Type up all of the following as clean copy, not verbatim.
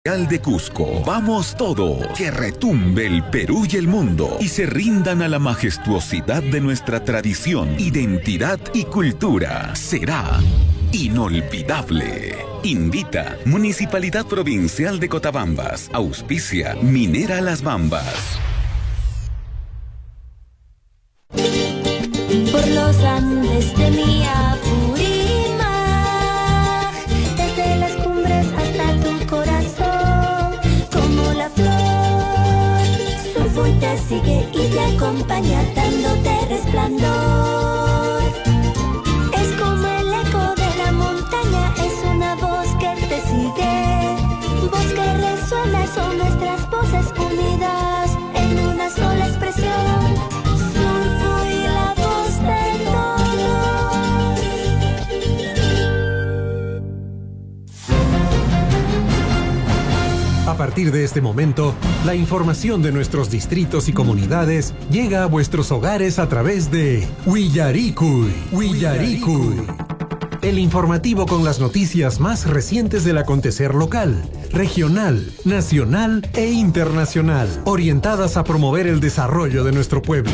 de Cusco. Vamos todos, que retumbe el Perú y el mundo y se rindan a la majestuosidad de nuestra tradición, identidad y cultura. Será inolvidable. Invita Municipalidad Provincial de Cotabambas. Auspicia Minera Las Bambas. Por los Andes de mi Apurímac, desde las cumbres hasta tu corazón, como la flor, Surfuy te sigue y te acompaña dándote resplandor. Es como el eco de la montaña, es una voz que te sigue, voz que resuena, son nuestras voces unidas en una sola expresión. A partir de este momento, la información de nuestros distritos y comunidades llega a vuestros hogares a través de Willaricui. El informativo con las noticias más recientes del acontecer local, regional, nacional e internacional, orientadas a promover el desarrollo de nuestro pueblo.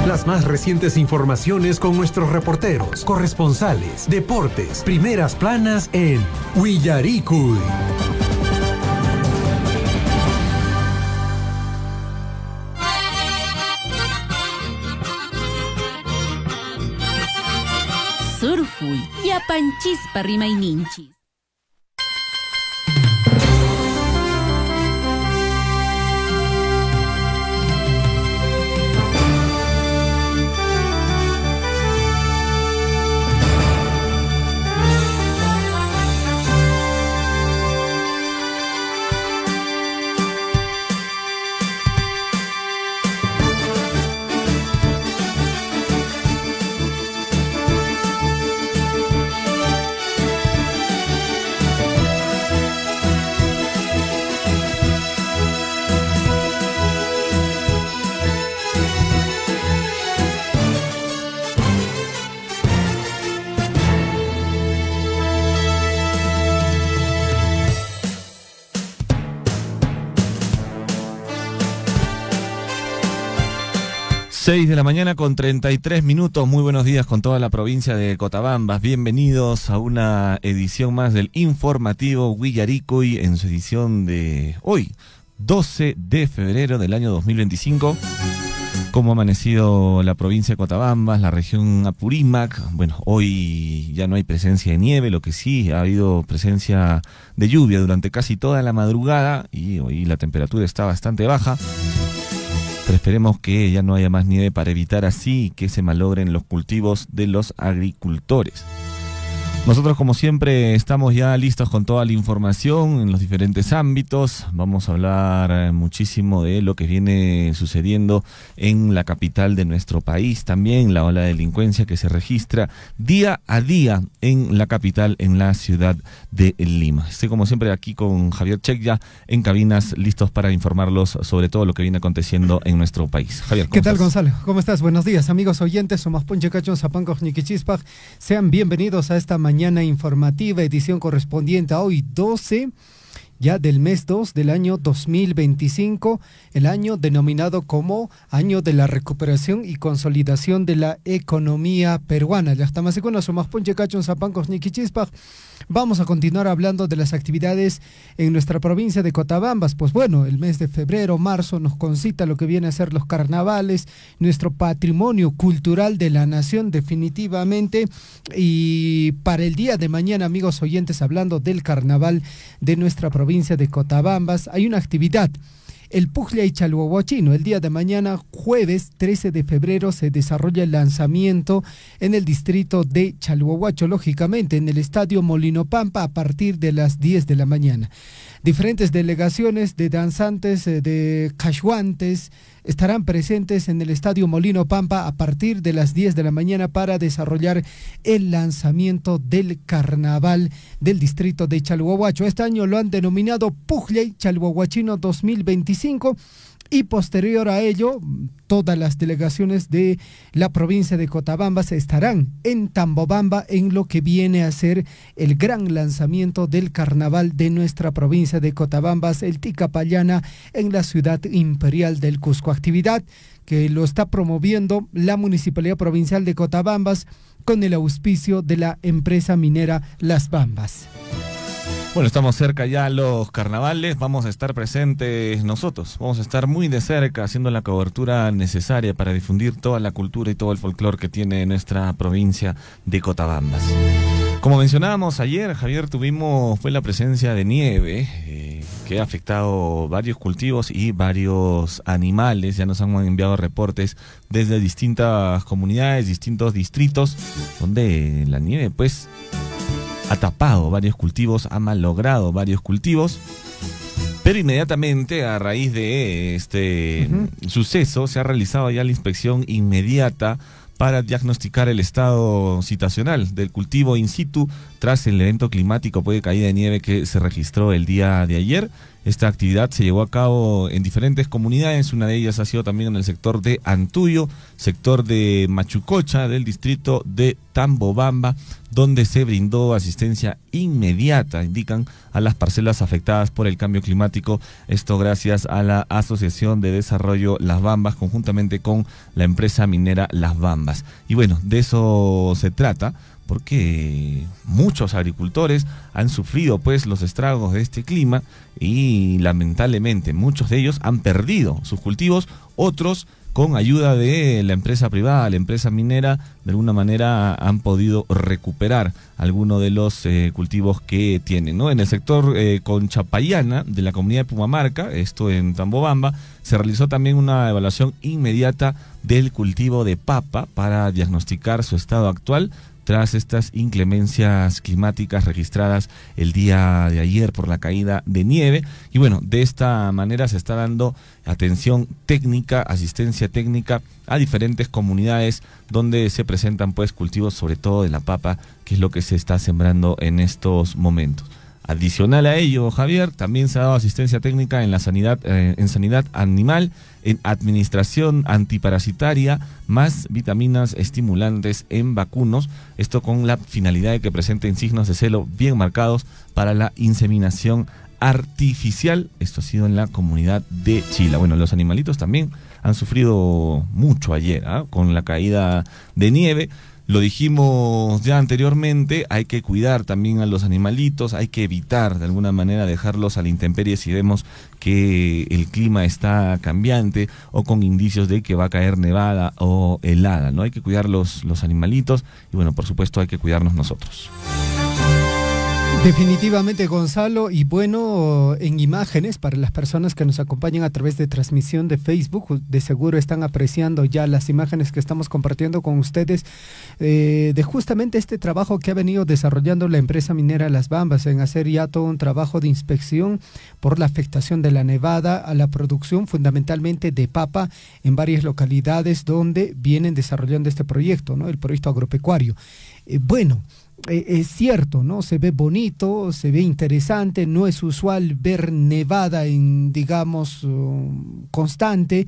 Las más recientes informaciones con nuestros reporteros, corresponsales, deportes, primeras planas en Willaricui. Surfuy, yapanchispa rimayninchis. Seis de la mañana con 33 minutos. Muy buenos días con toda la provincia de Cotabambas. Bienvenidos a una edición más del informativo Willaricui en su edición de hoy, 12 de febrero del año 2025. ¿Cómo ha amanecido la provincia de Cotabambas, la región Apurímac? Bueno, hoy ya no hay presencia de nieve, lo que sí ha habido presencia de lluvia durante casi toda la madrugada y hoy la temperatura está bastante baja. Pero esperemos que ya no haya más nieve para evitar así que se malogren los cultivos de los agricultores. Nosotros, como siempre, estamos ya listos con toda la información en los diferentes ámbitos. Vamos a hablar muchísimo de lo que viene sucediendo en la capital de nuestro país, también la ola de delincuencia que se registra día a día en la capital, en la ciudad de Lima. Estoy, como siempre, aquí con Javier Checya en cabinas, listos para informarlos sobre todo lo que viene aconteciendo en nuestro país. Javier, ¿cómo ¿qué tal, estás? Gonzalo? ¿Cómo estás? Buenos días, amigos oyentes. Somos Ponche Cachon, Zapanco, Niquichispaj. Sean bienvenidos a esta mañana informativa, edición correspondiente a hoy 12 ya del mes 2 del año 2025, el año denominado como Año de la Recuperación y Consolidación de la Economía Peruana. Vamos a continuar hablando de las actividades en nuestra provincia de Cotabambas. Pues bueno, el mes de febrero, marzo nos concita lo que viene a ser los carnavales, nuestro patrimonio cultural de la nación definitivamente. Y para el día de mañana, amigos oyentes, hablando del carnaval de nuestra provincia de Cotabambas, hay una actividad. El Pujllay Chalhuahuachino. El día de mañana, jueves 13 de febrero, se desarrolla el lanzamiento en el distrito de Chalhuahuacho, lógicamente en el Estadio Molino Pampa a partir de las 10 de la mañana. Diferentes delegaciones de danzantes, de cachuantes, estarán presentes en el Estadio Molino Pampa a partir de las 10 de la mañana para desarrollar el lanzamiento del carnaval del distrito de Chalhuahuacho. Este año lo han denominado Pujllay Chalhuahuachino 2025 Y posterior a ello, todas las delegaciones de la provincia de Cotabambas estarán en Tambobamba en lo que viene a ser el gran lanzamiento del carnaval de nuestra provincia de Cotabambas, el Ticapayana, en la ciudad imperial del Cusco. Actividad que lo está promoviendo la Municipalidad Provincial de Cotabambas con el auspicio de la empresa minera Las Bambas. Bueno, estamos cerca ya a los carnavales, vamos a estar presentes nosotros, vamos a estar muy de cerca haciendo la cobertura necesaria para difundir toda la cultura y todo el folclore que tiene nuestra provincia de Cotabambas. Como mencionábamos ayer, Javier, fue la presencia de nieve que ha afectado varios cultivos y varios animales. Ya nos han enviado reportes desde distintas comunidades, distintos distritos, donde la nieve pues ha tapado varios cultivos, ha malogrado varios cultivos, pero inmediatamente a raíz de este suceso se ha realizado ya la inspección inmediata para diagnosticar el estado situacional del cultivo in situ tras el evento climático de caída de nieve que se registró el día de ayer. Esta actividad se llevó a cabo en diferentes comunidades, una de ellas ha sido también en el sector de Antuyo, sector de Machucocha, del distrito de Tambobamba, donde se brindó asistencia inmediata, indican, a las parcelas afectadas por el cambio climático, esto gracias a la Asociación de Desarrollo Las Bambas, conjuntamente con la empresa minera Las Bambas. Y bueno, de eso se trata, porque muchos agricultores han sufrido pues los estragos de este clima y lamentablemente muchos de ellos han perdido sus cultivos, otros con ayuda de la empresa privada, la empresa minera, de alguna manera han podido recuperar algunos de los cultivos que tienen, ¿no? En el sector Conchapayana de la comunidad de Pumamarca, esto en Tambobamba, se realizó también una evaluación inmediata del cultivo de papa para diagnosticar su estado actual tras estas inclemencias climáticas registradas el día de ayer por la caída de nieve. Y bueno, de esta manera se está dando atención técnica, asistencia técnica a diferentes comunidades donde se presentan pues cultivos, sobre todo de la papa, que es lo que se está sembrando en estos momentos. Adicional a ello, Javier, también se ha dado asistencia técnica en la sanidad animal, en administración antiparasitaria, más vitaminas estimulantes en vacunos, esto con la finalidad de que presenten signos de celo bien marcados para la inseminación artificial. Esto ha sido en la comunidad de Chila. Bueno, los animalitos también han sufrido mucho ayer, con la caída de nieve. Lo dijimos ya anteriormente, hay que cuidar también a los animalitos, hay que evitar de alguna manera dejarlos a la intemperie si vemos que el clima está cambiante o con indicios de que va a caer nevada o helada, ¿no? Hay que cuidar los animalitos y bueno, por supuesto hay que cuidarnos nosotros. Definitivamente, Gonzalo, y bueno, en imágenes, para las personas que nos acompañan a través de transmisión de Facebook, de seguro están apreciando ya las imágenes que estamos compartiendo con ustedes de justamente este trabajo que ha venido desarrollando la empresa minera Las Bambas en hacer ya todo un trabajo de inspección por la afectación de la nevada a la producción fundamentalmente de papa en varias localidades donde vienen desarrollando este proyecto, ¿no? El proyecto agropecuario. Es cierto, ¿no? Se ve bonito, se ve interesante, no es usual ver nevada en, digamos, constante,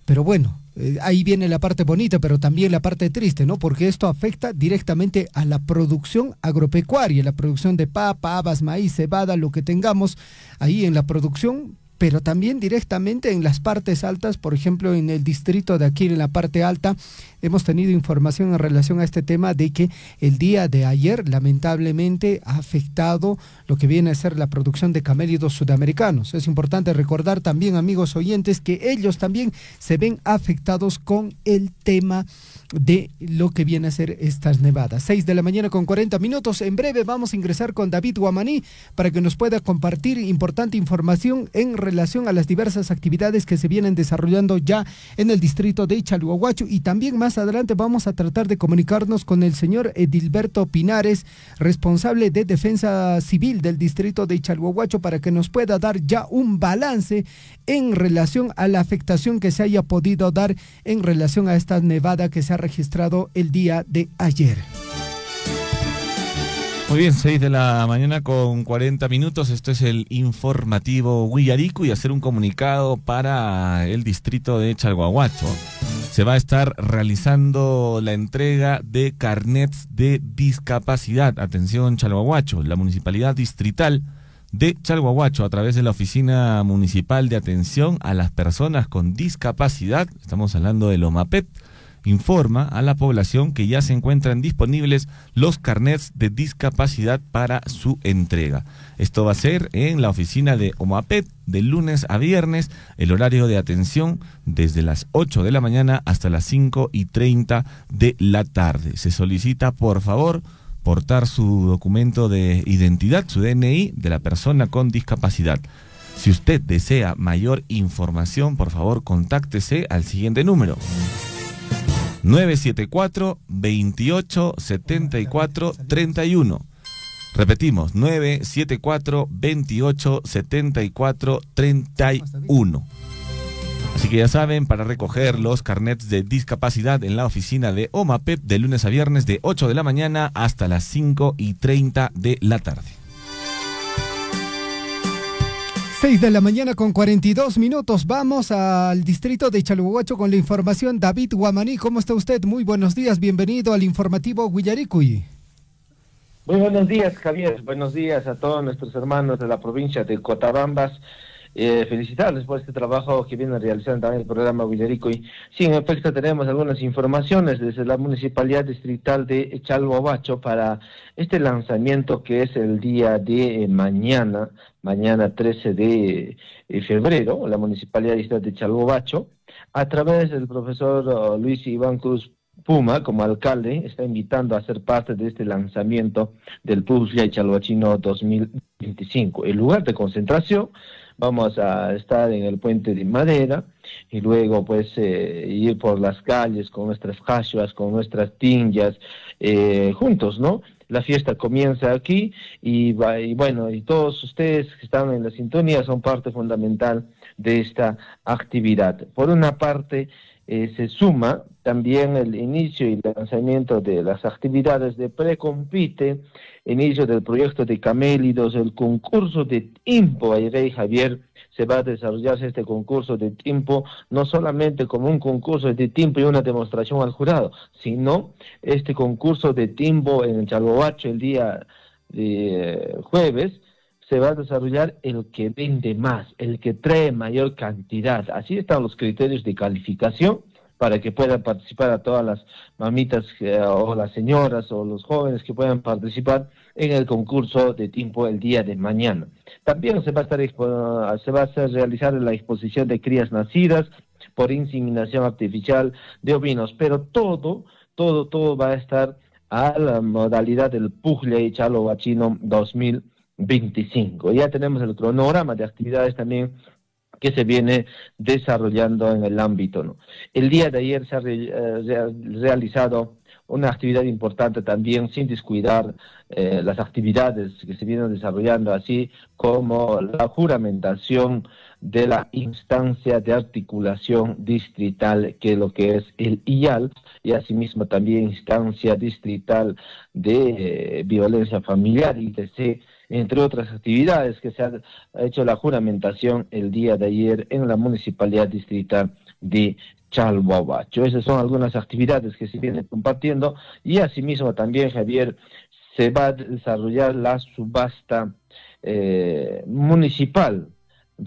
pero bueno, ahí viene la parte bonita, pero también la parte triste, ¿no? Porque esto afecta directamente a la producción agropecuaria, la producción de papa, habas, maíz, cebada, lo que tengamos ahí en la producción, pero también directamente en las partes altas. Por ejemplo, en el distrito de aquí, en la parte alta, hemos tenido información en relación a este tema de que el día de ayer, lamentablemente, ha afectado lo que viene a ser la producción de camélidos sudamericanos. Es importante recordar también, amigos oyentes, que ellos también se ven afectados con el tema de lo que viene a ser estas nevadas. 6 de la mañana con 40 minutos. En breve vamos a ingresar con David Guamaní para que nos pueda compartir importante información en relación a las diversas actividades que se vienen desarrollando ya en el distrito de Chalhuahuacho, y también más adelante vamos a tratar de comunicarnos con el señor Edilberto Pinares, responsable de Defensa Civil del distrito de Chalhuahuacho, para que nos pueda dar ya un balance en relación a la afectación que se haya podido dar en relación a esta nevada que se ha registrado el día de ayer. Muy bien, 6 de la mañana con 40 minutos. Esto es el informativo Huillarico y hacer un comunicado para el distrito de Chalhuahuacho. Se va a estar realizando la entrega de carnets de discapacidad. Atención, Chalhuahuacho, la municipalidad distrital de Chalhuahuacho, a través de la Oficina Municipal de Atención a las Personas con Discapacidad, estamos hablando del OMAPED, informa a la población que ya se encuentran disponibles los carnets de discapacidad para su entrega. Esto va a ser en la oficina de OMAPED de lunes a viernes, el horario de atención desde las 8 de la mañana hasta las 5:30 de la tarde. Se solicita, por favor, portar su documento de identidad, su DNI, de la persona con discapacidad. Si usted desea mayor información, por favor, contáctese al siguiente número: 974-28-74-31. Repetimos, 974-28-74-31. Así que ya saben, para recoger los carnets de discapacidad en la oficina de OMAPEP de lunes a viernes de 8 de la mañana hasta las 5:30 de la tarde. 6 de la mañana con 42 minutos. Vamos al distrito de Chalhuahuacho con la información. David Guamaní, ¿cómo está usted? Muy buenos días, bienvenido al informativo Huillaricuy. Muy buenos días, Javier. Buenos días a todos nuestros hermanos de la provincia de Cotabambas. Felicitarles por este trabajo que vienen realizando también el programa Huillaricuy. Sí, en efecto tenemos algunas informaciones desde la Municipalidad Distrital de Chalhuahuacho para este lanzamiento que es el día de mañana 13 de febrero. La Municipalidad Distrital de Chalhuahuacho, a través del profesor Luis Iván Cruz Puma, como alcalde, está invitando a ser parte de este lanzamiento del Puzzle Chalhuachino 2025. El lugar de concentración, vamos a estar en el Puente de Madera y luego pues ir por las calles con nuestras jashuas, con nuestras tinjas, juntos, ¿no? La fiesta comienza aquí y bueno, y todos ustedes que están en la sintonía son parte fundamental de esta actividad. Por una parte, se suma también el inicio y lanzamiento de las actividades de precompite, inicio del proyecto de Camélidos, el concurso de tiempo. Ayrey Javier, se va a desarrollarse este concurso de tiempo, no solamente como un concurso de tiempo y una demostración al jurado, sino este concurso de tiempo en Chalhuahuacho el día de jueves, se va a desarrollar el que vende más, el que trae mayor cantidad. Así están los criterios de calificación para que puedan participar a todas las mamitas o las señoras o los jóvenes que puedan participar en el concurso de tiempo el día de mañana. También se va a hacer realizar la exposición de crías nacidas por inseminación artificial de ovinos, pero todo va a estar a la modalidad del Puzzle Chalhuachino 2025. Ya tenemos el cronograma de actividades también que se viene desarrollando en el ámbito, ¿no? El día de ayer se ha realizado una actividad importante también, sin descuidar las actividades que se vienen desarrollando, así como la juramentación de la instancia de articulación distrital, que es lo que es el IAL, y asimismo también instancia distrital de violencia familiar, ITC, entre otras actividades que se ha hecho la juramentación el día de ayer en la Municipalidad Distrital de Chalhuahuacho. Esas son algunas actividades que se vienen compartiendo y asimismo también, Javier, se va a desarrollar la subasta municipal,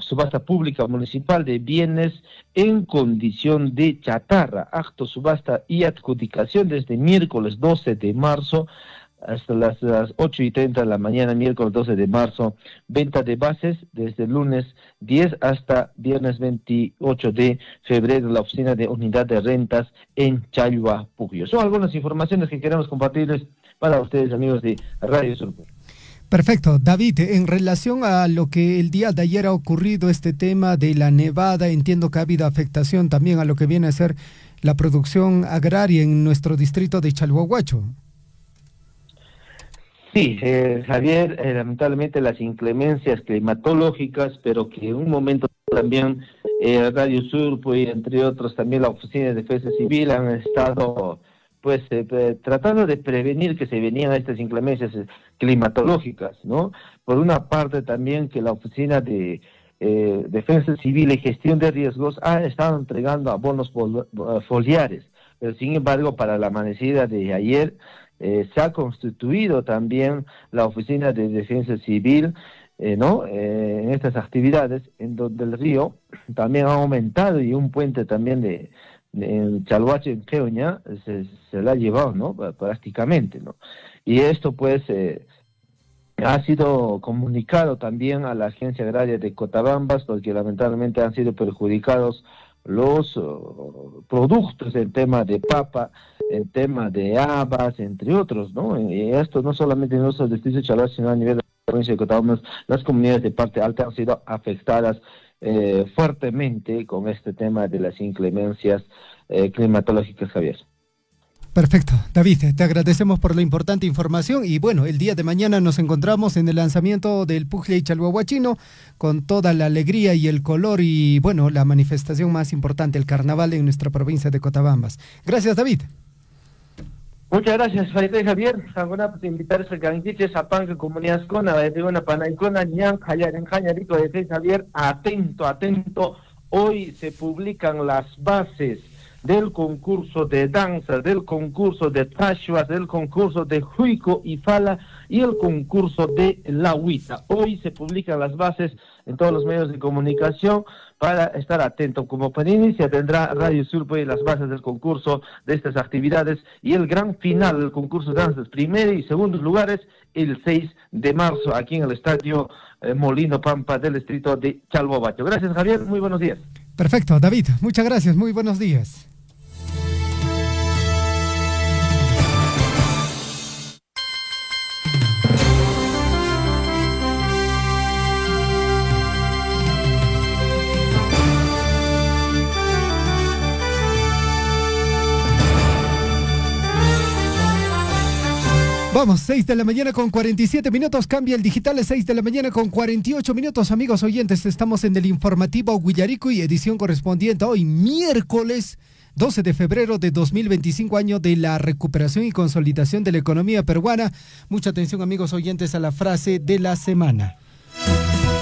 subasta pública municipal de bienes en condición de chatarra, acto, subasta y adjudicación desde miércoles 12 de marzo hasta las 8:30 de la mañana, miércoles 12 de marzo, venta de bases desde lunes 10 hasta viernes 28 de febrero en la oficina de unidad de rentas en Chalhuahuacho. Son algunas informaciones que queremos compartirles para ustedes, amigos de Radio Surpo. Perfecto. David, en relación a lo que el día de ayer ha ocurrido, este tema de la nevada, entiendo que ha habido afectación también a lo que viene a ser la producción agraria en nuestro distrito de Chalhuahuacho. Sí, Javier, lamentablemente las inclemencias climatológicas, pero que en un momento también Radio Surpo y entre otros también la Oficina de Defensa Civil han estado pues tratando de prevenir que se venían estas inclemencias climatológicas, ¿no? Por una parte también que la Oficina de Defensa Civil y Gestión de Riesgos ha estado entregando abonos foliares, pero sin embargo para la amanecida de ayer se ha constituido también la Oficina de Defensa Civil, ¿no? En estas actividades, en donde el río también ha aumentado y un puente también en Chalhuache, en Queuña, se la ha llevado, ¿no? Prácticamente, ¿no? Y esto pues ha sido comunicado también a la Agencia Agraria de Cotabambas, porque lamentablemente han sido perjudicados los productos en tema de papa, en tema de habas, entre otros, ¿no? Y esto no solamente en nuestro distrito de Chalhuache, sino a nivel de la provincia de Cotabambas, las comunidades de parte alta han sido afectadas fuertemente con este tema de las inclemencias climatológicas, Javier. Perfecto, David, te agradecemos por la importante información y bueno, el día de mañana nos encontramos en el lanzamiento del Pujllay Chalhuahuachino con toda la alegría y el color y bueno, la manifestación más importante, el carnaval en nuestra provincia de Cotabambas. Gracias, David. Muchas gracias, Javier. Alguna pues invitarse a Ganquiches, a Panque, Comunidades Cona, de una Panaicona, Ñan, Jañarico, de Javier, atento. Hoy se publican las bases del concurso de danza, del concurso de tashuas, del concurso de juico y fala y el concurso de la huita. Hoy se publican las bases en todos los medios de comunicación para estar atento. Como primicia tendrá Radio Sur pues, las bases del concurso de estas actividades y el gran final del concurso de danzas, primer y segundos lugares, el 6 de marzo aquí en el estadio Molino Pampa del distrito de Chalhuahuacho. Gracias, Javier, muy buenos días. Perfecto, David, muchas gracias, muy buenos días. Vamos, 6 de la mañana con 47 minutos, cambia el digital, 6 de la mañana con 48 minutos, amigos oyentes, estamos en el informativo Huillaricuy, edición correspondiente hoy, miércoles 12 de febrero de 2025, año de la recuperación y consolidación de la economía peruana. Mucha atención, amigos oyentes, a la frase de la semana.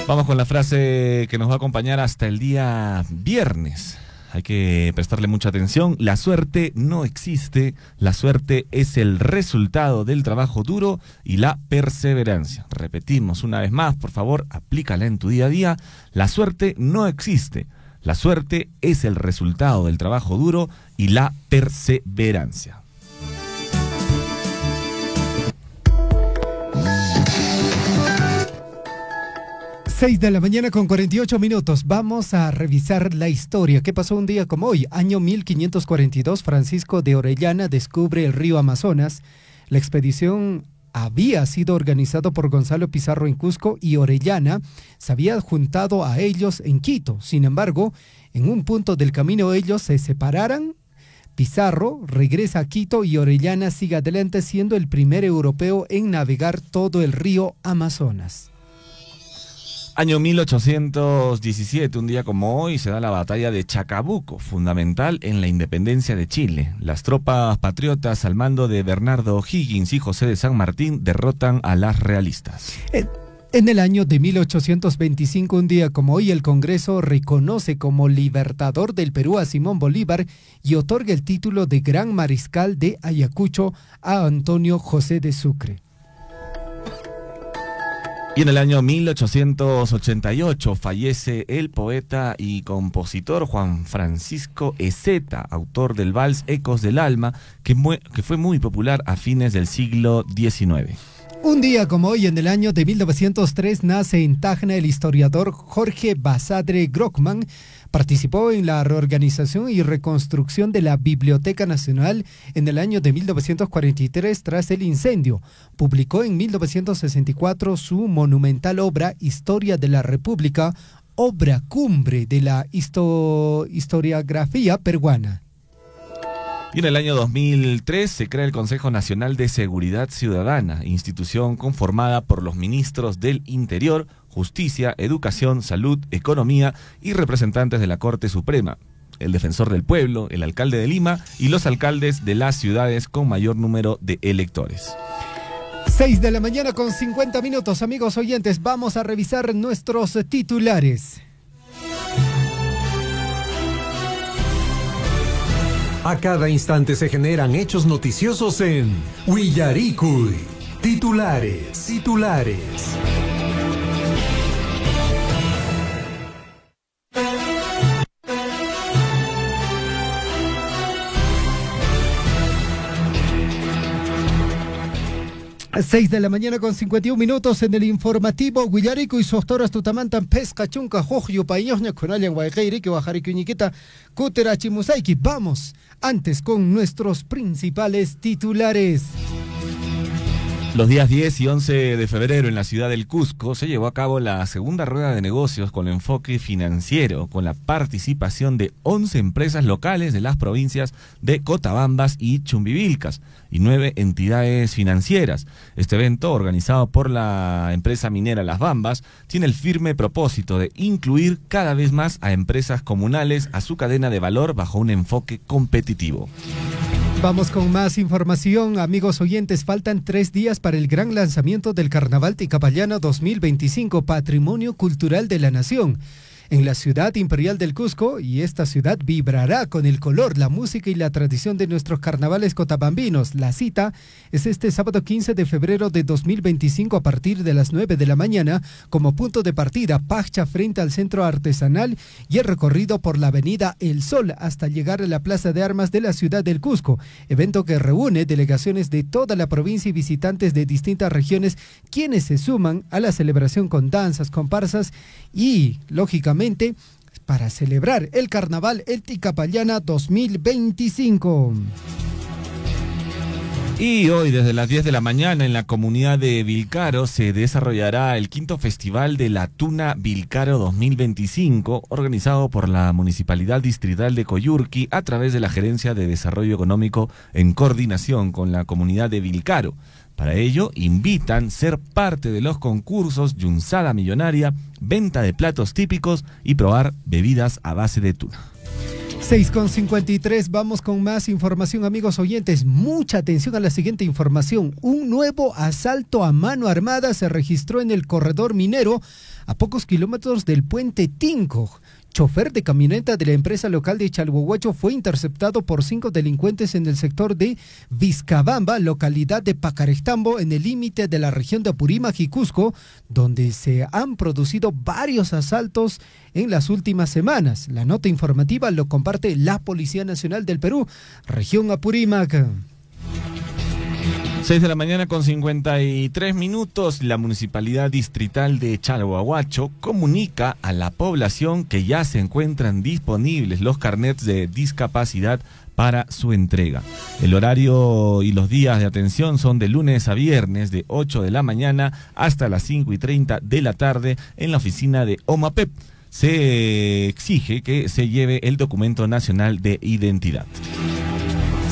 Vamos con la frase que nos va a acompañar hasta el día viernes. Hay que prestarle mucha atención. La suerte no existe. La suerte es el resultado del trabajo duro y la perseverancia. Repetimos una vez más, por favor, aplícala en tu día a día. La suerte no existe. La suerte es el resultado del trabajo duro y la perseverancia. Seis de la mañana con 48 minutos. Vamos a revisar la historia. ¿Qué pasó un día como hoy? Año 1542, Francisco de Orellana descubre el río Amazonas. La expedición había sido organizada por Gonzalo Pizarro en Cusco y Orellana se había juntado a ellos en Quito. Sin embargo, en un punto del camino ellos se separaran. Pizarro regresa a Quito y Orellana sigue adelante siendo el primer europeo en navegar todo el río Amazonas. Año 1817, un día como hoy, se da la batalla de Chacabuco, fundamental en la independencia de Chile. Las tropas patriotas al mando de Bernardo O'Higgins y José de San Martín derrotan a las realistas. En el año de 1825, un día como hoy, el Congreso reconoce como libertador del Perú a Simón Bolívar y otorga el título de Gran Mariscal de Ayacucho a Antonio José de Sucre. Y en el año 1888 fallece el poeta y compositor Juan Francisco Ezeta, autor del vals Ecos del Alma, que fue muy popular a fines del siglo XIX. Un día como hoy, en el año de 1903, nace en Tacna el historiador Jorge Basadre Grockman. Participó en la reorganización y reconstrucción de la Biblioteca Nacional en el año de 1943 tras el incendio. Publicó en 1964 su monumental obra Historia de la República, obra cumbre de la historiografía peruana. Y en el año 2003 se crea el Consejo Nacional de Seguridad Ciudadana, institución conformada por los ministros del Interior, Justicia, Educación, Salud, Economía y representantes de la Corte Suprema. el defensor del pueblo, el alcalde de Lima y los alcaldes de las ciudades con mayor número de electores. 6 de la mañana con 50 minutos, amigos oyentes. Vamos a revisar nuestros titulares. A cada instante se generan hechos noticiosos en Willaricui. Titulares. 6 de la mañana con 51 minutos en el informativo. Willaricui y Sostoras Tutamantan Pesca Chunca Jojo Pañosña Conalian Guayqueiri que Bajarico Ñiquita Cuterachi Musaiki. Vamos antes con nuestros principales titulares. Los días 10 y 11 de febrero en la ciudad del Cusco se llevó a cabo la segunda rueda de negocios con enfoque financiero, con la participación de 11 empresas locales de las provincias de Cotabambas y Chumbivilcas y 9 entidades financieras. Este evento, organizado por la empresa minera Las Bambas, tiene el firme propósito de incluir cada vez más a empresas comunales a su cadena de valor bajo un enfoque competitivo. Vamos con más información, amigos oyentes. Faltan 3 días para el gran lanzamiento del Carnaval Ticapayana 2025, Patrimonio Cultural de la Nación, en la ciudad imperial del Cusco, y esta ciudad vibrará con el color, la música y la tradición de nuestros carnavales cotabambinos. La cita es este sábado 15 de febrero de 2025 a partir de las 9 de la mañana, como punto de partida, Pacha frente al centro artesanal y el recorrido por la avenida El Sol hasta llegar a la Plaza de Armas de la ciudad del Cusco, evento que reúne delegaciones de toda la provincia y visitantes de distintas regiones, quienes se suman a la celebración con danzas, comparsas y, lógicamente, para celebrar el carnaval el Ticapayana 2025. Y hoy desde las 10 de la mañana en la comunidad de Vilcaro se desarrollará el 5º Festival de la Tuna Vilcaro 2025, organizado por la Municipalidad Distrital de Coyurqui a través de la Gerencia de Desarrollo Económico en coordinación con la comunidad de Vilcaro. Para ello, invitan ser parte de los concursos Yunzada Millonaria, venta de platos típicos y probar bebidas a base de tuna. 6:53, vamos con más información, amigos oyentes. Mucha atención a la siguiente información. Un nuevo asalto a mano armada se registró en el corredor minero a pocos kilómetros del puente Tinco. Chofer de camioneta de la empresa local de Chalhuahuacho fue interceptado por 5 delincuentes en el sector de Vizcabamba, localidad de Pacarestambo, en el límite de la región de Apurímac y Cusco, donde se han producido varios asaltos en las últimas semanas. La nota informativa lo comparte la Policía Nacional del Perú, región Apurímac. 6 de la mañana con 53 minutos, la Municipalidad Distrital de Chalhuahuacho comunica a la población que ya se encuentran disponibles los carnets de discapacidad para su entrega. El horario y los días de atención son de lunes a viernes de 8 de la mañana hasta las 5:30 de la tarde en la oficina de OMAPEP. Se exige que se lleve el documento nacional de identidad.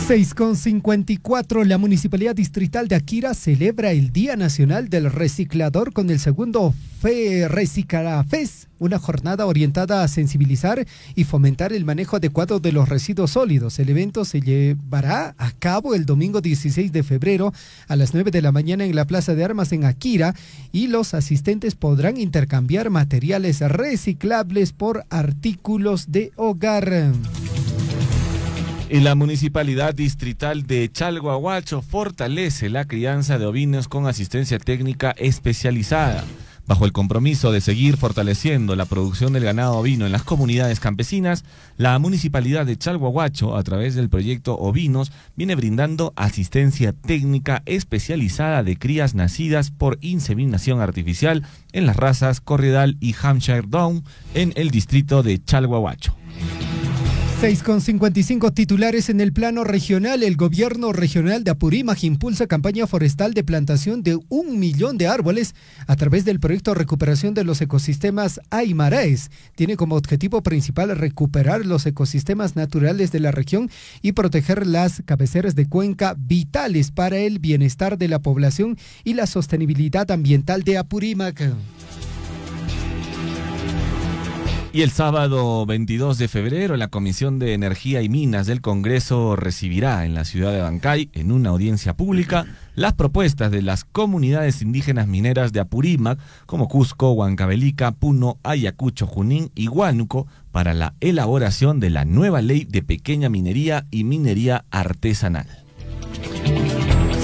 6:54, la Municipalidad Distrital de Akira celebra el Día Nacional del Reciclador con el segundo Reciclafest, una jornada orientada a sensibilizar y fomentar el manejo adecuado de los residuos sólidos. El evento se llevará a cabo el domingo 16 de febrero a las 9 de la mañana en la Plaza de Armas en Akira, y los asistentes podrán intercambiar materiales reciclables por artículos de hogar. Y la Municipalidad Distrital de Chalhuahuacho fortalece la crianza de ovinos con asistencia técnica especializada. Bajo el compromiso de seguir fortaleciendo la producción del ganado ovino en las comunidades campesinas, la Municipalidad de Chalhuahuacho, a través del proyecto Ovinos, viene brindando asistencia técnica especializada de crías nacidas por inseminación artificial en las razas Corriedal y Hampshire Down en el distrito de Chalhuahuacho. 6:55, titulares en el plano regional. El gobierno regional de Apurímac impulsa campaña forestal de plantación de 1 millón de árboles a través del proyecto Recuperación de los Ecosistemas Aymaraes. Tiene como objetivo principal recuperar los ecosistemas naturales de la región y proteger las cabeceras de cuenca vitales para el bienestar de la población y la sostenibilidad ambiental de Apurímac. Y el sábado 22 de febrero, la Comisión de Energía y Minas del Congreso recibirá en la ciudad de Abancay, en una audiencia pública, las propuestas de las comunidades indígenas mineras de Apurímac, como Cusco, Huancavelica, Puno, Ayacucho, Junín y Huánuco, para la elaboración de la nueva ley de pequeña minería y minería artesanal.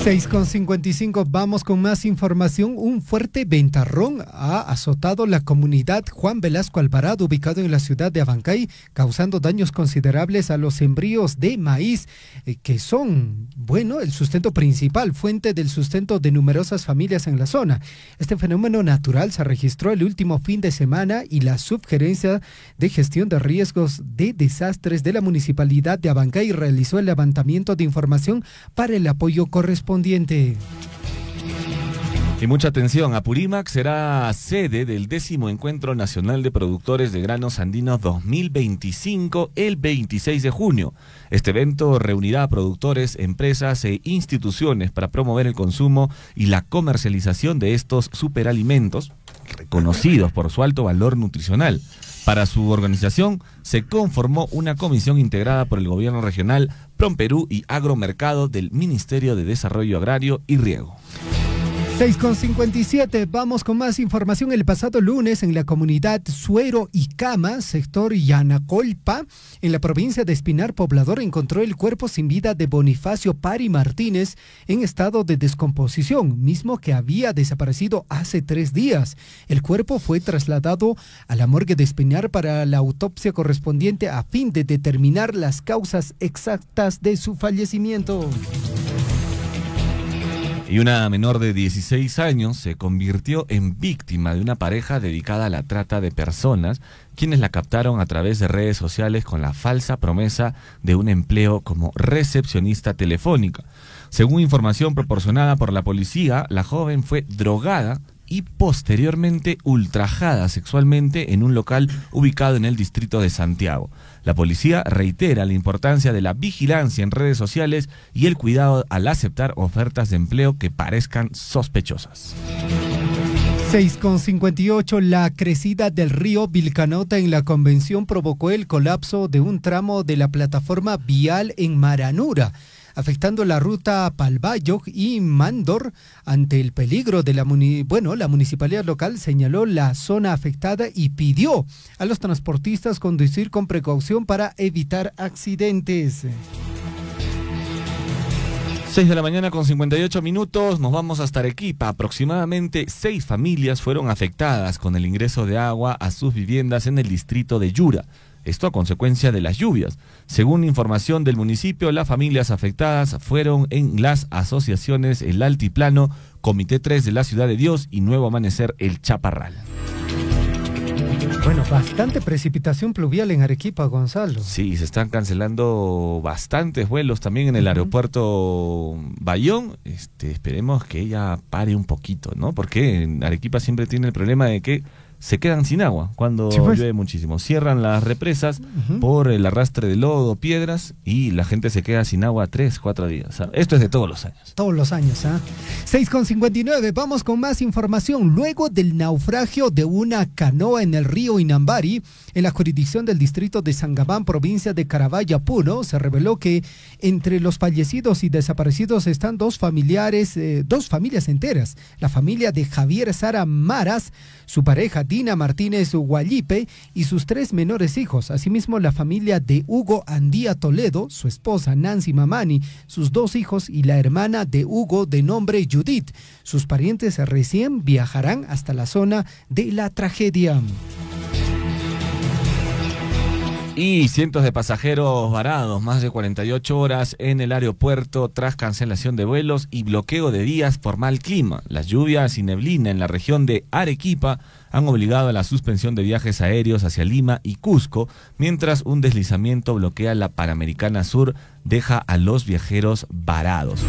6:55, vamos con más información. Un fuerte ventarrón ha azotado la comunidad Juan Velasco Alvarado, ubicado en la ciudad de Abancay, causando daños considerables a los sembríos de maíz, que son, el sustento principal, fuente del sustento de numerosas familias en la zona. Este fenómeno natural se registró el último fin de semana y la Subgerencia de Gestión de Riesgos de Desastres de la Municipalidad de Abancay realizó el levantamiento de información para el apoyo correspondiente. Y mucha atención, Apurímac será sede del 10º Encuentro Nacional de Productores de Granos Andinos 2025 el 26 de junio. Este evento reunirá a productores, empresas e instituciones para promover el consumo y la comercialización de estos superalimentos reconocidos por su alto valor nutricional. Para su organización se conformó una comisión integrada por el gobierno regional, Promperú y Agromercado del Ministerio de Desarrollo Agrario y Riego. 6:57, vamos con más información. El pasado lunes en la comunidad Suero y Cama, sector Yanacolpa, en la provincia de Espinar, poblador encontró el cuerpo sin vida de Bonifacio Pari Martínez en estado de descomposición, mismo que había desaparecido hace 3 días. El cuerpo fue trasladado a la morgue de Espinar para la autopsia correspondiente a fin de determinar las causas exactas de su fallecimiento. Y una menor de 16 años se convirtió en víctima de una pareja dedicada a la trata de personas, quienes la captaron a través de redes sociales con la falsa promesa de un empleo como recepcionista telefónica. Según información proporcionada por la policía, la joven fue drogada y posteriormente ultrajada sexualmente en un local ubicado en el distrito de Santiago. La policía reitera la importancia de la vigilancia en redes sociales y el cuidado al aceptar ofertas de empleo que parezcan sospechosas. 6:58, la crecida del río Vilcanota en la Convención provocó el colapso de un tramo de la plataforma vial en Maranura, afectando la ruta Palbayog y Mandor. Ante el peligro de la municipalidad local señaló la zona afectada y pidió a los transportistas conducir con precaución para evitar accidentes. 6:58 a.m, nos vamos hasta Arequipa. Aproximadamente 6 familias fueron afectadas con el ingreso de agua a sus viviendas en el distrito de Yura. Esto a consecuencia de las lluvias. Según información del municipio, las familias afectadas fueron en las asociaciones El Altiplano, Comité 3 de la Ciudad de Dios y Nuevo Amanecer El Chaparral. Bastante precipitación pluvial en Arequipa, Gonzalo. Sí, se están cancelando bastantes vuelos también en el aeropuerto Bayón. Esperemos que ella pare un poquito, ¿no? Porque en Arequipa siempre tiene el problema de que se quedan sin agua cuando llueve muchísimo. Cierran las represas por el arrastre de lodo, piedras, y la gente se queda sin agua 3-4 días. Esto es de todos los años. Todos los años, 6:59, vamos con más información. Luego del naufragio de una canoa en el río Inambari, en la jurisdicción del distrito de Sangabán, provincia de Carabaya, Puno, se reveló que entre los fallecidos y desaparecidos están dos familias enteras. La familia de Javier Sara Maras, su pareja Dina Martínez Guallipe y sus 3 menores hijos. Asimismo, la familia de Hugo Andía Toledo, su esposa Nancy Mamani, sus 2 hijos y la hermana de Hugo de nombre Judith. Sus parientes recién viajarán hasta la zona de la tragedia. Y cientos de pasajeros varados, más de 48 horas en el aeropuerto tras cancelación de vuelos y bloqueo de vías por mal clima. Las lluvias y neblina en la región de Arequipa han obligado a la suspensión de viajes aéreos hacia Lima y Cusco, mientras un deslizamiento bloquea la Panamericana Sur, deja a los viajeros varados.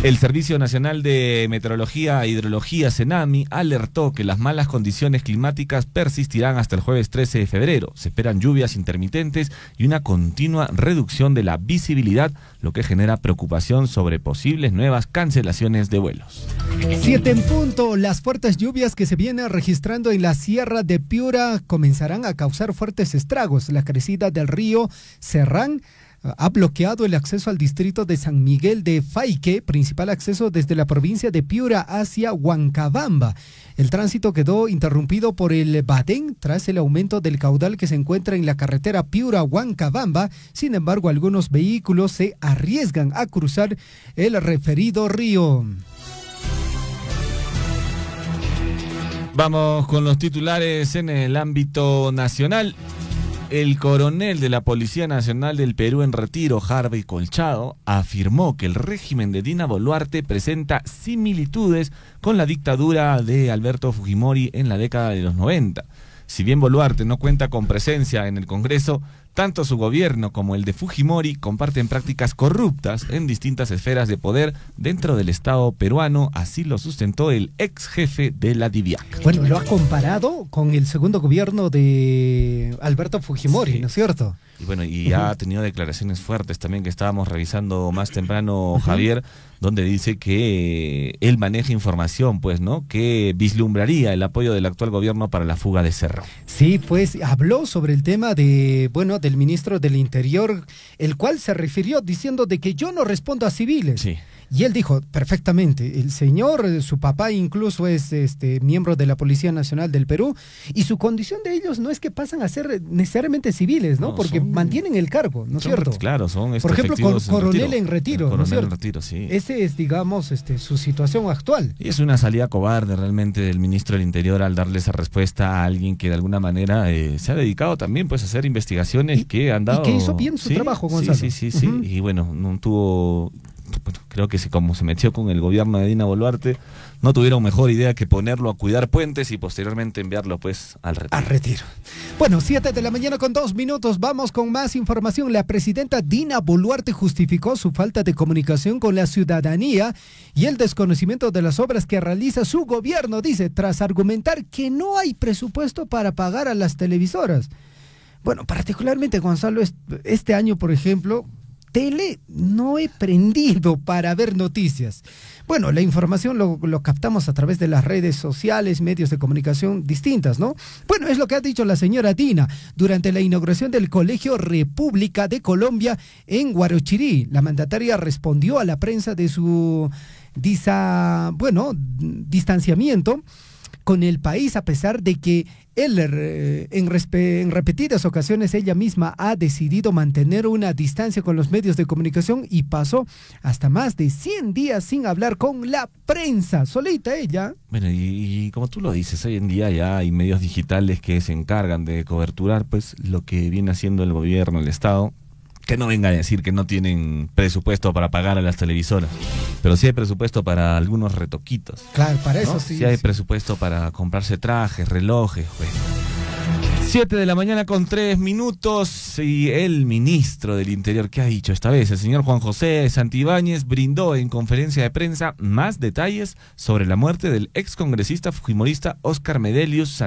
El Servicio Nacional de Meteorología e Hidrología, CENAMI, alertó que las malas condiciones climáticas persistirán hasta el jueves 13 de febrero. Se esperan lluvias intermitentes y una continua reducción de la visibilidad, lo que genera preocupación sobre posibles nuevas cancelaciones de vuelos. 7 en punto. Las fuertes lluvias que se vienen registrando en la Sierra de Piura comenzarán a causar fuertes estragos. La crecida del río Serrán ha bloqueado el acceso al distrito de San Miguel de Faique, principal acceso desde la provincia de Piura hacia Huancabamba. El tránsito quedó interrumpido por el Badén tras el aumento del caudal que se encuentra en la carretera Piura-Huancabamba. Sin embargo, algunos vehículos se arriesgan a cruzar el referido río. Vamos con los titulares en el ámbito nacional. El coronel de la Policía Nacional del Perú en retiro, Harvey Colchado, afirmó que el régimen de Dina Boluarte presenta similitudes con la dictadura de Alberto Fujimori en la década de los 90. Si bien Boluarte no cuenta con presencia en el Congreso, tanto su gobierno como el de Fujimori comparten prácticas corruptas en distintas esferas de poder dentro del Estado peruano, así lo sustentó el ex jefe de la DIVIAC. Bueno, lo ha comparado con el segundo gobierno de Alberto Fujimori, sí, ¿no es cierto? Y bueno, y ha tenido declaraciones fuertes también que estábamos revisando más temprano, Javier, donde dice que él maneja información, pues, ¿no?, que vislumbraría el apoyo del actual gobierno para la fuga de Cerrón. Sí, pues habló sobre el tema de, bueno, del ministro del Interior, el cual se refirió diciendo de que yo no respondo a civiles. Sí. Y él dijo perfectamente, el señor, su papá incluso es miembro de la Policía Nacional del Perú, y su condición de ellos no es que pasan a ser necesariamente civiles, ¿no? Porque mantienen el cargo, ¿no es cierto? Claro, son por ejemplo, coronel en retiro, ¿no es cierto? En retiro, sí. Ese es, digamos, su situación actual. Y es una salida cobarde realmente del ministro del Interior al darle esa respuesta a alguien que de alguna manera se ha dedicado también, pues, a hacer investigaciones que han dado... Y que hizo bien su trabajo, Gonzalo. Sí. Y bueno, no tuvo... Bueno, creo que como se metió con el gobierno de Dina Boluarte, no tuvieron mejor idea que ponerlo a cuidar puentes y posteriormente enviarlo, pues, al retiro. Al retiro. Bueno, 7 de la mañana con 2 minutos, vamos con más información. La presidenta Dina Boluarte justificó su falta de comunicación con la ciudadanía y el desconocimiento de las obras que realiza su gobierno, dice, tras argumentar que no hay presupuesto para pagar a las televisoras. Bueno, particularmente, Gonzalo, este año, por ejemplo, tele no he prendido para ver noticias. Bueno, la información lo captamos a través de las redes sociales, medios de comunicación distintas, ¿no? Bueno, es lo que ha dicho la señora Dina durante la inauguración del Colegio República de Colombia en Guarochirí. La mandataria respondió a la prensa de su distanciamiento con el país, a pesar de que en repetidas ocasiones ella misma ha decidido mantener una distancia con los medios de comunicación y pasó hasta más de 100 días sin hablar con la prensa, solita ella. Bueno, y como tú lo dices, hoy en día ya hay medios digitales que se encargan de coberturar, pues, lo que viene haciendo el gobierno, el Estado. Que no venga a decir que no tienen presupuesto para pagar a las televisoras, pero sí hay presupuesto para algunos retoquitos. Claro, para eso, ¿no? Sí hay presupuesto para comprarse trajes, relojes, bueno. 7 de la mañana con 3 minutos y el ministro del Interior, ¿qué ha dicho esta vez? El señor Juan José Santibáñez brindó en conferencia de prensa más detalles sobre la muerte del excongresista fujimorista Óscar Medelius.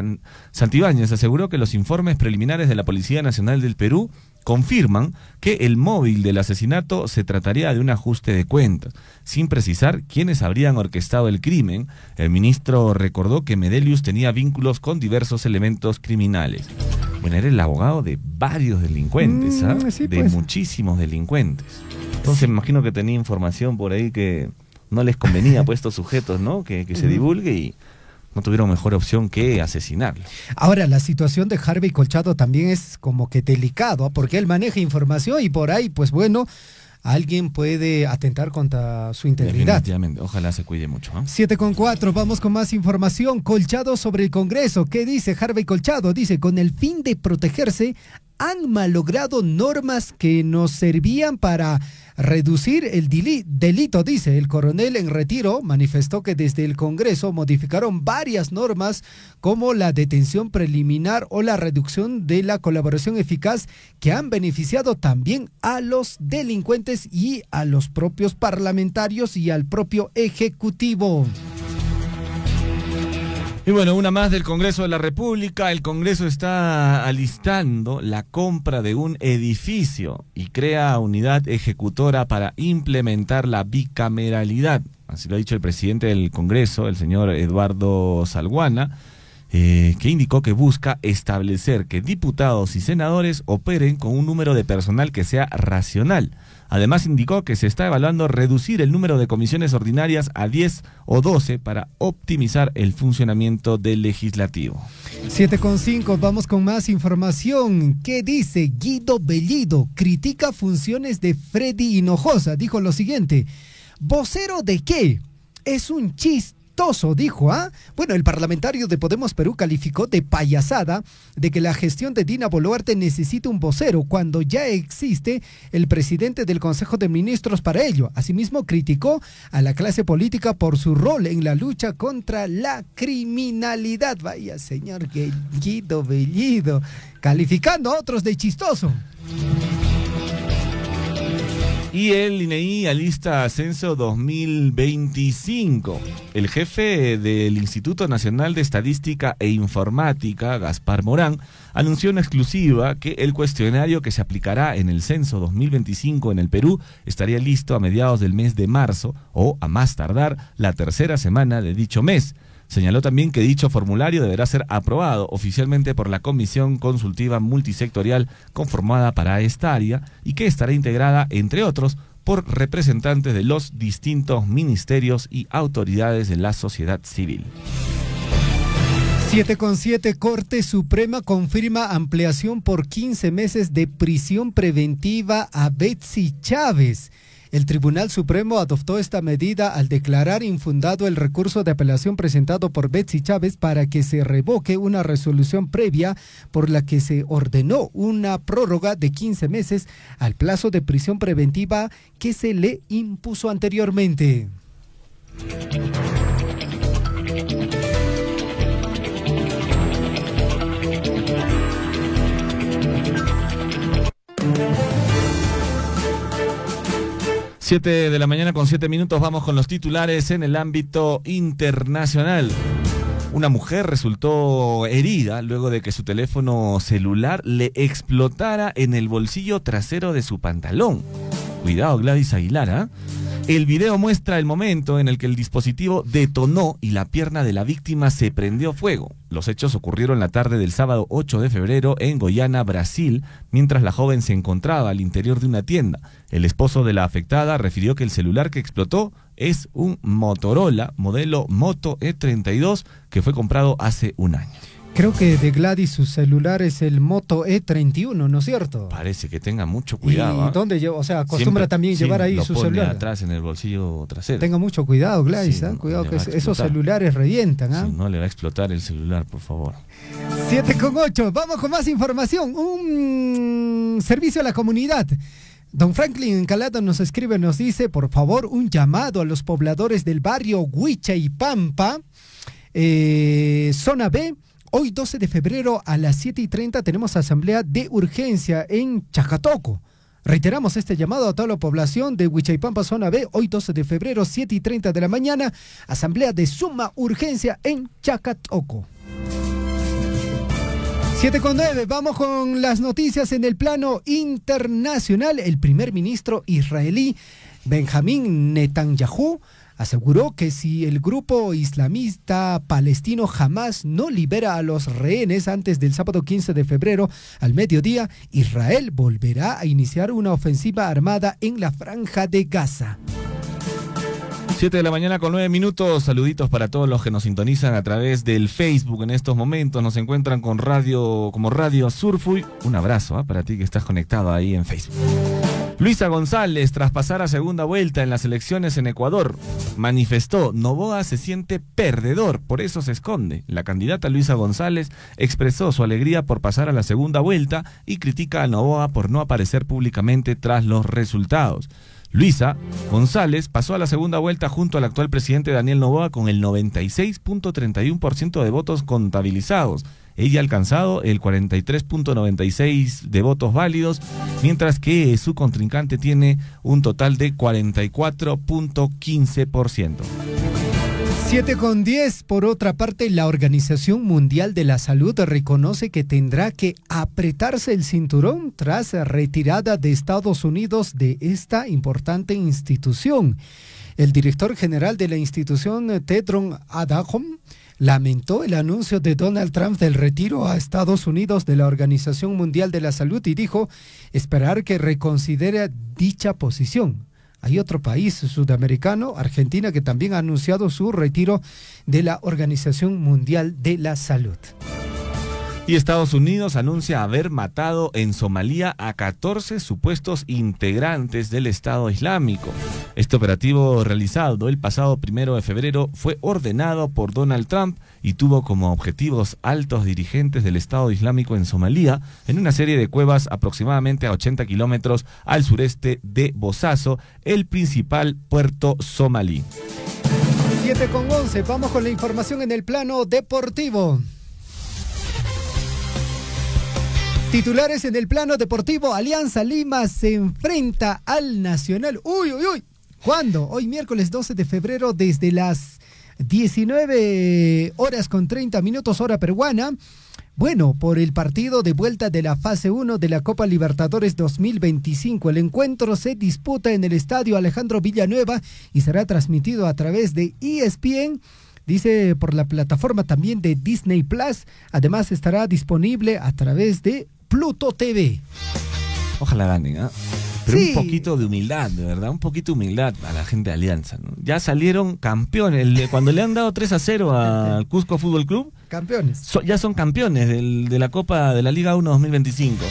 Santibáñez aseguró que los informes preliminares de la Policía Nacional del Perú confirman que el móvil del asesinato se trataría de un ajuste de cuentas. Sin precisar quiénes habrían orquestado el crimen, el ministro recordó que Medelius tenía vínculos con diversos elementos criminales. Bueno, era el abogado de varios delincuentes, ¿sabes? Sí, de pues, muchísimos delincuentes. Entonces me imagino que tenía información por ahí que no les convenía pues estos sujetos, ¿no? Que se divulgue y no tuvieron mejor opción que asesinarlo. Ahora, la situación de Harvey Colchado también es como que delicado, porque él maneja información y por ahí, pues bueno, alguien puede atentar contra su integridad. Definitivamente, ojalá se cuide mucho. 7:04, vamos con más información. Colchado sobre el Congreso. ¿Qué dice Harvey Colchado? Dice, con el fin de protegerse, han malogrado normas que nos servían para reducir el delito, dice. El coronel en retiro manifestó que desde el Congreso modificaron varias normas como la detención preliminar o la reducción de la colaboración eficaz, que han beneficiado también a los delincuentes y a los propios parlamentarios y al propio Ejecutivo. Y bueno, una más del Congreso de la República. El Congreso está alistando la compra de un edificio y crea unidad ejecutora para implementar la bicameralidad. Así lo ha dicho el presidente del Congreso, el señor Eduardo Salguana, que indicó que busca establecer que diputados y senadores operen con un número de personal que sea racional. Además indicó que se está evaluando reducir el número de comisiones ordinarias a 10 o 12 para optimizar el funcionamiento del legislativo. 7:05, vamos con más información. ¿Qué dice Guido Bellido? Critica funciones de Freddy Hinojosa. Dijo lo siguiente: ¿vocero de qué? Es un chistoso, dijo, ¿ah? Bueno, el parlamentario de Podemos Perú calificó de payasada de que la gestión de Dina Boluarte necesita un vocero cuando ya existe el presidente del Consejo de Ministros para ello. Asimismo, criticó a la clase política por su rol en la lucha contra la criminalidad. Vaya, señor Guido Bellido, calificando a otros de chistoso. Y el INEI alista Censo 2025. El jefe del Instituto Nacional de Estadística e Informática, Gaspar Morán, anunció en exclusiva que el cuestionario que se aplicará en el Censo 2025 en el Perú estaría listo a mediados del mes de marzo o, a más tardar, la tercera semana de dicho mes. Señaló también que dicho formulario deberá ser aprobado oficialmente por la Comisión Consultiva Multisectorial conformada para esta área y que estará integrada, entre otros, por representantes de los distintos ministerios y autoridades de la sociedad civil. 7:07, Corte Suprema confirma ampliación por 15 meses de prisión preventiva a Betsy Chávez. El Tribunal Supremo adoptó esta medida al declarar infundado el recurso de apelación presentado por Betsy Chávez para que se revoque una resolución previa por la que se ordenó una prórroga de 15 meses al plazo de prisión preventiva que se le impuso anteriormente. Siete de la mañana con 7 minutos, vamos con los titulares en el ámbito internacional. Una mujer resultó herida luego de que su teléfono celular le explotara en el bolsillo trasero de su pantalón. Cuidado, Gladys Aguilar, ¿eh? El video muestra el momento en el que el dispositivo detonó y la pierna de la víctima se prendió fuego. Los hechos ocurrieron la tarde del sábado 8 de febrero en Goiânia, Brasil, mientras la joven se encontraba al interior de una tienda. El esposo de la afectada refirió que el celular que explotó es un Motorola modelo Moto E32 que fue comprado hace un año. Creo que de Gladys su celular es el Moto E31, ¿no es cierto? Parece que tenga mucho cuidado. ¿Y dónde lleva? O sea, acostumbra Siempre, también llevar ahí su celular. Atrás en el bolsillo trasero. Tenga mucho cuidado, Gladys, Sí, cuidado que esos explotar. celulares revientan, ¿ah? Sí, no le va a explotar el celular, por favor. 7:08, vamos con más información. Un servicio a la comunidad. Don Franklin Encalada nos escribe, nos dice, por favor, un llamado a los pobladores del barrio Huichaipampa, zona B. Hoy 12 de febrero a las 7:30 tenemos asamblea de urgencia en Chacatoco. Reiteramos este llamado a toda la población de Huichaipampa, zona B, hoy 12 de febrero, 7:30 de la mañana, asamblea de suma urgencia en Chacatoco. 7:09, vamos con las noticias en el plano internacional. El primer ministro israelí Benjamín Netanyahu aseguró que si el grupo islamista palestino Hamas no libera a los rehenes antes del sábado 15 de febrero al mediodía, Israel volverá a iniciar una ofensiva armada en la Franja de Gaza. 7 de la mañana con 9 minutos, saluditos para todos los que nos sintonizan a través del Facebook en estos momentos, nos encuentran con Radio Surfuy, un abrazo para ti que estás conectado ahí en Facebook. Luisa González, tras pasar a segunda vuelta en las elecciones en Ecuador, manifestó: Noboa se siente perdedor, por eso se esconde. La candidata Luisa González expresó su alegría por pasar a la segunda vuelta y critica a Noboa por no aparecer públicamente tras los resultados. Luisa González pasó a la segunda vuelta junto al actual presidente Daniel Noboa con el 96.31% de votos contabilizados. Ella ha alcanzado el 43.96% de votos válidos, mientras que su contrincante tiene un total de 44.15%. 7:10. Por otra parte, la Organización Mundial de la Salud reconoce que tendrá que apretarse el cinturón tras retirada de Estados Unidos de esta importante institución. El director general de la institución, Tedros Adhanom, lamentó el anuncio de Donald Trump del retiro a Estados Unidos de la Organización Mundial de la Salud y dijo esperar que reconsidere dicha posición. Hay otro país sudamericano, Argentina, que también ha anunciado su retiro de la Organización Mundial de la Salud. Y Estados Unidos anuncia haber matado en Somalia a 14 supuestos integrantes del Estado Islámico. Este operativo, realizado el pasado 1 de febrero, fue ordenado por Donald Trump y tuvo como objetivos altos dirigentes del Estado Islámico en Somalia, en una serie de cuevas aproximadamente a 80 kilómetros al sureste de Bosaso, el principal puerto somalí. 7:11, vamos con la información en el plano deportivo. Titulares en el plano deportivo: Alianza Lima se enfrenta al Nacional. ¡Uy! ¿Cuándo? Hoy miércoles 12 de febrero desde las 19:30 hora peruana. Bueno, por el partido de vuelta de la fase 1 de la Copa Libertadores 2025. El encuentro se disputa en el estadio Alejandro Villanueva y será transmitido a través de ESPN. Dice por la plataforma también de Disney Plus. Además estará disponible a través de Pluto TV. Ojalá ganen, ¿eh? Pero Sí. Un poquito de humildad, de verdad, un poquito de humildad a la gente de Alianza, ¿no? Ya salieron campeones, cuando le han dado 3-0 al Cusco Fútbol Club, Campeones. ya son campeones de la Copa de la Liga 1 2025.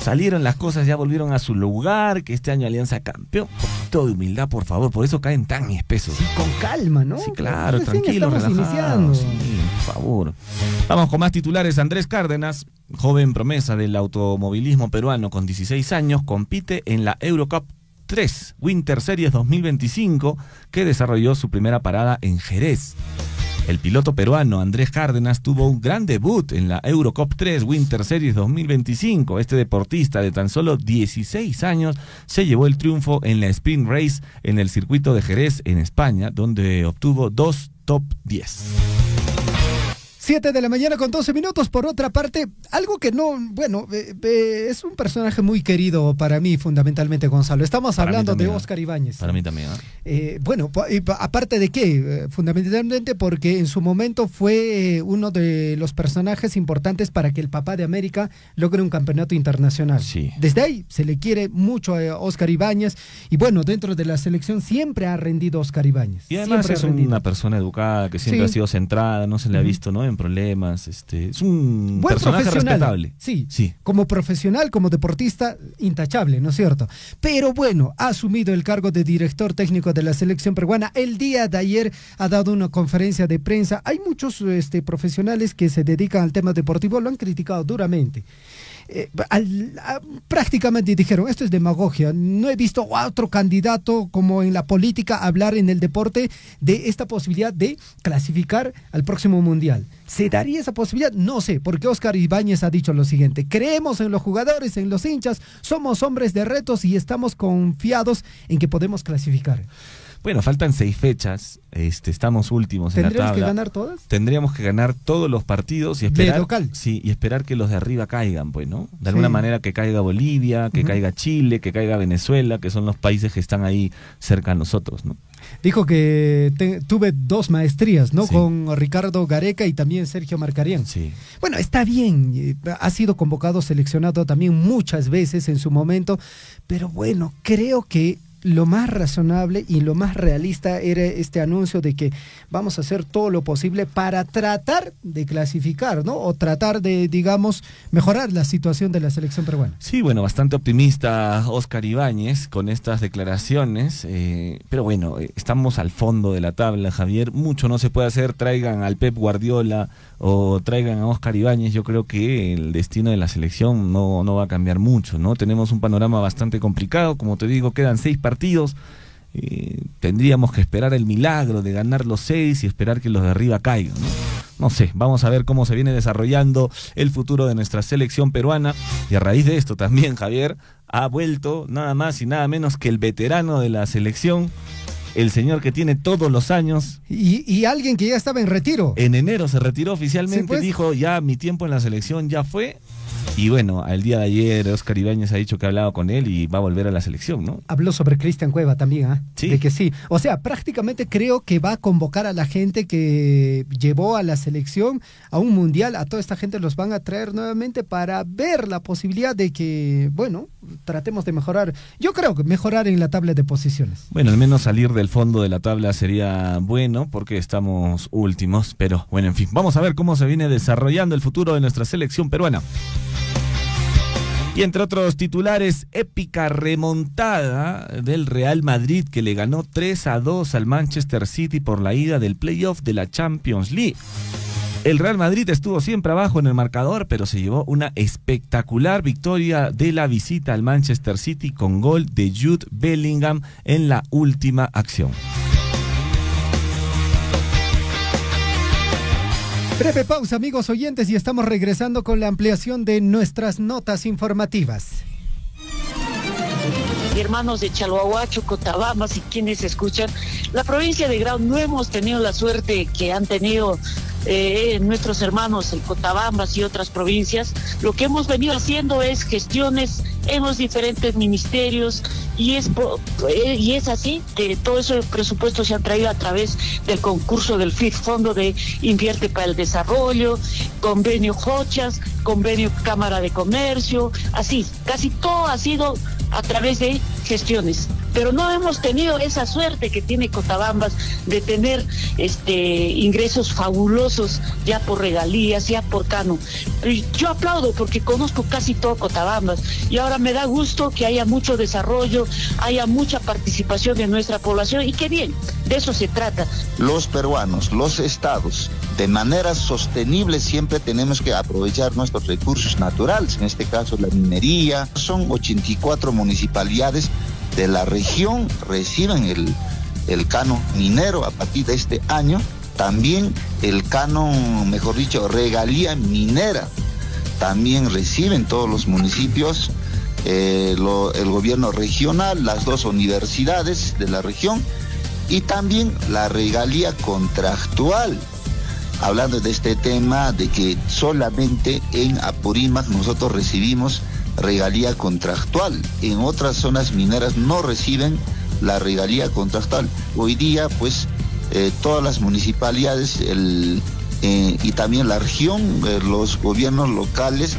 Salieron las cosas, ya volvieron a su lugar, que este año Alianza campeón. Un poquito de humildad, por favor, por eso caen tan espesos. Con calma, ¿no? Sí, claro, Recién tranquilos, estamos relajados. iniciando. Sí, por favor. Vamos con más titulares. Andrés Cárdenas, joven promesa del automovilismo peruano con 16 años, compite en la Eurocup 3 Winter Series 2025, que desarrolló su primera parada en Jerez. El piloto peruano Andrés Cárdenas tuvo un gran debut en la Eurocup 3 Winter Series 2025. Este deportista de tan solo 16 años se llevó el triunfo en la Sprint Race en el circuito de Jerez, en España, donde obtuvo 2 top 10. 7:12 a.m. Por otra parte, algo que no, bueno, es un personaje muy querido para mí, fundamentalmente, Gonzalo. Estamos Para mí hablando también, de Óscar Ibáñez. Para mí también, ¿eh? Bueno, aparte de qué, fundamentalmente porque en su momento fue uno de los personajes importantes para que el papá de América logre un campeonato internacional. Sí. Desde ahí se le quiere mucho a Óscar Ibáñez y bueno, dentro de la selección siempre ha rendido Óscar Ibáñez. Y además Siempre es ha rendido. una persona educada, que siempre Sí. ha sido centrada, no se le ha visto, ¿no?, en problemas. Es un Buen personaje profesional. respetable. Sí, como profesional, como deportista, intachable, ¿no es cierto? Pero bueno, ha asumido el cargo de director técnico de la selección peruana. El día de ayer ha dado una conferencia de prensa. Hay muchos profesionales que se dedican al tema deportivo, lo han criticado duramente. Prácticamente dijeron, esto es demagogia, no he visto a otro candidato como en la política hablar en el deporte de esta posibilidad de clasificar al próximo mundial. ¿Se daría esa posibilidad? No sé, porque Óscar Ibáñez ha dicho lo siguiente: creemos en los jugadores, en los hinchas, somos hombres de retos y estamos confiados en que podemos clasificar. Bueno, faltan 6 fechas, estamos últimos en la tabla. ¿Tendríamos que ganar todas? Tendríamos que ganar todos los partidos y esperar, de local. sí, y esperar que los de arriba caigan, pues, ¿no? De alguna Sí. manera que caiga Bolivia, que caiga Chile, que caiga Venezuela, que son los países que están ahí cerca a nosotros, ¿no? Dijo que tuve 2 maestrías, ¿no? Sí. Con Ricardo Gareca y también Sergio Marcarián. Sí. Bueno, está bien, ha sido convocado, seleccionado también muchas veces en su momento, pero bueno, creo que lo más razonable y lo más realista era este anuncio de que vamos a hacer todo lo posible para tratar de clasificar, ¿no? O tratar de, digamos, mejorar la situación de la selección peruana. Sí, bueno, bastante optimista Óscar Ibáñez con estas declaraciones, pero bueno, estamos al fondo de la tabla, Javier, mucho no se puede hacer, traigan al Pep Guardiola o traigan a Óscar Ibáñez, yo creo que el destino de la selección no va a cambiar mucho, ¿no? Tenemos un panorama bastante complicado, como te digo, quedan 6 partidos, tendríamos que esperar el milagro de ganar los 6 y esperar que los de arriba caigan, ¿no? No sé, vamos a ver cómo se viene desarrollando el futuro de nuestra selección peruana, y a raíz de esto también, Javier, ha vuelto nada más y nada menos que el veterano de la selección, el señor que tiene todos los años. Y alguien que ya estaba en retiro. En enero se retiró oficialmente, sí, pues. Dijo, ya mi tiempo en la selección ya fue. Y bueno, el día de ayer Óscar Ibáñez ha dicho que ha hablado con él y va a volver a la selección, ¿no? Habló sobre Cristian Cueva también, ¿ah? Sí. De que sí. O sea, prácticamente creo que va a convocar a la gente que llevó a la selección a un mundial. A toda esta gente los van a traer nuevamente para ver la posibilidad de que, bueno, tratemos de mejorar. Yo creo que mejorar en la tabla de posiciones. Bueno, al menos salir del fondo de la tabla sería bueno porque estamos últimos. Pero bueno, en fin, vamos a ver cómo se viene desarrollando el futuro de nuestra selección peruana. Y entre otros titulares, épica remontada del Real Madrid que le ganó 3-2 al Manchester City por la ida del playoff de la Champions League. El Real Madrid estuvo siempre abajo en el marcador, pero se llevó una espectacular victoria de la visita al Manchester City con gol de Jude Bellingham en la última acción. Breve pausa, amigos oyentes, y estamos regresando con la ampliación de nuestras notas informativas. Hermanos de Chalhuahuacho, Cotabambas y quienes escuchan, la provincia de Grau no hemos tenido la suerte que han tenido nuestros hermanos en Cotabambas y otras provincias. Lo que hemos venido haciendo es gestiones en los diferentes ministerios y es así que todo ese presupuesto se ha traído a través del concurso del FID, Fondo de Invierte para el Desarrollo, convenio Jochas, convenio Cámara de Comercio, así, casi todo ha sido a través de gestiones, pero no hemos tenido esa suerte que tiene Cotabambas de tener ingresos fabulosos ya por regalías, ya por cano. Yo aplaudo porque conozco casi todo Cotabambas y ahora me da gusto que haya mucho desarrollo, haya mucha participación de nuestra población y qué bien, de eso se trata. Los peruanos, los estados, de manera sostenible siempre tenemos que aprovechar nuestros recursos naturales, en este caso la minería. Son 84 municipalidades de la región reciben el canon minero a partir de este año, también el canon, mejor dicho, regalía minera, también reciben todos los municipios, el gobierno regional, las 2 universidades de la región y también la regalía contractual. Hablando de este tema de que solamente en Apurímac nosotros recibimos regalía contractual, en otras zonas mineras no reciben la regalía contractual. Hoy día pues todas las municipalidades y también la región, los gobiernos locales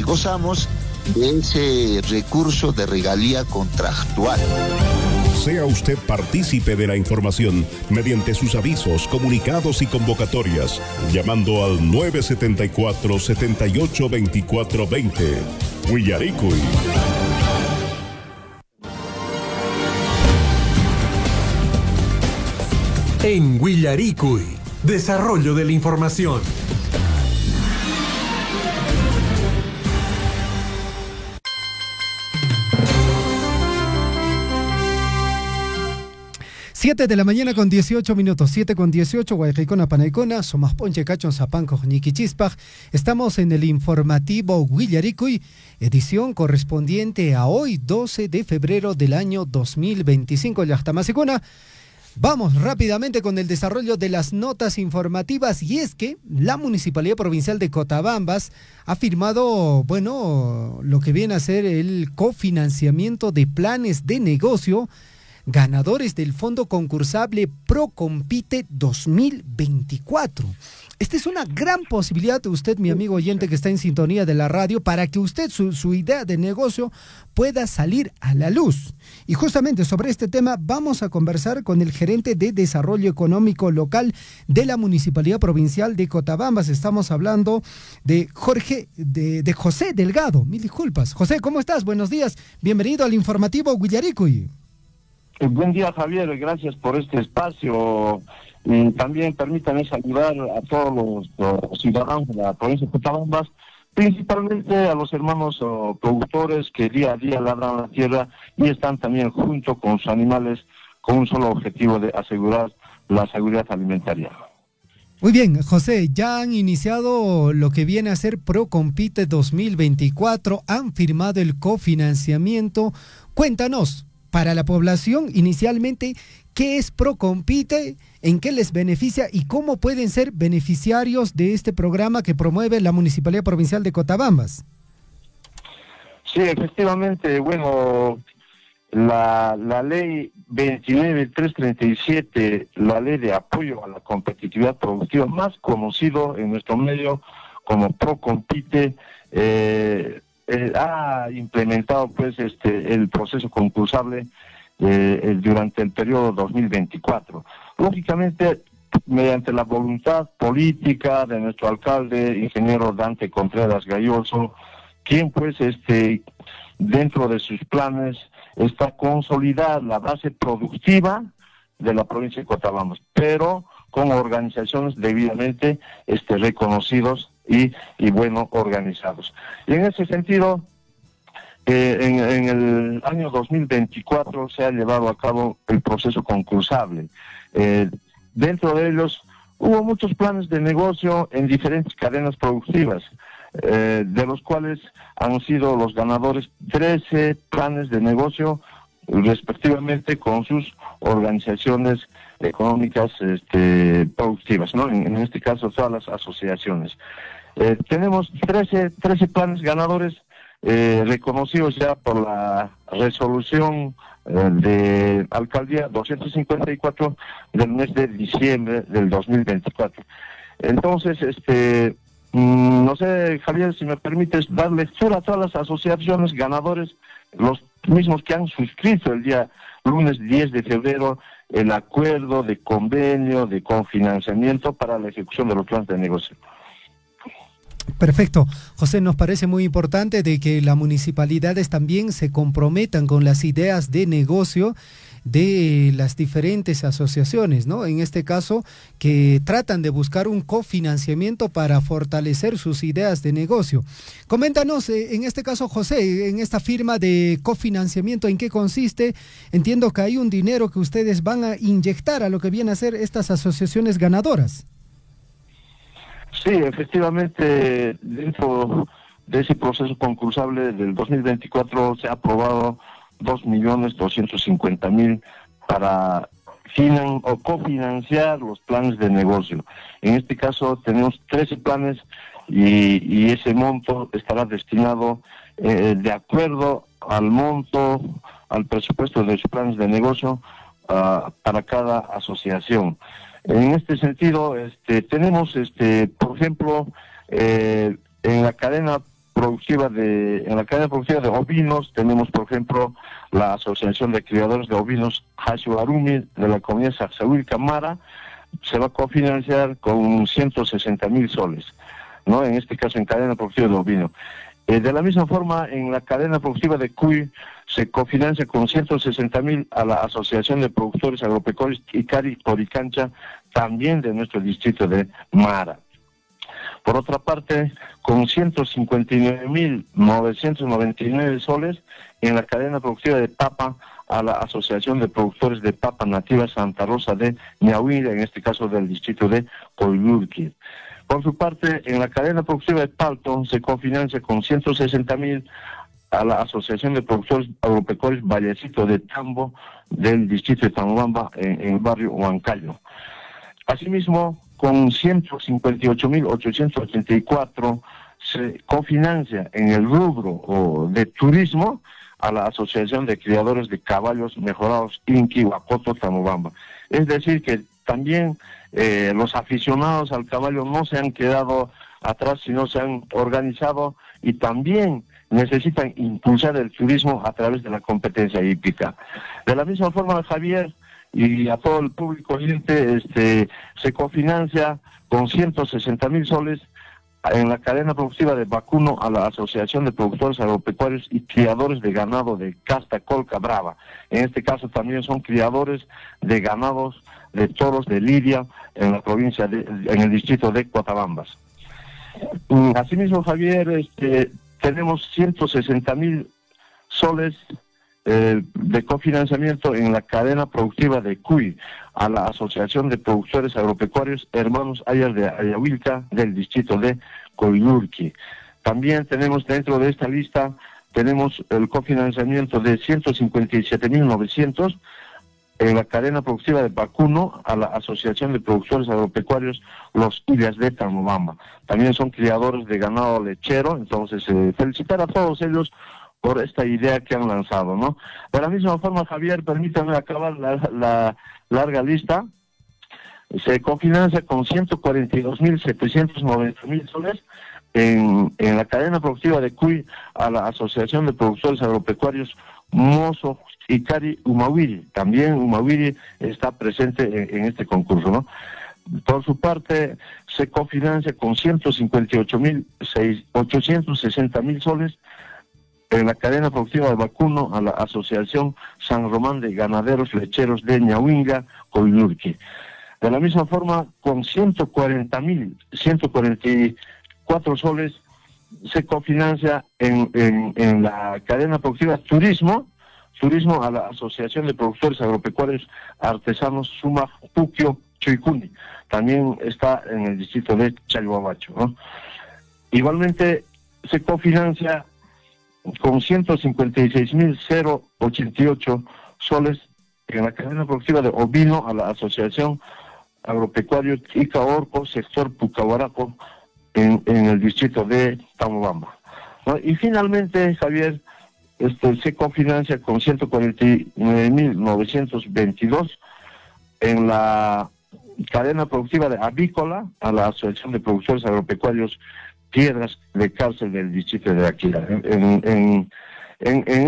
gozamos de ese recurso de regalía contractual. Sea usted partícipe de la información mediante sus avisos, comunicados y convocatorias, llamando al 974-782420. Huillaricuy. En Huillaricuy, desarrollo de la información. Siete de la mañana con 18 minutos, 7:18, Guayquicona, Panaicona, Somos Ponche, Cachon, Zapanco, Ñiquichispaj. Estamos en el informativo Huillaricuy, edición correspondiente a hoy, 12 de febrero del año 2025. Yachtamasicuna. Vamos rápidamente con el desarrollo de las notas informativas, y es que la Municipalidad Provincial de Cotabambas ha firmado, bueno, lo que viene a ser el cofinanciamiento de planes de negocio ganadores del fondo concursable Procompite 2024. Esta es una gran posibilidad de usted, mi amigo oyente que está en sintonía de la radio, para que usted su idea de negocio pueda salir a la luz. Y justamente sobre este tema vamos a conversar con el gerente de Desarrollo Económico Local de la Municipalidad Provincial de Cotabambas. Estamos hablando de José Delgado. Mil disculpas. José, ¿cómo estás? Buenos días. Bienvenido al informativo Guillaricuy. Buen día, Javier. Gracias por este espacio. Y también permítanme saludar a todos los ciudadanos de la provincia de Cotabambas, principalmente a los hermanos productores que día a día labran la tierra y están también junto con sus animales con un solo objetivo de asegurar la seguridad alimentaria. Muy bien, José, ya han iniciado lo que viene a ser Procompite 2024, han firmado el cofinanciamiento. Cuéntanos, para la población, inicialmente, ¿qué es Procompite? ¿En qué les beneficia? ¿Y cómo pueden ser beneficiarios de este programa que promueve la Municipalidad Provincial de Cotabambas? Sí, efectivamente, bueno, la ley 29.337, la ley de apoyo a la competitividad productiva, más conocido en nuestro medio como Procompite, ha implementado pues el proceso concursable durante el periodo 2024. Lógicamente, mediante la voluntad política de nuestro alcalde, ingeniero Dante Contreras Galloso, quien pues dentro de sus planes está consolidar la base productiva de la provincia de Cotabambas, pero con organizaciones debidamente reconocidos y bueno, organizados. Y en ese sentido, en el año 2024 se ha llevado a cabo el proceso concursable. Dentro de ellos hubo muchos planes de negocio en diferentes cadenas productivas, de los cuales han sido los ganadores 13 planes de negocio, respectivamente con sus organizaciones económicas productivas, ¿no? En este caso todas las asociaciones. Tenemos 13 planes ganadores reconocidos ya por la resolución de alcaldía 254 del mes de diciembre del 2024. Entonces, no sé, Javier, si me permites dar lectura a todas las asociaciones ganadores, los mismos que han suscrito el día lunes 10 de febrero el acuerdo de convenio de cofinanciamiento para la ejecución de los planes de negocio. Perfecto. José, nos parece muy importante de que las municipalidades también se comprometan con las ideas de negocio de las diferentes asociaciones, ¿no? En este caso, que tratan de buscar un cofinanciamiento para fortalecer sus ideas de negocio. Coméntanos, en este caso, José, en esta firma de cofinanciamiento, ¿en qué consiste? Entiendo que hay un dinero que ustedes van a inyectar a lo que vienen a ser estas asociaciones ganadoras. Sí, efectivamente, dentro de ese proceso concursable del 2024 se ha aprobado 2.250.000 para cofinanciar los planes de negocio. En este caso tenemos 13 planes y ese monto estará destinado de acuerdo al monto, al presupuesto de los planes de negocio para cada asociación. En este sentido, tenemos, por ejemplo, en la cadena productiva de ovinos, tenemos, por ejemplo, la Asociación de Criadores de Ovinos Hashiwarumi de la comunidad Saxahuil Camara, se va a cofinanciar con 160.000 soles, ¿no? En este caso, en cadena productiva de ovino. De la misma forma, en la cadena productiva de cuy se cofinancia con 160.000 a la Asociación de Productores Agropecuarios Icari Coricancha, también de nuestro distrito de Mara. Por otra parte, con 159.999 soles en la cadena productiva de papa a la Asociación de Productores de Papa Nativa Santa Rosa de Ñahuira, en este caso del distrito de Coyulqui. Por su parte, en la cadena productiva de palto se cofinancia con 160.000 a la Asociación de Productores Agropecuarios Vallecito de Tambo del distrito de Tambamba en el barrio Huancayo. Asimismo, con 158.884 se cofinancia en el rubro o de turismo a la Asociación de Criadores de Caballos Mejorados Inki Huacoto Tamobamba. Es decir, que también los aficionados al caballo no se han quedado atrás, sino se han organizado y también necesitan impulsar el turismo a través de la competencia hípica. De la misma forma, Javier, y a todo el público oyente, se cofinancia con 160,000 soles en la cadena productiva de vacuno a la Asociación de Productores Agropecuarios y Criadores de Ganado de Casta Colca Brava. En este caso también son criadores de ganados de toros de lidia en la provincia en el distrito de Cotabambas. Asimismo, Javier, tenemos 160,000 soles de cofinanciamiento en la cadena productiva de Cuy a la Asociación de Productores Agropecuarios Hermanos Ayar de Ayahuilca del distrito de Coyurqui. También tenemos dentro de esta lista, tenemos el cofinanciamiento de 157,900 en la cadena productiva de vacuno a la Asociación de Productores Agropecuarios Los Illas de Tamobamba. También son criadores de ganado lechero, entonces felicitar a todos ellos por esta idea que han lanzado, ¿no? De la misma forma, Javier, permítame acabar la larga lista. Se cofinancia con 142,790,000 soles en la cadena productiva de Cuy a la Asociación de Productores Agropecuarios Mozo Icari Humawiri. También Humawiri está presente en este concurso, ¿no? Por su parte, se cofinancia con 158,860,000 soles en la cadena productiva de vacuno a la Asociación San Román de Ganaderos Lecheros de Ñahuinga, Coyurqui. De la misma forma, con 144 soles se cofinancia en la cadena productiva turismo a la Asociación de Productores Agropecuarios Artesanos Suma Puquio Chuicuni. También está en el distrito de Chalhuabacho, ¿no? Igualmente se cofinancia con 156,088 soles en la cadena productiva de ovino a la Asociación Agropecuario Ica Orco, sector Pucahuaraco, en el distrito de Tamobamba, ¿no? Y finalmente, Javier, se cofinancia con 149,922 en la cadena productiva de avícola a la Asociación de Productores Agropecuarios Piedras de Cárcel del distrito de Aquila. En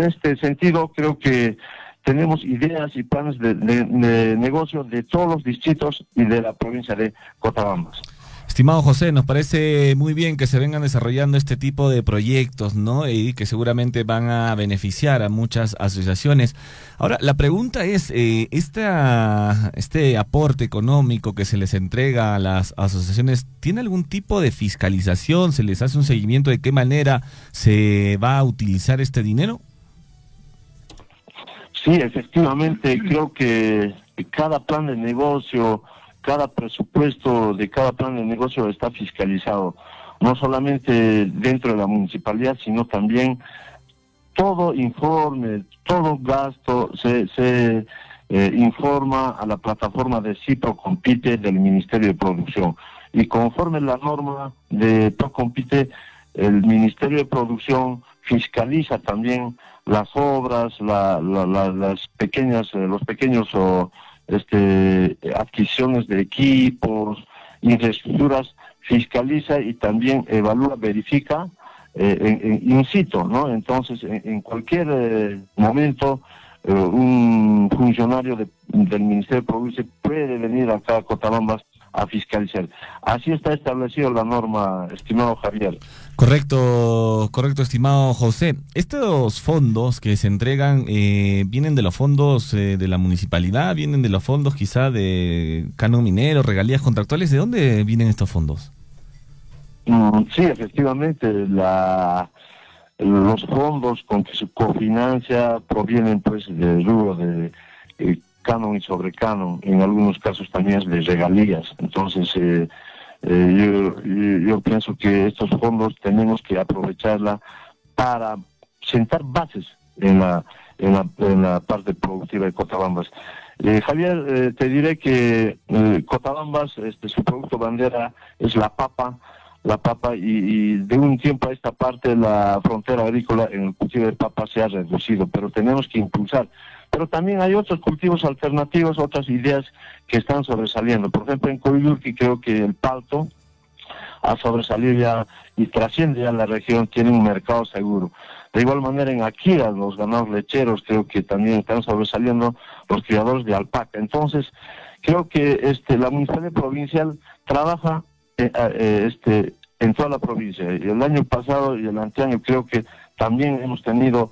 este sentido, creo que tenemos ideas y planes de negocio de todos los distritos y de la provincia de Cotabambas. Estimado José, nos parece muy bien que se vengan desarrollando este tipo de proyectos, ¿no? Y que seguramente van a beneficiar a muchas asociaciones. Ahora, la pregunta es, este aporte económico que se les entrega a las asociaciones, ¿tiene algún tipo de fiscalización? ¿Se les hace un seguimiento de qué manera se va a utilizar este dinero? Sí, efectivamente, creo que cada plan de negocio, cada presupuesto de cada plan de negocio está fiscalizado, no solamente dentro de la municipalidad, sino también todo informe, todo gasto se informa a la plataforma de CIPROCOMPITE del Ministerio de Producción. Y conforme la norma de PROCOMPITE, el Ministerio de Producción fiscaliza también las obras, las pequeñas, los pequeños adquisiciones de equipos, infraestructuras, fiscaliza y también evalúa, verifica in situ, ¿no? Entonces, en cualquier momento, un funcionario del Ministerio de Producción puede venir acá a Cotabambas a fiscalizar. Así está establecido la norma, estimado Javier. Correcto, estimado José. Estos fondos que se entregan, ¿vienen de los fondos de la municipalidad? ¿Vienen de los fondos quizá de canon minero, regalías contractuales? ¿De dónde vienen estos fondos? Sí, efectivamente, los fondos con que se cofinancia provienen pues del rubro de canon y sobrecanon, en algunos casos también de regalías. Entonces, yo pienso que estos fondos tenemos que aprovecharla para sentar bases en la parte productiva de Cotabambas. Javier, te diré que Cotabambas, su producto bandera es la papa la papa y de un tiempo a esta parte la frontera agrícola en el cultivo de papa se ha reducido, pero tenemos que impulsar. Pero también hay otros cultivos alternativos, otras ideas que están sobresaliendo. Por ejemplo, en Coyhaique creo que el palto ha sobresalido ya y trasciende ya la región, tiene un mercado seguro. De igual manera en Akira, los ganados lecheros creo que también están sobresaliendo los criadores de alpaca. Entonces, creo que la municipalidad provincial trabaja en toda la provincia. Y el año pasado y el anteaño creo que también hemos tenido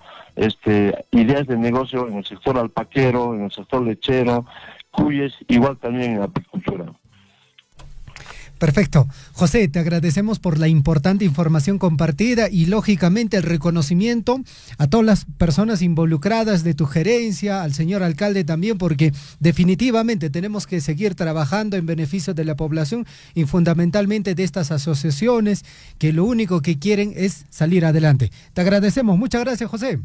ideas de negocio en el sector alpaquero, en el sector lechero, cuyes, igual también en apicultura. Perfecto. José, te agradecemos por la importante información compartida y lógicamente el reconocimiento a todas las personas involucradas de tu gerencia, al señor alcalde también, porque definitivamente tenemos que seguir trabajando en beneficio de la población y fundamentalmente de estas asociaciones que lo único que quieren es salir adelante. Te agradecemos. Muchas gracias, José.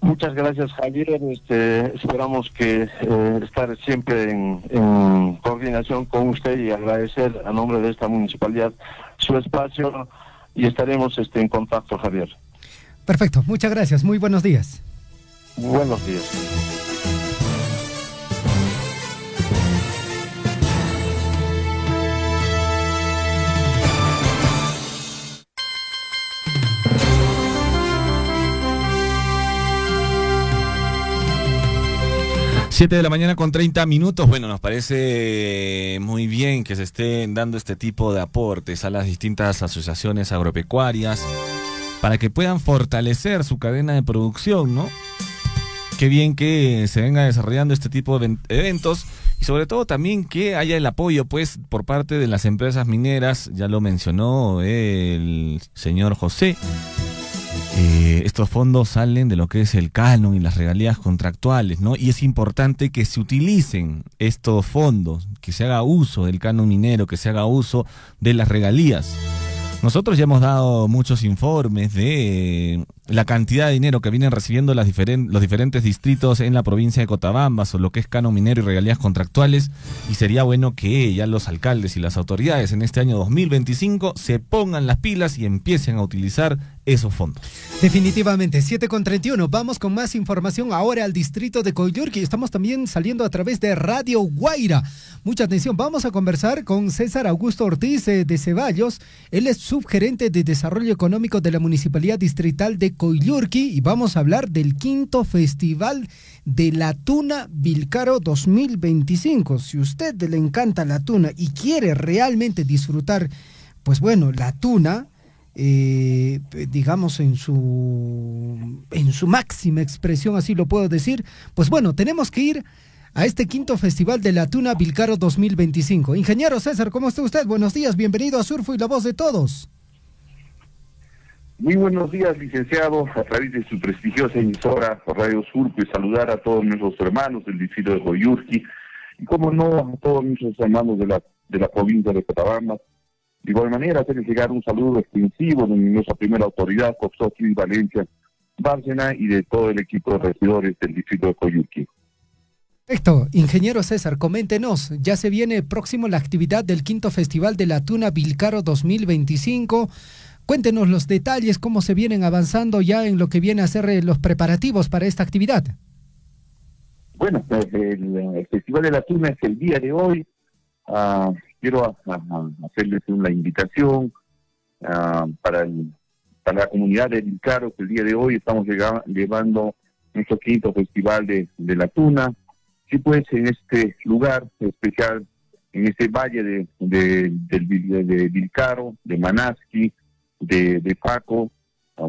Muchas gracias, Javier. Esperamos que estar siempre en coordinación con usted y agradecer a nombre de esta municipalidad su espacio y estaremos en contacto, Javier. Perfecto, muchas gracias. Muy buenos días. Buenos días. 7 de la mañana con 30 minutos. Bueno, nos parece muy bien que se estén dando este tipo de aportes a las distintas asociaciones agropecuarias para que puedan fortalecer su cadena de producción, ¿no? Qué bien que se venga desarrollando este tipo de eventos y sobre todo también que haya el apoyo, pues, por parte de las empresas mineras. Ya lo mencionó el señor José. Estos fondos salen de lo que es el canon y las regalías contractuales, ¿no? Y es importante que se utilicen estos fondos, que se haga uso del canon minero, que se haga uso de las regalías. Nosotros ya hemos dado muchos informes de la cantidad de dinero que vienen recibiendo los diferentes distritos en la provincia de Cotabamba sobre lo que es canon minero y regalías contractuales, y sería bueno que ya los alcaldes y las autoridades en este año 2025 se pongan las pilas y empiecen a utilizar esos fondos. Definitivamente, 7:31. Vamos con más información ahora al distrito de Coyhaique. Estamos también saliendo a través de Radio Guaira. Mucha atención, vamos a conversar con César Augusto Ortiz de Ceballos. Él es subgerente de Desarrollo Económico de la Municipalidad Distrital de Coyhaique y vamos a hablar del 5º Festival de la Tuna Vilcaro 2025. Si usted le encanta la tuna y quiere realmente disfrutar, pues bueno, la tuna, digamos en su máxima expresión, así lo puedo decir, pues bueno, tenemos que ir a este 5º Festival de la Tuna Vilcaro 2025. Ingeniero César, ¿cómo está usted? Buenos días, bienvenido a Surfo y la Voz de Todos. Muy buenos días, licenciado, a través de su prestigiosa emisora Radio Surco, y saludar a todos nuestros hermanos del distrito de Coyhaique y, como no, a todos nuestros hermanos de la provincia de Cotabamba. De igual manera, hacerles llegar un saludo extensivo de nuestra primera autoridad, Coxoqui Valencia Bárcena, y de todo el equipo de regidores del distrito de Coyhaique. Perfecto. Ingeniero César, coméntenos, ya se viene próximo la actividad del 5º Festival de la Tuna Vilcaro 2025. Cuéntenos los detalles, cómo se vienen avanzando ya en lo que viene a ser los preparativos para esta actividad. Bueno, el Festival de la Tuna es el día de hoy. Quiero hacerles una invitación para la comunidad de Vilcaro, que el día de hoy estamos llevando nuestro 5º Festival de la Tuna. Sí, pues en este lugar especial, en este valle de Vilcaro, de Manasqui, de Paco,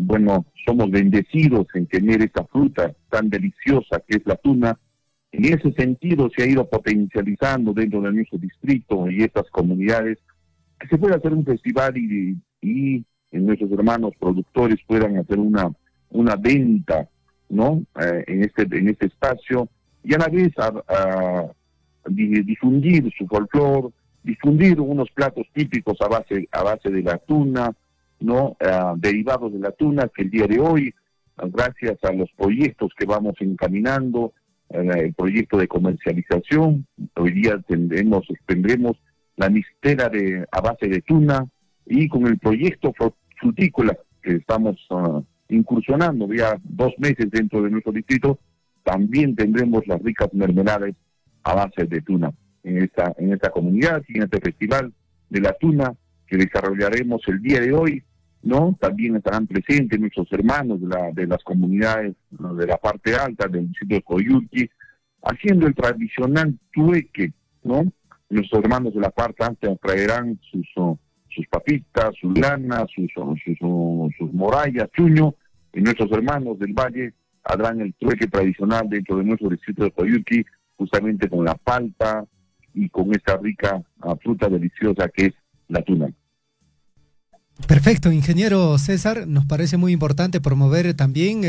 bueno, somos bendecidos en tener esa fruta tan deliciosa que es la tuna. En ese sentido se ha ido potencializando dentro de nuestro distrito y estas comunidades que se pueda hacer un festival y nuestros hermanos productores puedan hacer una venta, ¿no? En este espacio, y a la vez difundir su folclore, difundir unos platos típicos a base de la tuna, ¿no? Derivados de la tuna, que el día de hoy, gracias a los proyectos que vamos encaminando, el proyecto de comercialización, hoy día tendremos la mistela a base de tuna, y con el proyecto frutícola que estamos incursionando ya 2 meses dentro de nuestro distrito, también tendremos las ricas mermeladas a base de tuna en esta comunidad y en este festival de la tuna que desarrollaremos el día de hoy, ¿no? También estarán presentes nuestros hermanos de las comunidades, ¿no?, de la parte alta del distrito de Coyhaique, haciendo el tradicional trueque, ¿no? Nuestros hermanos de la parte alta traerán sus papitas, sus lanas, sus morallas, chuño, y nuestros hermanos del valle harán el trueque tradicional dentro de nuestro distrito de Coyhaique, justamente con la palta y con esta rica fruta deliciosa que es la tuna. Perfecto, ingeniero César, nos parece muy importante promover también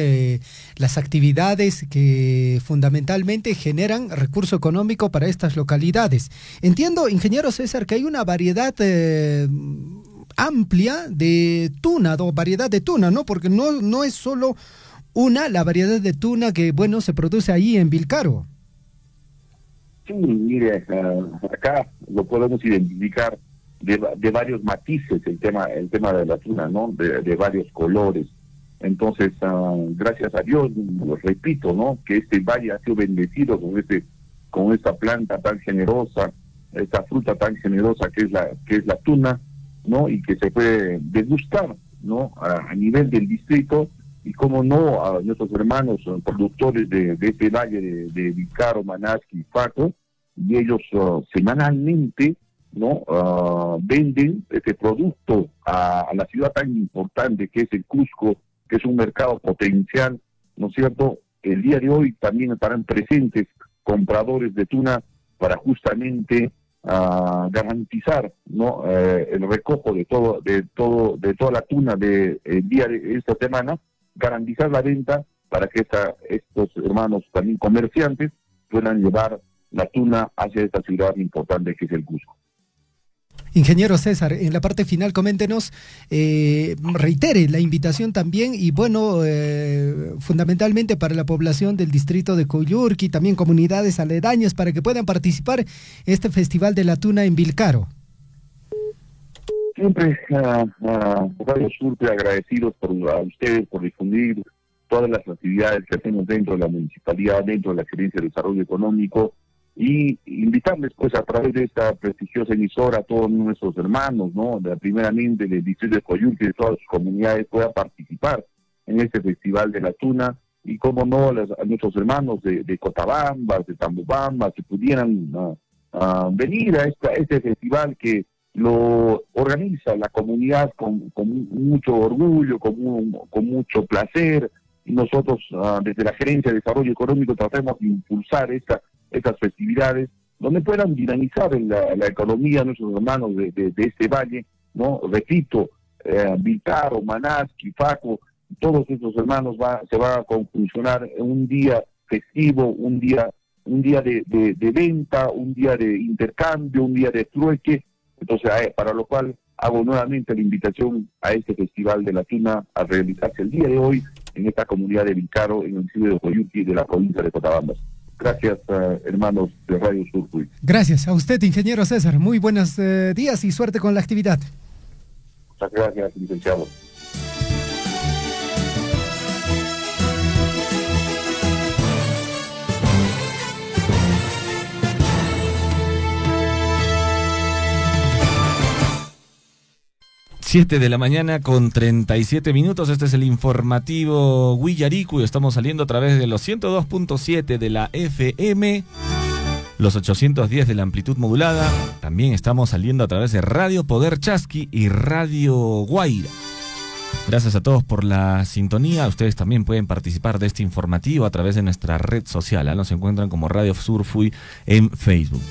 las actividades que fundamentalmente generan recurso económico para estas localidades. Entiendo, ingeniero César, que hay una variedad amplia de tuna, ¿no? Porque no es solo la variedad de tuna que, bueno, se produce ahí en Vilcaro. Sí, mire, acá lo podemos identificar de varios matices el tema de la tuna, ¿no? De varios colores. Entonces, gracias a Dios, lo repito, ¿no?, que este valle ha sido bendecido con esta planta tan generosa, esta fruta tan generosa que es la tuna, ¿no?, y que se puede degustar, ¿no?, a nivel del distrito, y como no, a nuestros hermanos productores de este valle de Vilcaro, Manasqui y Faco, y ellos semanalmente, ¿no?, venden este producto a la ciudad tan importante que es el Cusco, que es un mercado potencial, ¿no es cierto? El día de hoy también estarán presentes compradores de tuna para justamente garantizar, ¿no?, el recojo de toda la tuna el día de esta semana, garantizar la venta para que estos hermanos también comerciantes puedan llevar la tuna hacia esta ciudad importante que es el Cusco. Ingeniero César, en la parte final coméntenos, reitere la invitación también y bueno, fundamentalmente para la población del distrito de Coyhaique y también comunidades aledañas para que puedan participar en este Festival de la Tuna en Vilcaro. Siempre Radio Surfui agradecidos a ustedes por difundir todas las actividades que hacemos dentro de la municipalidad, dentro de la Gerencia de Desarrollo Económico, y invitarles pues a través de esta prestigiosa emisora a todos nuestros hermanos, ¿no?, primeramente del distrito de Coyhaique y de todas sus comunidades puedan participar en este Festival de la Tuna, y como no, a nuestros hermanos de Cotabambas, de Tambobamba, que pudieran venir a este festival que lo organiza la comunidad con mucho orgullo, con mucho placer, y nosotros desde la Gerencia de Desarrollo Económico tratamos de impulsar estas festividades donde puedan dinamizar la economía de nuestros hermanos de este valle, ¿no? Repito, Vilcaro, Manasqui, Faco, todos estos hermanos se va a conjuncionar en un día festivo, un día de venta, un día de intercambio, un día de trueque. Entonces, para lo cual hago nuevamente la invitación a este Festival de la Tuna a realizarse el día de hoy en esta comunidad de Vilcaro, en el distrito de Coyhaique de la provincia de Cotabambas. Gracias, hermanos de Radio Surfui. Gracias a usted, ingeniero César. Muy buenos días y suerte con la actividad. Muchas gracias, licenciado. Siete de la mañana con 37 minutos. Este es el informativo Guillarico y estamos saliendo a través de los 102.7 de la FM, los 810 de la amplitud modulada. También estamos saliendo a través de Radio Poder Chasqui y Radio Guaira. Gracias a todos por la sintonía. Ustedes también pueden participar de este informativo a través de nuestra red social. Nos encuentran como Radio Surfui en Facebook.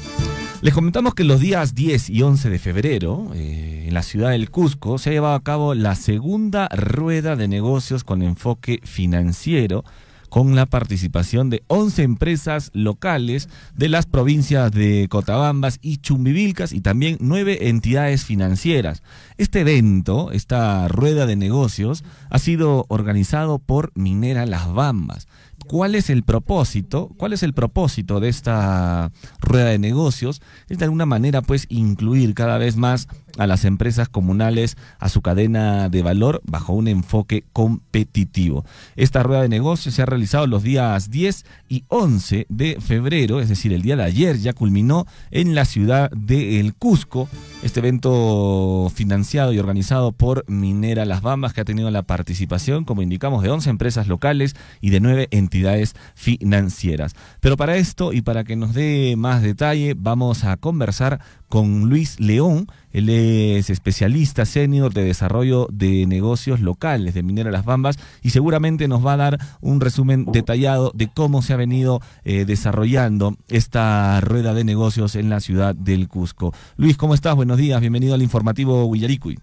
Les comentamos que los días 10 y 11 de febrero, en la ciudad del Cusco, se ha llevado a cabo la segunda rueda de negocios con enfoque financiero, con la participación de 11 empresas locales de las provincias de Cotabambas y Chumbivilcas y también 9 entidades financieras. Este evento, esta rueda de negocios, ha sido organizado por Minera Las Bambas. ¿Cuál es el propósito? ¿Cuál es el propósito de esta rueda de negocios? Es de alguna manera pues incluir cada vez más a las empresas comunales a su cadena de valor bajo un enfoque competitivo. Esta rueda de negocios se ha realizado los días 10 y 11 de febrero, es decir, el día de ayer ya culminó en la ciudad de El Cusco. Este evento financiado y organizado por Minera Las Bambas, que ha tenido la participación, como indicamos, de 11 empresas locales y de 9 entidades financieras. Pero para esto y para que nos dé más detalle, vamos a conversar con Luis León. Él es especialista senior de desarrollo de negocios locales de Minera Las Bambas y seguramente nos va a dar un resumen detallado de cómo se ha venido desarrollando esta rueda de negocios en la ciudad del Cusco. Luis, ¿cómo estás? Buenos días, bienvenido al informativo Willaricui.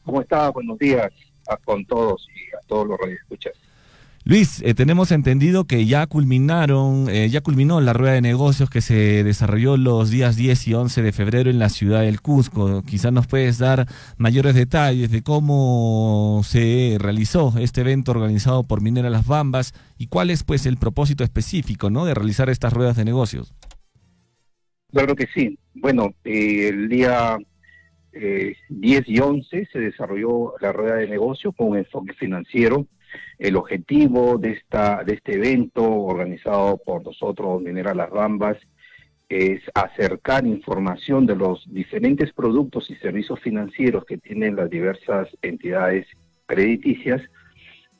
¿Cómo está? Buenos días con todos y a todos los radioescuchas. Luis, tenemos entendido que ya culminó la rueda de negocios que se desarrolló los días 10 y 11 de febrero en la ciudad del Cusco. Quizás nos puedes dar mayores detalles de cómo se realizó este evento organizado por Minera Las Bambas y cuál es pues el propósito específico, ¿no?, de realizar estas ruedas de negocios. Claro que sí. Bueno, el día 10 y 11 se desarrolló la rueda de negocios con un enfoque financiero. El objetivo de este evento organizado por nosotros, Minera Las Bambas, es acercar información de los diferentes productos y servicios financieros que tienen las diversas entidades crediticias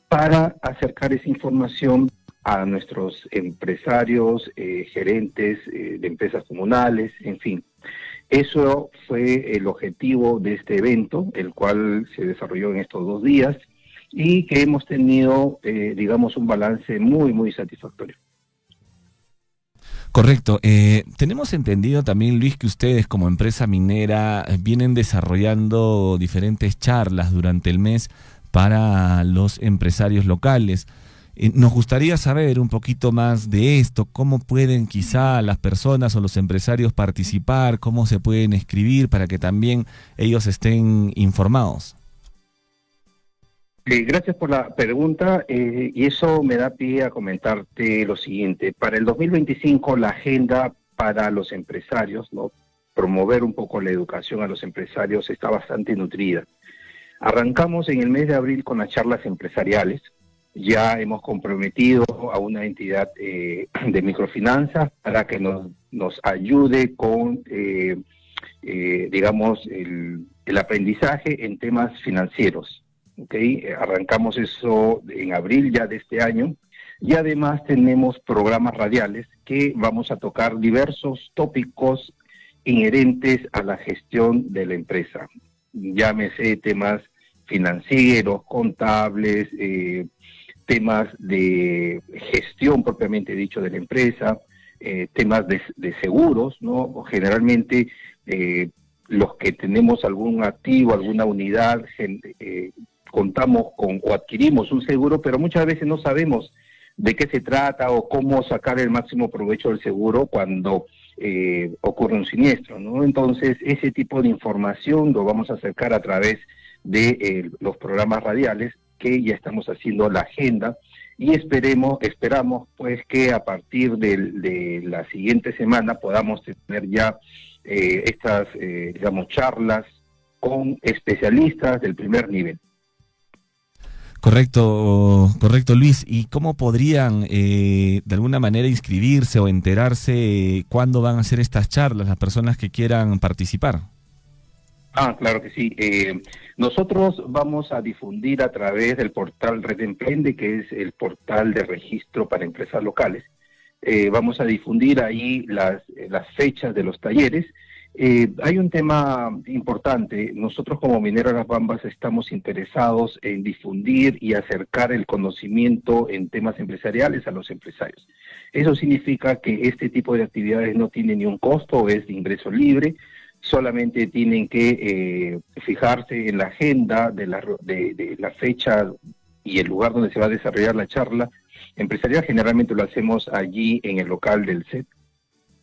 para acercar esa información a nuestros empresarios, gerentes de empresas comunales, en fin. Eso fue el objetivo de este evento, el cual se desarrolló en estos 2 días. Y que hemos tenido, digamos, un balance muy, muy satisfactorio. Correcto. Tenemos entendido también, Luis, que ustedes como empresa minera vienen desarrollando diferentes charlas durante el mes para los empresarios locales. Nos gustaría saber un poquito más de esto, cómo pueden quizá las personas o los empresarios participar, cómo se pueden inscribir para que también ellos estén informados. Gracias por la pregunta y eso me da pie a comentarte lo siguiente. Para el 2025 la agenda para los empresarios, ¿no?, promover un poco la educación a los empresarios está bastante nutrida. Arrancamos en el mes de abril con las charlas empresariales. Ya hemos comprometido a una entidad de microfinanzas para que nos ayude con, digamos, el aprendizaje en temas financieros. Okay, arrancamos eso en abril ya de este año y además tenemos programas radiales que vamos a tocar diversos tópicos inherentes a la gestión de la empresa. Llámese temas financieros, contables, temas de gestión propiamente dicho de la empresa, temas de seguros, ¿no? Generalmente los que tenemos algún activo, alguna unidad, contamos con o adquirimos un seguro, pero muchas veces no sabemos de qué se trata o cómo sacar el máximo provecho del seguro cuando ocurre un siniestro, ¿no? Entonces, ese tipo de información lo vamos a acercar a través de los programas radiales que ya estamos haciendo la agenda y esperamos pues que a partir de la siguiente semana podamos tener ya estas, digamos, charlas con especialistas del primer nivel. Correcto, Luis. ¿Y cómo podrían de alguna manera inscribirse o enterarse cuándo van a hacer estas charlas las personas que quieran participar? Claro que sí. Nosotros vamos a difundir a través del portal Red Emprende, que es el portal de registro para empresas locales. Vamos a difundir ahí las fechas de los talleres. Hay un tema importante. Nosotros como Minera Las Bambas estamos interesados en difundir y acercar el conocimiento en temas empresariales a los empresarios. Eso significa que este tipo de actividades no tiene ni un costo, es de ingreso libre. Solamente tienen que fijarse en la agenda de la fecha y el lugar donde se va a desarrollar la charla empresarial. Generalmente lo hacemos allí en el local del CET,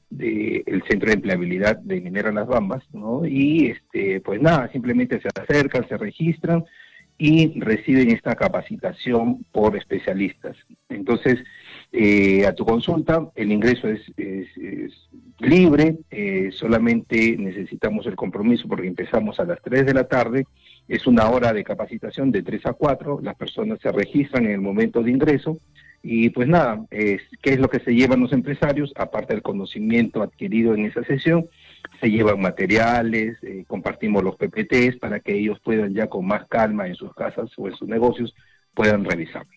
del Centro de Empleabilidad de Minera Las Bambas, ¿no? Y pues nada, simplemente se acercan, se registran y reciben esta capacitación por especialistas. Entonces, A tu consulta, el ingreso es libre, solamente necesitamos el compromiso porque empezamos a las 3 de la tarde, es una hora de capacitación de 3 a 4, las personas se registran en el momento de ingreso y pues nada, ¿qué es lo que se llevan los empresarios? Aparte del conocimiento adquirido en esa sesión, se llevan materiales, compartimos los PPTs para que ellos puedan ya con más calma en sus casas o en sus negocios puedan revisarlo.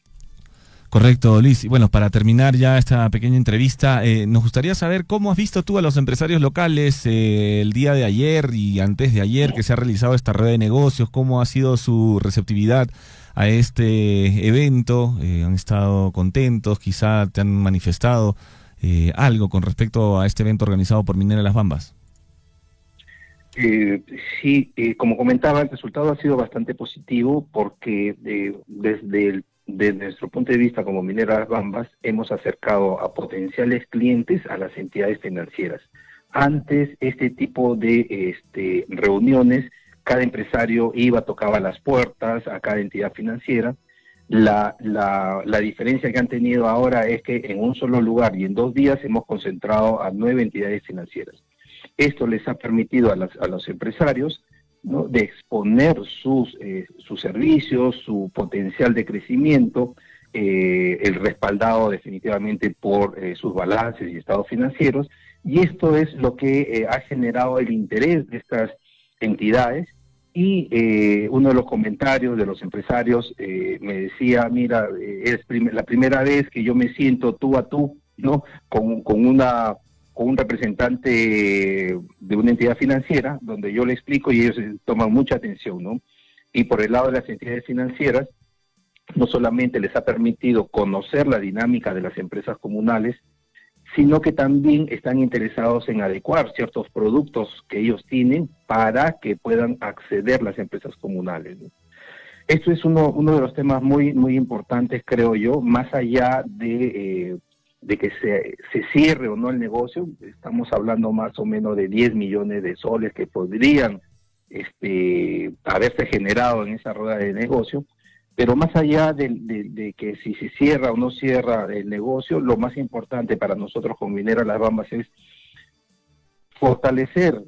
Correcto, Luis. Y bueno, para terminar ya esta pequeña entrevista, nos gustaría saber cómo has visto tú a los empresarios locales el día de ayer y antes de ayer que se ha realizado esta rueda de negocios, cómo ha sido su receptividad a este evento, han estado contentos, quizá te han manifestado algo con respecto a este evento organizado por Minera Las Bambas. Sí, como comentaba, el resultado ha sido bastante positivo porque desde nuestro punto de vista como Minera Las Bambas hemos acercado a potenciales clientes a las entidades financieras. Antes, este tipo de reuniones, cada empresario iba, tocaba las puertas a cada entidad financiera. La diferencia que han tenido ahora es que en un solo lugar y en 2 días hemos concentrado a 9 entidades financieras. Esto les ha permitido a los empresarios, ¿no?, de exponer sus servicios, su potencial de crecimiento, el respaldado definitivamente por sus balances y estados financieros, y esto es lo que ha generado el interés de estas entidades. Y uno de los comentarios de los empresarios me decía, mira, es la primera vez que yo me siento tú a tú, ¿no?, con un representante de una entidad financiera, donde yo le explico y ellos toman mucha atención, ¿no? Y por el lado de las entidades financieras, no solamente les ha permitido conocer la dinámica de las empresas comunales, sino que también están interesados en adecuar ciertos productos que ellos tienen para que puedan acceder las empresas comunales, ¿no? Esto es uno de los temas muy, muy importantes, creo yo, más allá de que se cierre o no el negocio. Estamos hablando más o menos de 10 millones de soles que podrían haberse generado en esa rueda de negocio, pero más allá de que si se cierra o no cierra el negocio, lo más importante para nosotros con Minera Las Bambas es fortalecer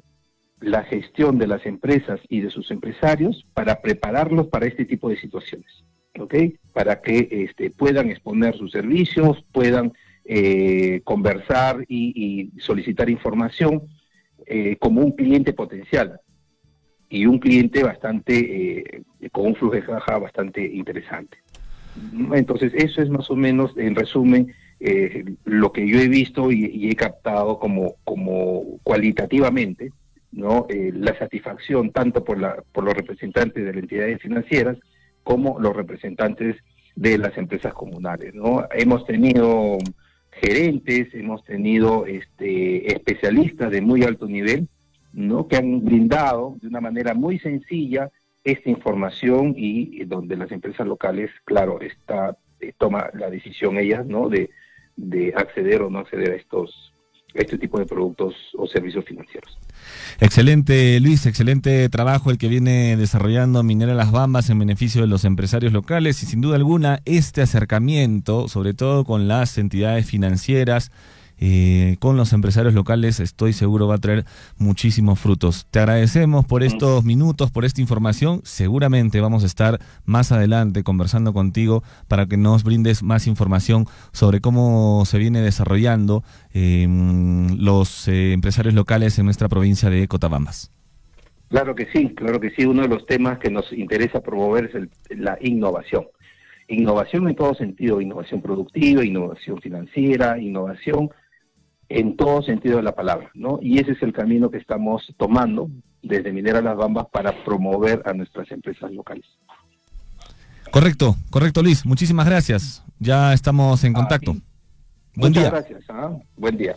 la gestión de las empresas y de sus empresarios para prepararlos para este tipo de situaciones, ¿ok? Para que puedan exponer sus servicios, puedan conversar y solicitar información como un cliente potencial y un cliente bastante con un flujo de caja bastante interesante. Entonces eso es más o menos, en resumen, lo que yo he visto y he captado como cualitativamente, ¿no? La satisfacción tanto por los representantes de las entidades financieras como los representantes de las empresas comunales, ¿no? Hemos tenido gerentes, hemos tenido especialistas de muy alto nivel, ¿no?, que han brindado de una manera muy sencilla esta información y donde las empresas locales, claro, toma la decisión ellas, ¿no?, de acceder o no acceder a este tipo de productos o servicios financieros. Excelente, Luis, excelente trabajo el que viene desarrollando Minera Las Bambas en beneficio de los empresarios locales y sin duda alguna este acercamiento, sobre todo con las entidades financieras, con los empresarios locales, estoy seguro va a traer muchísimos frutos. Te agradecemos por estos minutos, por esta información. Seguramente vamos a estar más adelante conversando contigo para que nos brindes más información sobre cómo se viene desarrollando los empresarios locales en nuestra provincia de Cotabambas. Claro que sí. Uno de los temas que nos interesa promover es la innovación. Innovación en todo sentido, innovación productiva, innovación financiera, innovación en todo sentido de la palabra, ¿no? Y ese es el camino que estamos tomando desde Minera Las Bambas para promover a nuestras empresas locales. Correcto, Luis. Muchísimas gracias. Ya estamos en contacto. Buen día. Muchas gracias. Buen día.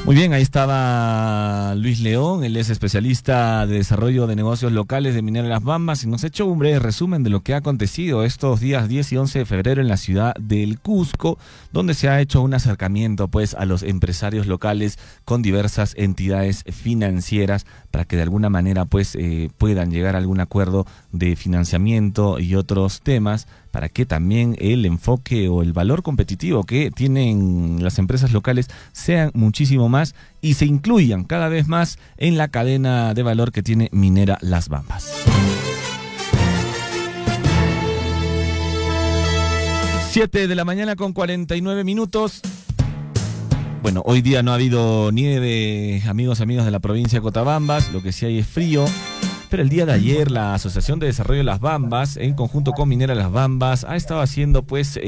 Muy bien, ahí estaba Luis León, él es especialista de desarrollo de negocios locales de Minera Las Bambas y nos ha hecho un breve resumen de lo que ha acontecido estos días 10 y 11 de febrero en la ciudad del Cusco, donde se ha hecho un acercamiento pues a los empresarios locales con diversas entidades financieras para que de alguna manera pues puedan llegar a algún acuerdo de financiamiento y otros temas, para que también el enfoque o el valor competitivo que tienen las empresas locales sean muchísimo más y se incluyan cada vez más en la cadena de valor que tiene Minera Las Bambas. 7 de la mañana con 49 minutos. Bueno, hoy día no ha habido nieve, amigos de la provincia de Cotabambas, lo que sí hay es frío. Pero el día de ayer la Asociación de Desarrollo de Las Bambas, en conjunto con Minera Las Bambas, ha estado haciendo pues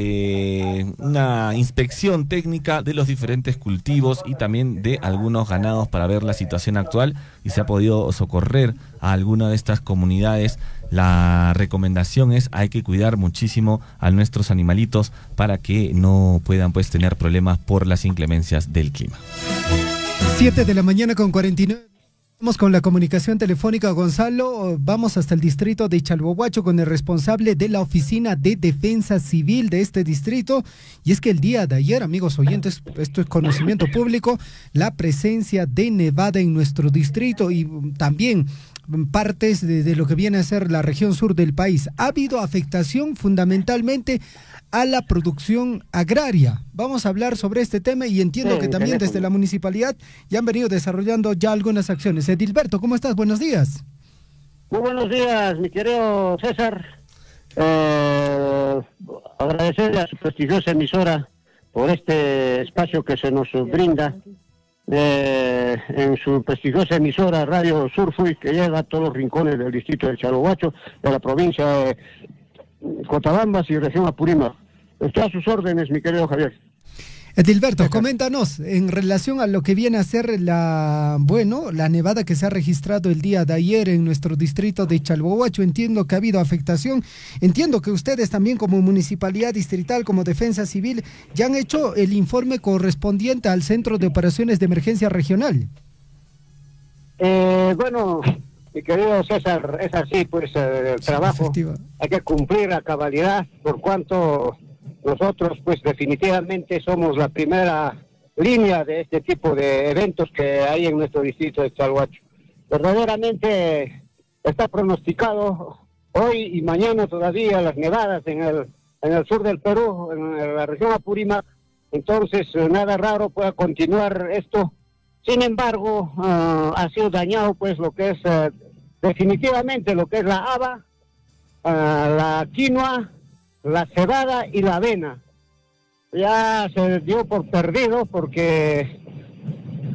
una inspección técnica de los diferentes cultivos y también de algunos ganados para ver la situación actual y se ha podido socorrer a alguna de estas comunidades. La recomendación es hay que cuidar muchísimo a nuestros animalitos para que no puedan pues tener problemas por las inclemencias del clima. 7 de la mañana con 49. Vamos con la comunicación telefónica, Gonzalo. Vamos hasta el distrito de Chalhuahuacho con el responsable de la Oficina de Defensa Civil de este distrito. Y es que el día de ayer, amigos oyentes, esto es conocimiento público, la presencia de nevada en nuestro distrito y también partes de lo que viene a ser la región sur del país. Ha habido afectación fundamentalmente a la producción agraria. Vamos a hablar sobre este tema y entiendo que también desde la municipalidad ya han venido desarrollando ya algunas acciones. Edilberto, ¿cómo estás? Buenos días. Muy buenos días, mi querido César. Agradecerle a su prestigiosa emisora por este espacio que se nos brinda en su prestigiosa emisora Radio Surfui, que llega a todos los rincones del distrito de Chalhuahuacho, de la provincia de Cotabambas y región Apurímac. Estoy a sus órdenes, mi querido Javier. Edilberto, coméntanos en relación a lo que viene a ser la nevada que se ha registrado el día de ayer en nuestro distrito de Chalhuahuacho. Entiendo que ha habido afectación. Entiendo que ustedes también como municipalidad distrital, como defensa civil, ya han hecho el informe correspondiente al Centro de Operaciones de Emergencia Regional. Mi querido César, es así, pues el trabajo hay que cumplir a cabalidad, por cuanto nosotros pues definitivamente somos la primera línea de este tipo de eventos que hay en nuestro distrito de Chalhuacho. Verdaderamente está pronosticado hoy y mañana todavía las nevadas en el sur del Perú, en la región Apurímac, entonces nada raro pueda continuar esto. Sin embargo, ha sido dañado pues lo que es definitivamente lo que es la haba, la quinoa, la cebada y la avena. Ya se dio por perdido porque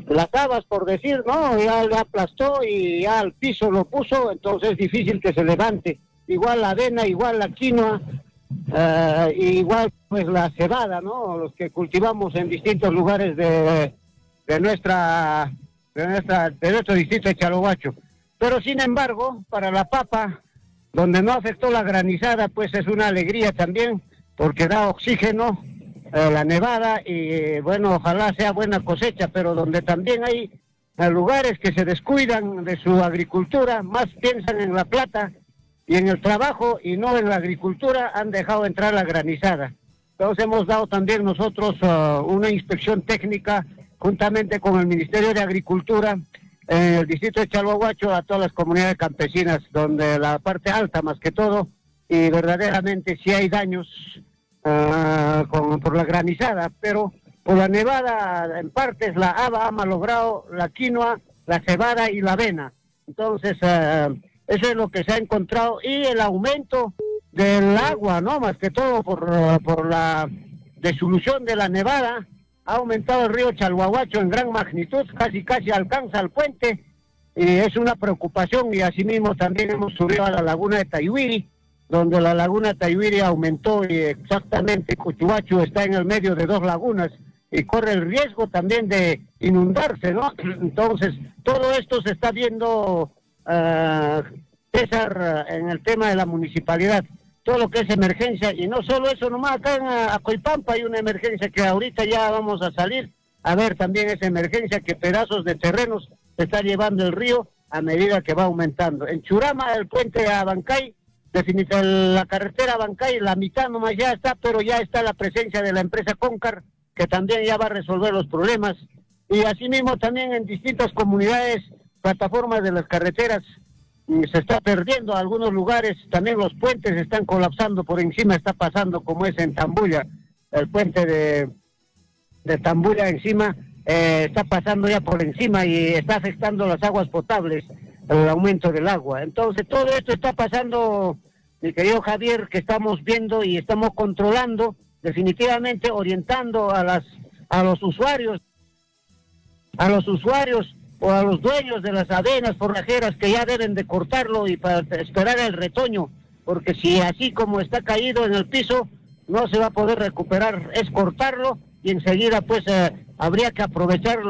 las habas, por decir, no, ya le aplastó y ya al piso lo puso, entonces es difícil que se levante. Igual la avena, igual la quinoa, igual pues la cebada, ¿no? Los que cultivamos en distintos lugares de nuestro distrito de Chalhuahuacho. Pero sin embargo, para la papa, donde no afectó la granizada, pues es una alegría también, porque da oxígeno, la nevada, y bueno, ojalá sea buena cosecha, pero donde también hay lugares que se descuidan de su agricultura, más piensan en la plata y en el trabajo y no en la agricultura, han dejado entrar la granizada. Entonces hemos dado también nosotros una inspección técnica juntamente con el Ministerio de Agricultura en el distrito de Chalhuahuacho a todas las comunidades campesinas, donde la parte alta más que todo, y verdaderamente sí hay daños por la granizada, pero por la nevada en partes la haba ha malogrado la quinoa, la cebada y la avena. Entonces eso es lo que se ha encontrado, y el aumento del agua, ¿no? Más que todo por la disolución de la nevada, ha aumentado el río Chalhuahuacho en gran magnitud, casi alcanza al puente, y es una preocupación. Y asimismo también hemos subido a la laguna de Tayhuiri, donde la laguna de Tayhuiri aumentó, y exactamente Cochuacho está en el medio de dos lagunas y corre el riesgo también de inundarse, ¿no? Entonces, todo esto se está viendo, César, en el tema de la municipalidad. Todo lo que es emergencia, y no solo eso nomás, acá en Acoipampa hay una emergencia que ahorita ya vamos a salir a ver también esa emergencia que pedazos de terrenos se está llevando el río a medida que va aumentando. En Churama, el puente a Bancay, la carretera a Bancay, la mitad nomás ya está, pero ya está la presencia de la empresa Concar, que también ya va a resolver los problemas. Y asimismo también en distintas comunidades, plataformas de las carreteras, se está perdiendo algunos lugares, también los puentes están colapsando, por encima está pasando, como es en Tambuya, el puente de Tambuya encima, está pasando ya por encima y está afectando las aguas potables, el aumento del agua. Entonces todo esto está pasando, mi querido Javier, que estamos viendo y estamos controlando, definitivamente orientando a los usuarios o a los dueños de las avenas forrajeras que ya deben de cortarlo y para esperar el retoño, porque si así como está caído en el piso no se va a poder recuperar, es cortarlo y enseguida pues habría que aprovechar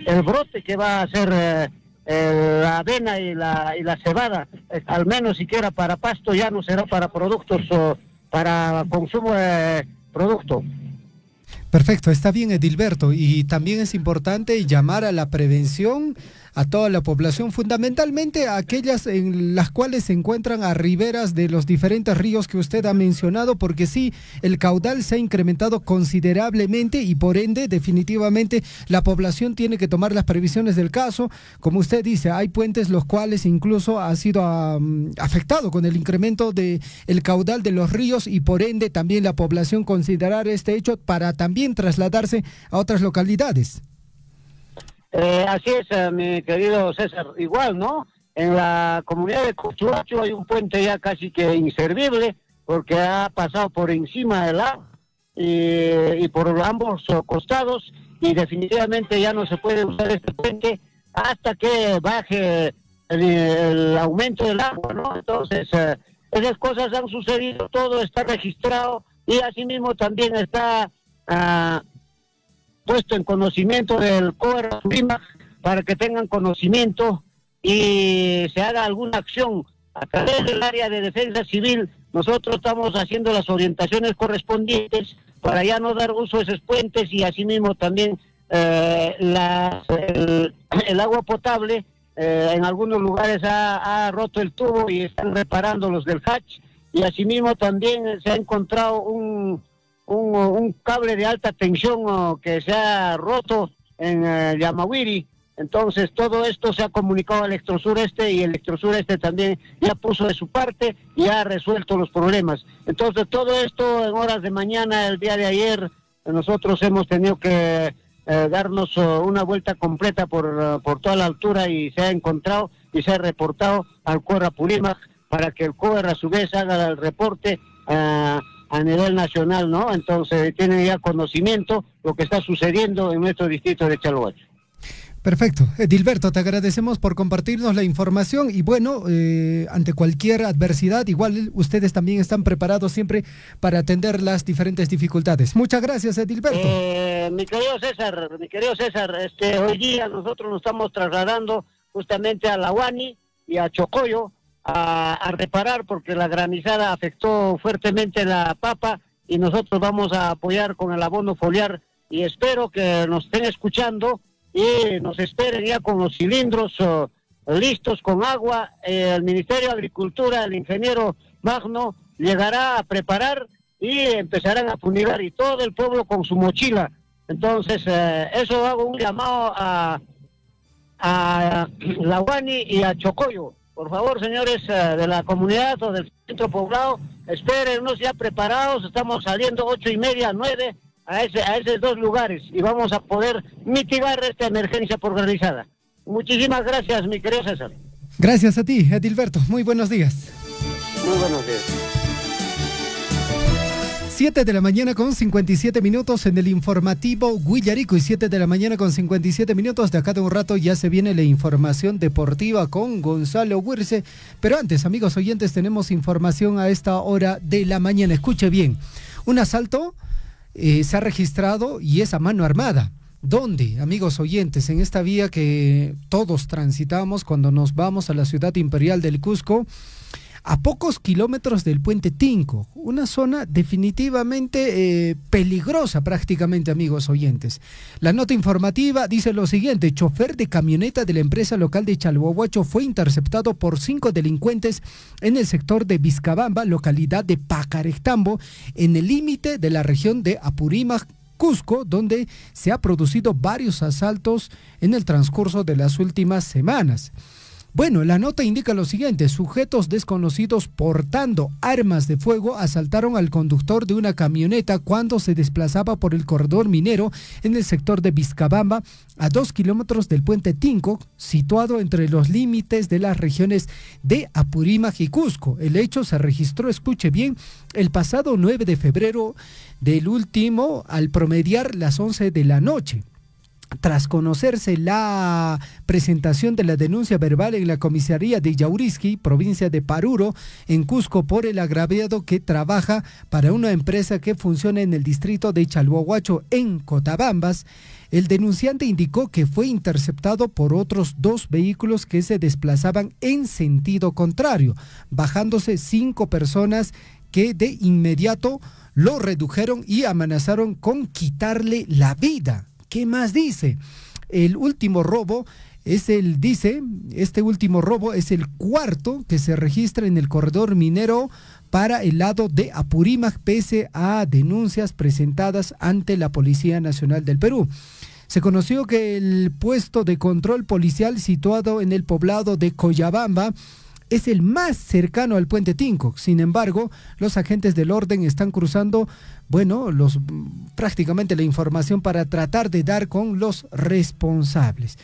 el brote que va a hacer la avena y la cebada, al menos siquiera para pasto, ya no será para productos para consumo de producto. Perfecto, está bien, Edilberto, y también es importante llamar a la prevención a toda la población, fundamentalmente a aquellas en las cuales se encuentran a riberas de los diferentes ríos que usted ha mencionado, porque sí, el caudal se ha incrementado considerablemente y por ende, definitivamente, la población tiene que tomar las previsiones del caso. Como usted dice, hay puentes los cuales incluso ha sido afectado con el incremento del caudal de los ríos y por ende también la población considerar este hecho para también trasladarse a otras localidades. Así es, mi querido César, igual, ¿no? En la comunidad de Cochuacho hay un puente ya casi que inservible porque ha pasado por encima del agua y por ambos costados y definitivamente ya no se puede usar este puente hasta que baje el aumento del agua, ¿no? Entonces, esas cosas han sucedido, todo está registrado y asimismo también está puesto en conocimiento del COER para que tengan conocimiento y se haga alguna acción a través del área de defensa civil. Nosotros estamos haciendo las orientaciones correspondientes para ya no dar uso a esos puentes y asimismo también el agua potable en algunos lugares ha roto el tubo y están reparando los del hatch y asimismo también se ha encontrado un cable de alta tensión que se ha roto en Yamaguiri. Entonces todo esto se ha comunicado a Electrosureste y Electrosureste también ya puso de su parte y ha resuelto los problemas. Entonces todo esto en horas de mañana, el día de ayer, nosotros hemos tenido que darnos una vuelta completa por toda la altura y se ha encontrado y se ha reportado al COER Apurímac para que el COER a su vez haga el reporte a nivel nacional, ¿no? Entonces tienen ya conocimiento lo que está sucediendo en nuestro distrito de Chalhuacho. Perfecto. Edilberto, te agradecemos por compartirnos la información y bueno, ante cualquier adversidad, igual ustedes también están preparados siempre para atender las diferentes dificultades. Muchas gracias, Edilberto. Mi querido César, hoy día nosotros nos estamos trasladando justamente a La Huani y a Chocoyo a reparar porque la granizada afectó fuertemente la papa y nosotros vamos a apoyar con el abono foliar y espero que nos estén escuchando y nos esperen ya con los cilindros listos con agua. El Ministerio de Agricultura, el ingeniero Magno, llegará a preparar y empezarán a fumigar y todo el pueblo con su mochila. Entonces, eso hago un llamado a La Huani y a Chocoyo. Por favor, señores de la comunidad o del centro poblado, espérennos ya preparados, estamos saliendo 8:30, 9 a esos dos lugares y vamos a poder mitigar esta emergencia organizada. Muchísimas gracias, mi querido César. Gracias a ti, Edilberto. Muy buenos días. Muy buenos días. 7 de la mañana con 57 minutos en el informativo Guillarico y 7 de la mañana con 57 minutos. De acá de un rato ya se viene la información deportiva con Gonzalo Huirce. Pero antes, amigos oyentes, tenemos información a esta hora de la mañana. Escuche bien, un asalto se ha registrado y es a mano armada. ¿Dónde, amigos oyentes? En esta vía que todos transitamos cuando nos vamos a la ciudad imperial del Cusco. a pocos kilómetros del puente Tinco, una zona definitivamente peligrosa prácticamente, amigos oyentes. La nota informativa dice lo siguiente: chofer de camioneta de la empresa local de Chalhuahuacho fue interceptado por 5 delincuentes en el sector de Vizcabamba, localidad de Pacarectambo, en el límite de la región de Apurímac, Cusco, donde se ha producido varios asaltos en el transcurso de las últimas semanas. Bueno, la nota indica lo siguiente: sujetos desconocidos portando armas de fuego asaltaron al conductor de una camioneta cuando se desplazaba por el corredor minero en el sector de Vizcabamba, a 2 kilómetros del puente Tinco, situado entre los límites de las regiones de Apurímac y Cusco. El hecho se registró, escuche bien, el pasado 9 de febrero del último, al promediar las 11 de la noche. Tras conocerse la presentación de la denuncia verbal en la comisaría de Yaurisqui, provincia de Paruro, en Cusco, por el agraviado que trabaja para una empresa que funciona en el distrito de Chalhuahuacho, en Cotabambas, el denunciante indicó que fue interceptado por otros 2 vehículos que se desplazaban en sentido contrario, bajándose 5 personas que de inmediato lo redujeron y amenazaron con quitarle la vida. ¿Qué más dice? El último robo este último robo es el 4º que se registra en el corredor minero para el lado de Apurímac, pese a denuncias presentadas ante la Policía Nacional del Perú. Se conoció que el puesto de control policial situado en el poblado de Coyabamba es el más cercano al puente Tinco. Sin embargo, los agentes del orden están cruzando, prácticamente la información para tratar de dar con los responsables.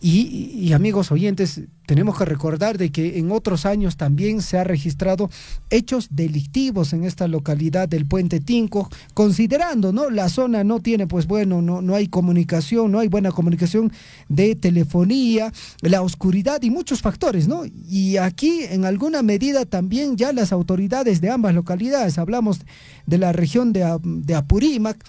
Y amigos oyentes, tenemos que recordar de que en otros años también se ha registrado hechos delictivos en esta localidad del puente Tinco, considerando, ¿no?, la zona no tiene, no hay comunicación, no hay buena comunicación de telefonía, la oscuridad y muchos factores, ¿no? Y aquí en alguna medida también ya las autoridades de ambas localidades, hablamos de la región de Apurímac,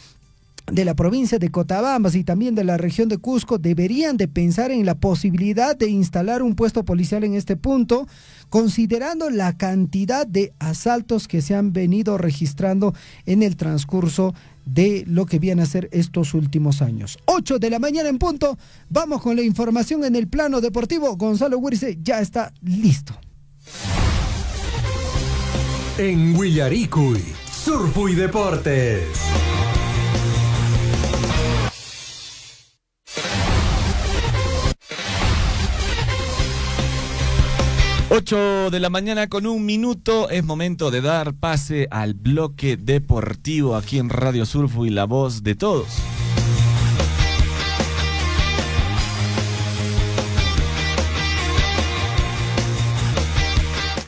de la provincia de Cotabambas y también de la región de Cusco, deberían de pensar en la posibilidad de instalar un puesto policial en este punto, considerando la cantidad de asaltos que se han venido registrando en el transcurso de lo que viene a ser estos últimos años. 8 de la mañana en punto, vamos con la información en el plano deportivo. Gonzalo Huirce ya está listo. En Huillaricuy, Surfu y Deportes. 8 de la mañana con 1 minuto, es momento de dar pase al bloque deportivo aquí en Radio Surfu y la voz de todos.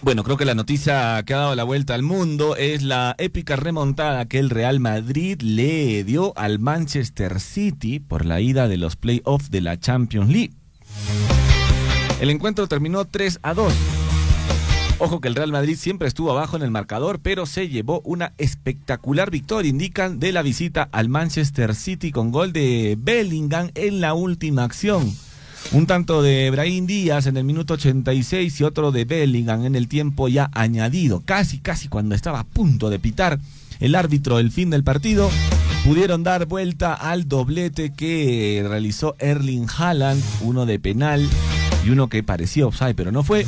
Bueno, creo que la noticia que ha dado la vuelta al mundo es la épica remontada que el Real Madrid le dio al Manchester City por la ida de los playoffs de la Champions League. El encuentro terminó 3-2. Ojo que el Real Madrid siempre estuvo abajo en el marcador, pero se llevó una espectacular victoria, indican, de la visita al Manchester City, con gol de Bellingham en la última acción. Un tanto de Brahim Díaz en el minuto 86 y otro de Bellingham en el tiempo ya añadido. Casi cuando estaba a punto de pitar el árbitro el fin del partido, pudieron dar vuelta al doblete que realizó Erling Haaland, uno de penal y uno que parecía offside pero no fue.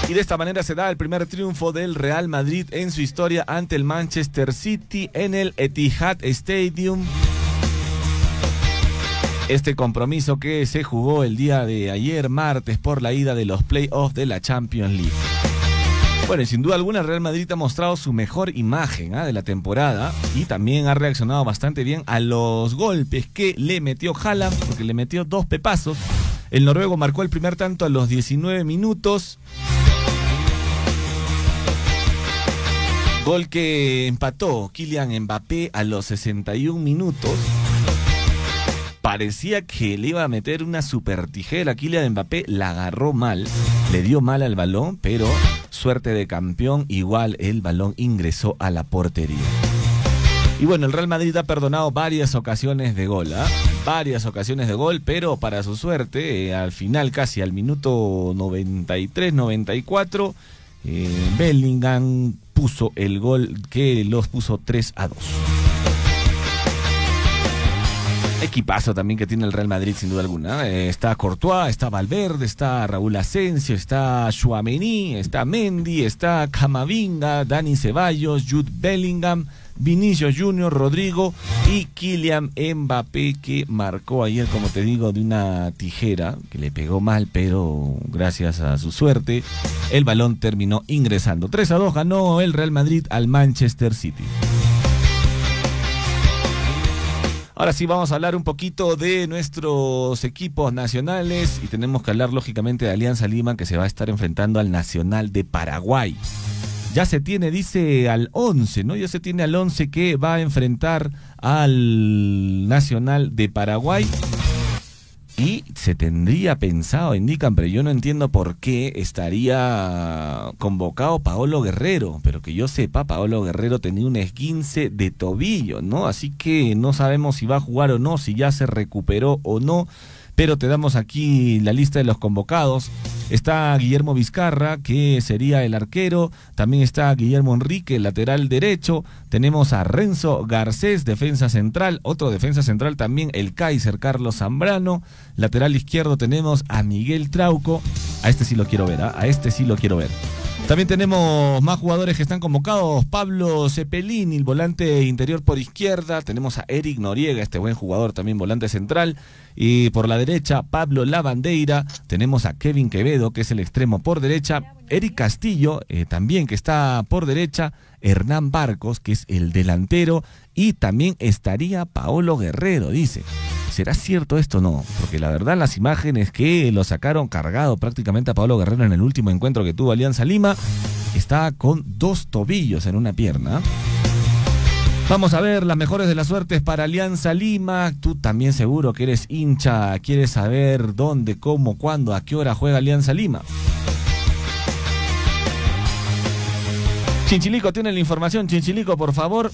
Y de esta manera se da el primer triunfo del Real Madrid en su historia ante el Manchester City en el Etihad Stadium. Este compromiso que se jugó el día de ayer, martes, por la ida de los playoffs de la Champions League. Bueno, y sin duda alguna el Real Madrid ha mostrado su mejor imagen de la temporada y también ha reaccionado bastante bien a los golpes que le metió Haaland, porque le metió 2 pepazos. El noruego marcó el primer tanto a los 19 minutos. Gol que empató Kylian Mbappé a los 61 minutos. Parecía que le iba a meter una super tijera. Kylian Mbappé la agarró mal, le dio mal al balón, pero suerte de campeón, igual el balón ingresó a la portería. Y bueno, el Real Madrid ha perdonado varias ocasiones de gol, varias ocasiones de gol, pero para su suerte, al final, casi al minuto 93-94, Bellingham puso el gol que los puso 3-2. Equipazo también que tiene el Real Madrid, sin duda alguna. Está Courtois, está Valverde, está Raúl Asensio, está Tchouaméni, está Mendy, está Camavinga, Dani Ceballos, Jude Bellingham, Vinicius Junior, Rodrigo y Kylian Mbappé, que marcó ayer, como te digo, de una tijera, que le pegó mal, pero gracias a su suerte, el balón terminó ingresando. 3-2 ganó el Real Madrid al Manchester City. Ahora sí vamos a hablar un poquito de nuestros equipos nacionales y tenemos que hablar lógicamente de Alianza Lima, que se va a estar enfrentando al Nacional de Paraguay. Ya se tiene, dice, al 11, ¿no? Ya se tiene al 11 que va a enfrentar al Nacional de Paraguay. Y se tendría pensado, indican, pero yo no entiendo por qué estaría convocado Paolo Guerrero. Pero que yo sepa, Paolo Guerrero tenía un esguince de tobillo, ¿no? Así que no sabemos si va a jugar o no, si ya se recuperó o no. Pero te damos aquí la lista de los convocados. Está Guillermo Vizcarra, que sería el arquero. También está Guillermo Enrique, lateral derecho. Tenemos a Renzo Garcés, defensa central. Otro defensa central también, el Kaiser Carlos Zambrano. Lateral izquierdo tenemos a Miguel Trauco. A este sí lo quiero ver, a este sí lo quiero ver. También tenemos más jugadores que están convocados. Pablo Cepelini, el volante interior por izquierda. Tenemos a Eric Noriega, este buen jugador, también volante central. Y por la derecha, Pablo Lavandeira. Tenemos a Kevin Quevedo, que es el extremo por derecha. Eric Castillo, también que está por derecha. Hernán Barcos, que es el delantero. Y también estaría Paolo Guerrero, dice. ¿Será cierto esto o no? Porque la verdad, las imágenes que lo sacaron cargado prácticamente a Paolo Guerrero en el último encuentro que tuvo Alianza Lima, está con 2 tobillos en una pierna. Vamos a ver las mejores de las suertes para Alianza Lima. Tú también seguro que eres hincha, quieres saber dónde, cómo, cuándo, a qué hora juega Alianza Lima. Chinchilico tiene la información. Chinchilico, por favor.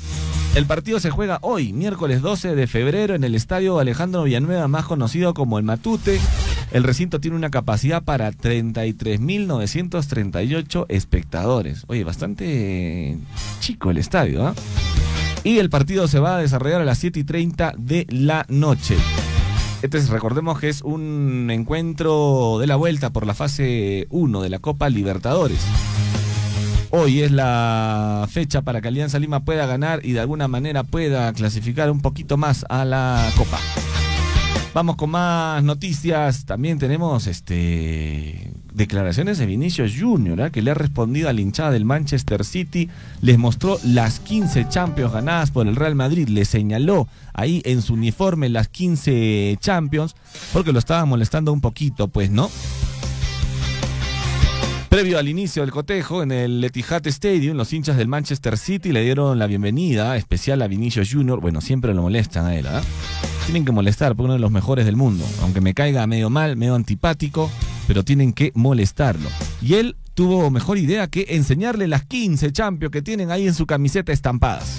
El partido se juega hoy, miércoles 12 de febrero, en el estadio Alejandro Villanueva, más conocido como el Matute. El recinto tiene una capacidad para 33.938 espectadores. Oye, bastante chico el estadio, ¿ah? Y el partido se va a desarrollar a las 7:30 de la noche. Entonces recordemos que es un encuentro de la vuelta por la fase 1 de la Copa Libertadores. Hoy es la fecha para que Alianza Lima pueda ganar y de alguna manera pueda clasificar un poquito más a la Copa. Vamos con más noticias. También tenemos declaraciones de Vinicius Junior, que le ha respondido a la hinchada del Manchester City. Les mostró las 15 Champions ganadas por el Real Madrid. Le señaló ahí en su uniforme las 15 Champions porque lo estaba molestando un poquito, pues, ¿no? Previo al inicio del cotejo en el Etihad Stadium, los hinchas del Manchester City le dieron la bienvenida especial a Vinicius Junior. Bueno, siempre lo molestan a él, ¿ah? Tienen que molestar por uno de los mejores del mundo. Aunque me caiga medio mal, medio antipático, pero tienen que molestarlo. Y él tuvo mejor idea que enseñarle las 15 Champions que tienen ahí en su camiseta estampadas.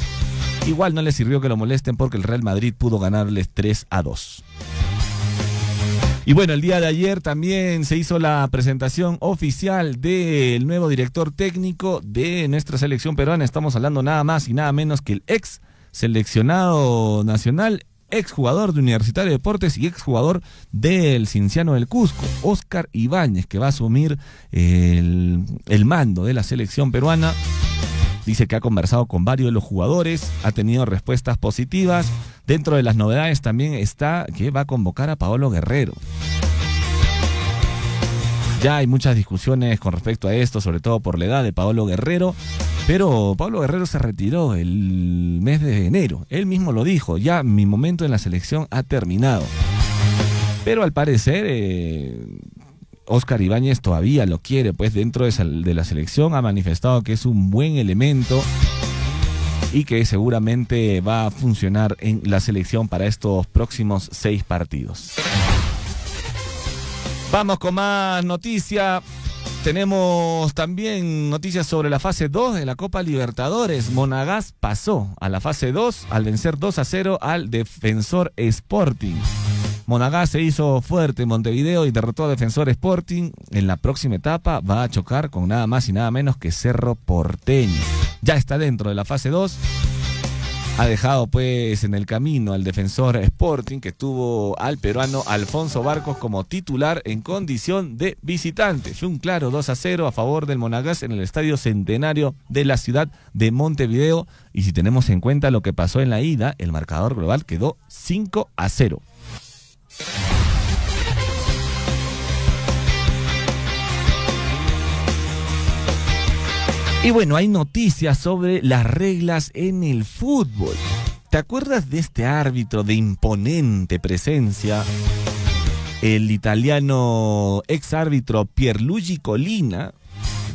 Igual no le sirvió que lo molesten porque el Real Madrid pudo ganarles 3-2. Y bueno, el día de ayer también se hizo la presentación oficial del nuevo director técnico de nuestra selección peruana. Estamos hablando nada más y nada menos que el ex seleccionado nacional, ex jugador de Universitario de Deportes y ex jugador del Cienciano del Cusco, Óscar Ibáñez, que va a asumir el mando de la selección peruana. Dice que ha conversado con varios de los jugadores, ha tenido respuestas positivas. Dentro de las novedades también está que va a convocar a Paolo Guerrero. Ya hay muchas discusiones con respecto a esto, sobre todo por la edad de Paolo Guerrero, pero Paolo Guerrero se retiró el mes de enero. Él mismo lo dijo, ya mi momento en la selección ha terminado. Pero al parecer Óscar Ibáñez todavía lo quiere, pues dentro de la selección ha manifestado que es un buen elemento y que seguramente va a funcionar en la selección para estos próximos 6 partidos. Vamos con más noticias. Tenemos también noticias sobre la fase 2 de la Copa Libertadores. Monagas pasó a la fase 2 al vencer 2-0 al Defensor Sporting. Monagas se hizo fuerte en Montevideo y derrotó a Defensor Sporting. En la próxima etapa va a chocar con nada más y nada menos que Cerro Porteño. Ya está dentro de la fase 2. Ha dejado pues en el camino al Defensor Sporting, que tuvo al peruano Alfonso Barcos como titular en condición de visitante. Fue un claro 2-0 a favor del Monagas en el Estadio Centenario de la ciudad de Montevideo. Y si tenemos en cuenta lo que pasó en la ida, el marcador global quedó 5-0. Y bueno, hay noticias sobre las reglas en el fútbol. ¿Te acuerdas de este árbitro de imponente presencia? El italiano ex árbitro Pierluigi Collina.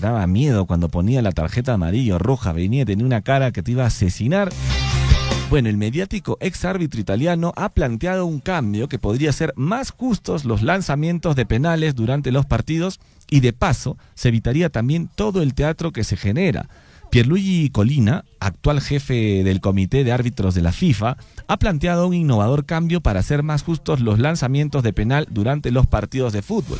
Daba miedo cuando ponía la tarjeta amarilla o roja, tenía una cara que te iba a asesinar. Bueno, el mediático ex árbitro italiano ha planteado un cambio que podría ser más justos los lanzamientos de penales durante los partidos y de paso se evitaría también todo el teatro que se genera. Pierluigi Collina, actual jefe del comité de árbitros de la FIFA, ha planteado un innovador cambio para hacer más justos los lanzamientos de penal durante los partidos de fútbol.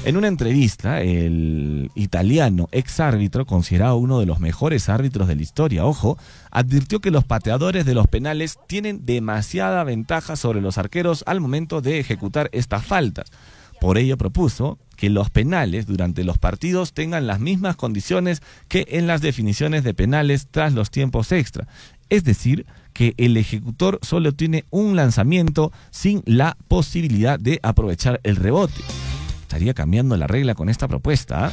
En una entrevista, el italiano ex árbitro, considerado uno de los mejores árbitros de la historia, advirtió que los pateadores de los penales tienen demasiada ventaja sobre los arqueros al momento de ejecutar estas faltas. Por ello propuso que los penales durante los partidos tengan las mismas condiciones que en las definiciones de penales tras los tiempos extra. Es decir, que el ejecutor solo tiene un lanzamiento sin la posibilidad de aprovechar el rebote. Estaría cambiando la regla con esta propuesta.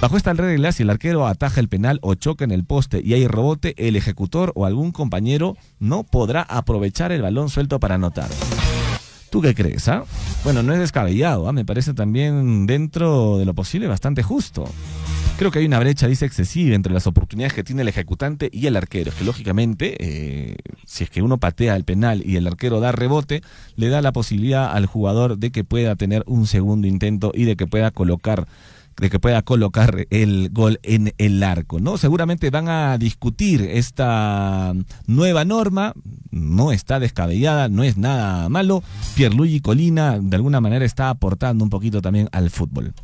Bajo esta regla, si el arquero ataja el penal o choca en el poste y hay rebote, el ejecutor o algún compañero no podrá aprovechar el balón suelto para anotar. ¿Tú qué crees? Bueno, no es descabellado, me parece también dentro de lo posible bastante justo. Creo que hay una brecha, excesiva entre las oportunidades que tiene el ejecutante y el arquero. Es que lógicamente, si es que uno patea el penal y el arquero da rebote, le da la posibilidad al jugador de que pueda tener un segundo intento y de que pueda colocar el gol en el arco, ¿no? Seguramente van a discutir esta nueva norma, no está descabellada, no es nada malo. Pierluigi Collina de alguna manera está aportando un poquito también al fútbol.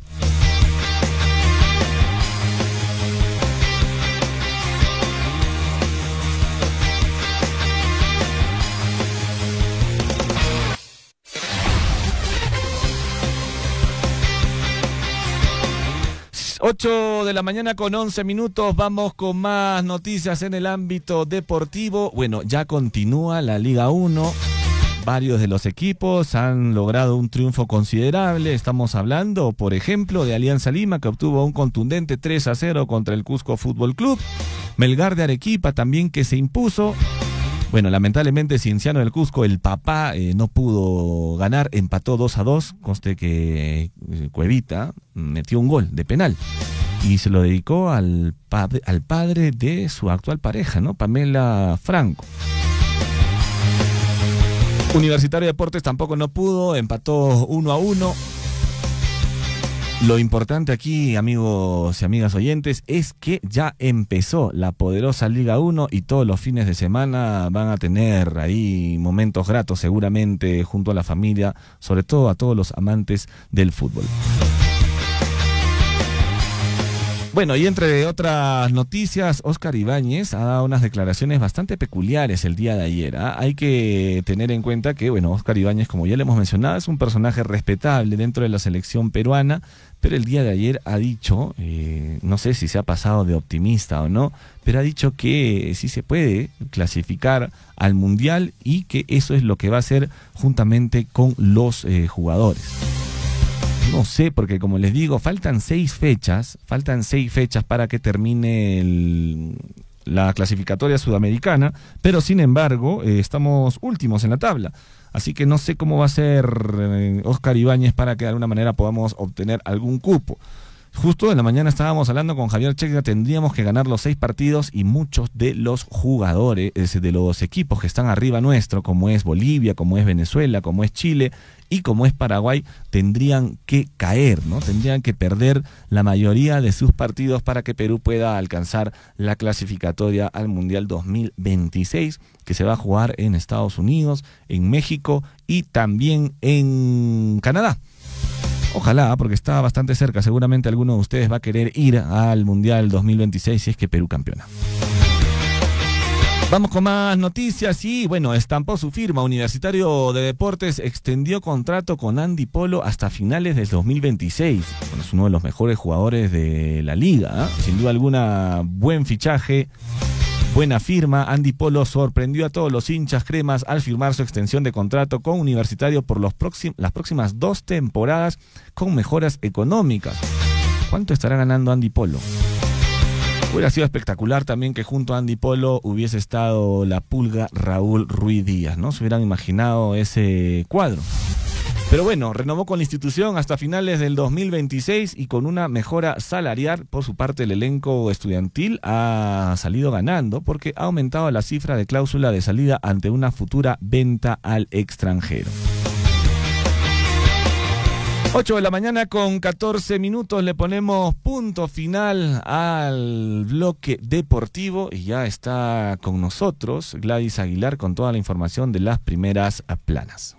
Ocho de la mañana con 11 minutos, vamos con más noticias en el ámbito deportivo. Bueno, ya continúa la Liga 1, varios de los equipos han logrado un triunfo considerable. Estamos hablando, por ejemplo, de Alianza Lima, que obtuvo un contundente 3-0 contra el Cusco Fútbol Club. Melgar de Arequipa también, que se impuso. Bueno, lamentablemente Cienciano del Cusco, el papá, no pudo ganar, empató 2-2, conste que Cuevita metió un gol de penal y se lo dedicó al padre de su actual pareja, ¿no? Pamela Franco. Universitario de Deportes tampoco no pudo, empató 1-1. Lo importante aquí, amigos y amigas oyentes, es que ya empezó la poderosa Liga 1 y todos los fines de semana van a tener ahí momentos gratos seguramente junto a la familia, sobre todo a todos los amantes del fútbol. Bueno, y entre otras noticias, Óscar Ibáñez ha dado unas declaraciones bastante peculiares el día de ayer. Hay que tener en cuenta que, bueno, Óscar Ibáñez, como ya le hemos mencionado, es un personaje respetable dentro de la selección peruana, pero el día de ayer ha dicho, no sé si se ha pasado de optimista o no, pero ha dicho que sí se puede clasificar al Mundial y que eso es lo que va a hacer juntamente con los jugadores. No sé, porque como les digo, faltan 6 fechas para que termine la clasificatoria sudamericana, pero sin embargo estamos últimos en la tabla. Así que no sé cómo va a ser Óscar Ibáñez para que de alguna manera podamos obtener algún cupo. Justo en la mañana estábamos hablando con Javier Checa, tendríamos que ganar los 6 partidos y muchos de los jugadores, de los equipos que están arriba nuestro, como es Bolivia, como es Venezuela, como es Chile y como es Paraguay, tendrían que caer, ¿no? Tendrían que perder la mayoría de sus partidos para que Perú pueda alcanzar la clasificatoria al Mundial 2026, que se va a jugar en Estados Unidos, en México y también en Canadá. Ojalá, porque está bastante cerca. Seguramente alguno de ustedes va a querer ir al Mundial 2026 si es que Perú campeona. Vamos con más noticias y, bueno, estampó su firma. Universitario de Deportes extendió contrato con Andy Polo hasta finales del 2026. Bueno, es uno de los mejores jugadores de la liga, ¿eh? Sin duda alguna, buen fichaje. Buena firma. Andy Polo sorprendió a todos los hinchas cremas al firmar su extensión de contrato con Universitario por las próximas 2 temporadas con mejoras económicas. ¿Cuánto estará ganando Andy Polo? Hubiera sido espectacular también que junto a Andy Polo hubiese estado la Pulga Raúl Ruiz Díaz, ¿no? Se hubieran imaginado ese cuadro. Pero bueno, renovó con la institución hasta finales del 2026 y con una mejora salarial. Por su parte, el elenco estudiantil ha salido ganando porque ha aumentado la cifra de cláusula de salida ante una futura venta al extranjero. 8 de la mañana con 14 minutos, le ponemos punto final al bloque deportivo y ya está con nosotros Gladys Aguilar con toda la información de las primeras planas.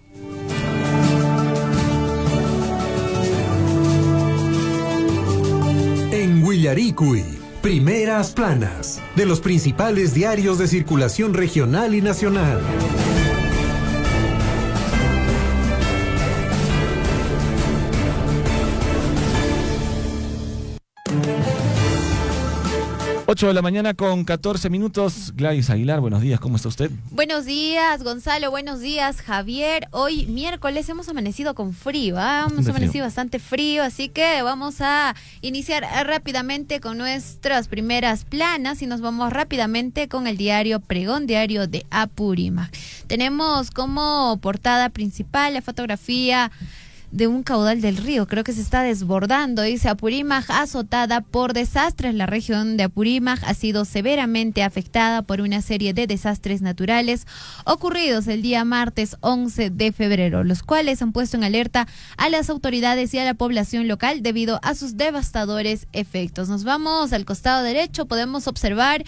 En Willaricui, primeras planas de los principales diarios de circulación regional y nacional. 8 de la mañana con 14 minutos. Gladys Aguilar, buenos días, ¿cómo está usted? Buenos días, Gonzalo, buenos días, Javier. Hoy miércoles hemos amanecido con frío, hemos amanecido bastante frío, así que vamos a iniciar rápidamente con nuestras primeras planas y nos vamos rápidamente con el diario Pregón, diario de Apurímac. Tenemos como portada principal la fotografía de un caudal del río, creo que se está desbordando, dice Apurímac azotada por desastres. La región de Apurímac ha sido severamente afectada por una serie de desastres naturales ocurridos el día martes 11 de febrero, los cuales han puesto en alerta a las autoridades y a la población local debido a sus devastadores efectos. Nos vamos al costado derecho, podemos observar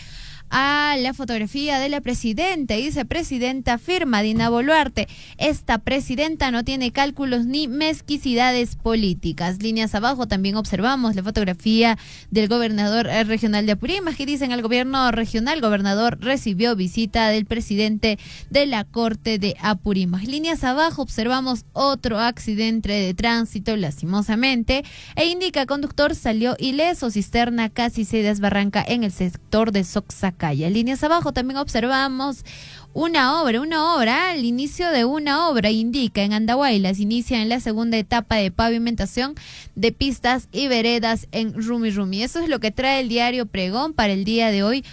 a la fotografía de la presidenta. Dice: presidenta firma Dina Boluarte. Esta presidenta no tiene cálculos ni mezquicidades políticas. Líneas abajo también observamos la fotografía del gobernador regional de Apurímac, que dicen: el gobierno regional, gobernador recibió visita del presidente de la Corte de Apurímac. Líneas abajo observamos otro accidente de tránsito, lastimosamente, e indica: conductor salió ileso, cisterna casi se desbarranca en el sector de Soxacaya. Líneas abajo también observamos una obra, el inicio de una obra, indica en Andahuaylas, inicia en la segunda etapa de pavimentación de pistas y veredas en Rumi Rumi. Eso es lo que trae el diario Pregón para el día de hoy,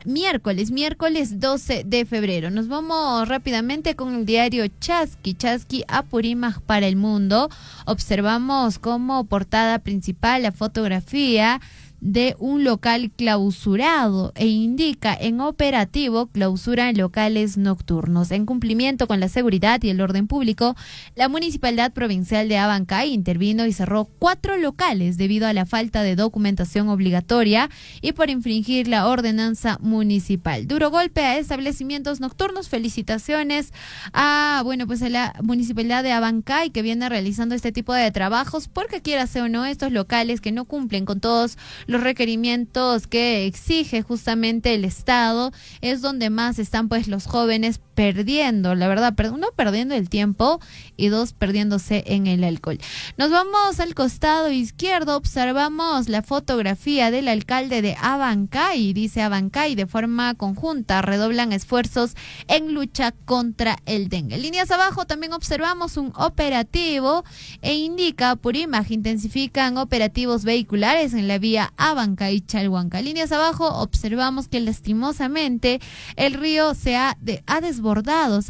miércoles 12 de febrero. Nos vamos rápidamente con el diario Chasqui Apurímac para el mundo. Observamos como portada principal la fotografía de un local clausurado e indica: en operativo clausura locales nocturnos. En cumplimiento con la seguridad y el orden público, la Municipalidad Provincial de Abancay intervino y cerró 4 locales debido a la falta de documentación obligatoria y por infringir la ordenanza municipal. Duro golpe a establecimientos nocturnos. Felicitaciones a la Municipalidad de Abancay, que viene realizando este tipo de trabajos, porque quiera ser o no, estos locales que no cumplen con todos los requerimientos que exige justamente el Estado, es donde más están pues los jóvenes perdiendo, la verdad, uno perdiendo el tiempo y 2 perdiéndose en el alcohol. Nos vamos al costado izquierdo, observamos la fotografía del alcalde de Abancay. Dice: Abancay de forma conjunta redoblan esfuerzos en lucha contra el dengue. Líneas abajo también observamos un operativo e indica: Apurímac intensifican operativos vehiculares en la vía Abancay y Chalhuanca. Líneas abajo, observamos que lastimosamente el río se ha desbordado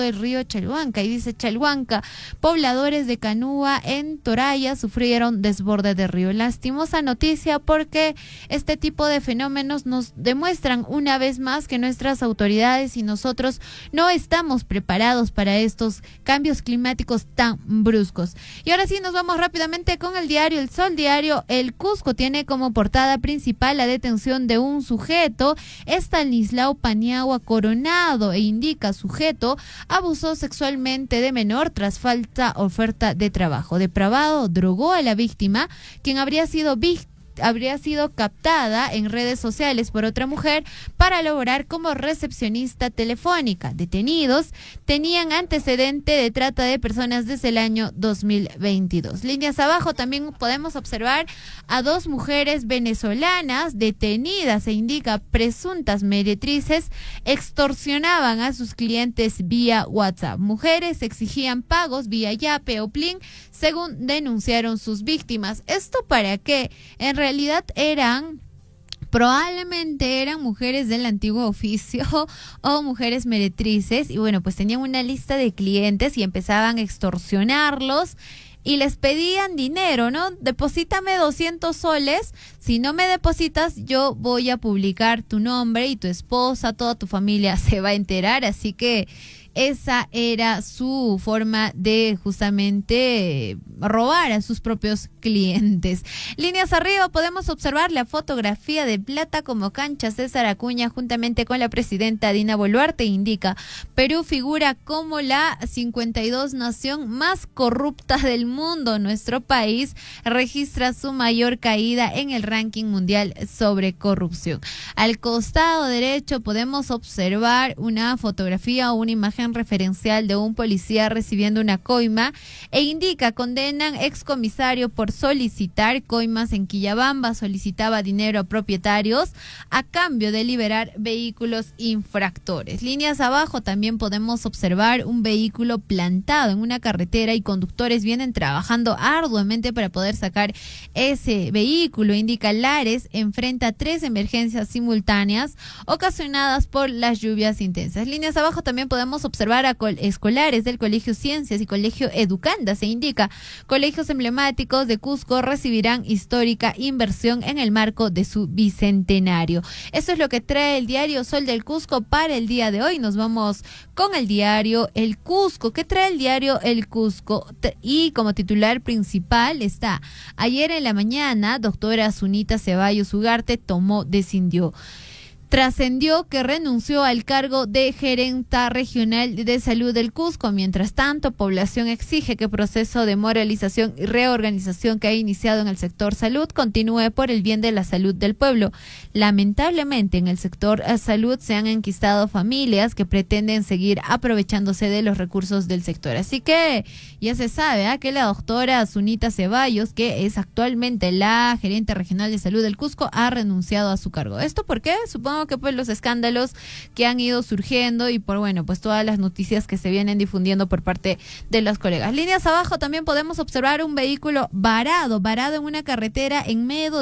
el río Chalhuanca, y dice Chalhuanca, pobladores de Canúa en Toraya sufrieron desborde de río. Lastimosa noticia, porque este tipo de fenómenos nos demuestran una vez más que nuestras autoridades y nosotros no estamos preparados para estos cambios climáticos tan bruscos. Y ahora sí nos vamos rápidamente con el diario El Sol. Diario El Cusco tiene como portada principal la detención de un sujeto, Estanislao Paniagua Coronado, e indica: sujeto abusó sexualmente de menor tras falta oferta de trabajo. Depravado drogó a la víctima, quien habría sido captada en redes sociales por otra mujer para laborar como recepcionista telefónica. Detenidos tenían antecedente de trata de personas desde el año 2022. Líneas abajo también podemos observar a 2 mujeres venezolanas detenidas. Se indica: presuntas meretrices extorsionaban a sus clientes vía WhatsApp. Mujeres exigían pagos vía Yape o Plin, según denunciaron sus víctimas. ¿Esto para qué? En realidad probablemente eran mujeres del antiguo oficio o mujeres meretrices, y bueno, pues tenían una lista de clientes y empezaban a extorsionarlos y les pedían dinero, ¿no? Deposítame 200 soles, si no me depositas yo voy a publicar tu nombre y tu esposa, toda tu familia se va a enterar, así que esa era su forma de justamente robar a sus propios clientes. Líneas arriba podemos observar la fotografía de plata como cancha César Acuña juntamente con la presidenta Dina Boluarte. Indica: Perú figura como la 52 nación más corrupta del mundo. Nuestro país registra su mayor caída en el ranking mundial sobre corrupción. Al costado derecho podemos observar una fotografía o una imagen referencial de un policía recibiendo una coima, e indica: condenan excomisario por solicitar coimas en Quillabamba. Solicitaba dinero a propietarios a cambio de liberar vehículos infractores. Líneas abajo también podemos observar un vehículo plantado en una carretera y conductores vienen trabajando arduamente para poder sacar ese vehículo. Indica: Lares enfrenta 3 emergencias simultáneas ocasionadas por las lluvias intensas. Líneas abajo también podemos observar a escolares del Colegio Ciencias y Colegio Educanda. Se indica: colegios emblemáticos de Cusco recibirán histórica inversión en el marco de su bicentenario. Eso es lo que trae el diario Sol del Cusco para el día de hoy. Nos vamos con el diario El Cusco. ¿Qué trae el diario El Cusco? Y como titular principal está: ayer en la mañana, doctora Zunita Ceballos Ugarte trascendió que renunció al cargo de gerenta regional de salud del Cusco. Mientras tanto, población exige que el proceso de moralización y reorganización que ha iniciado en el sector salud continúe por el bien de la salud del pueblo. Lamentablemente, en el sector salud se han enquistado familias que pretenden seguir aprovechándose de los recursos del sector. Así que ya se sabe que la doctora Zunita Ceballos, que es actualmente la gerente regional de salud del Cusco, ha renunciado a su cargo. ¿Esto por qué? Supongo que pues los escándalos que han ido surgiendo y por pues todas las noticias que se vienen difundiendo por parte de los colegas. Líneas abajo también podemos observar un vehículo varado en una carretera en medio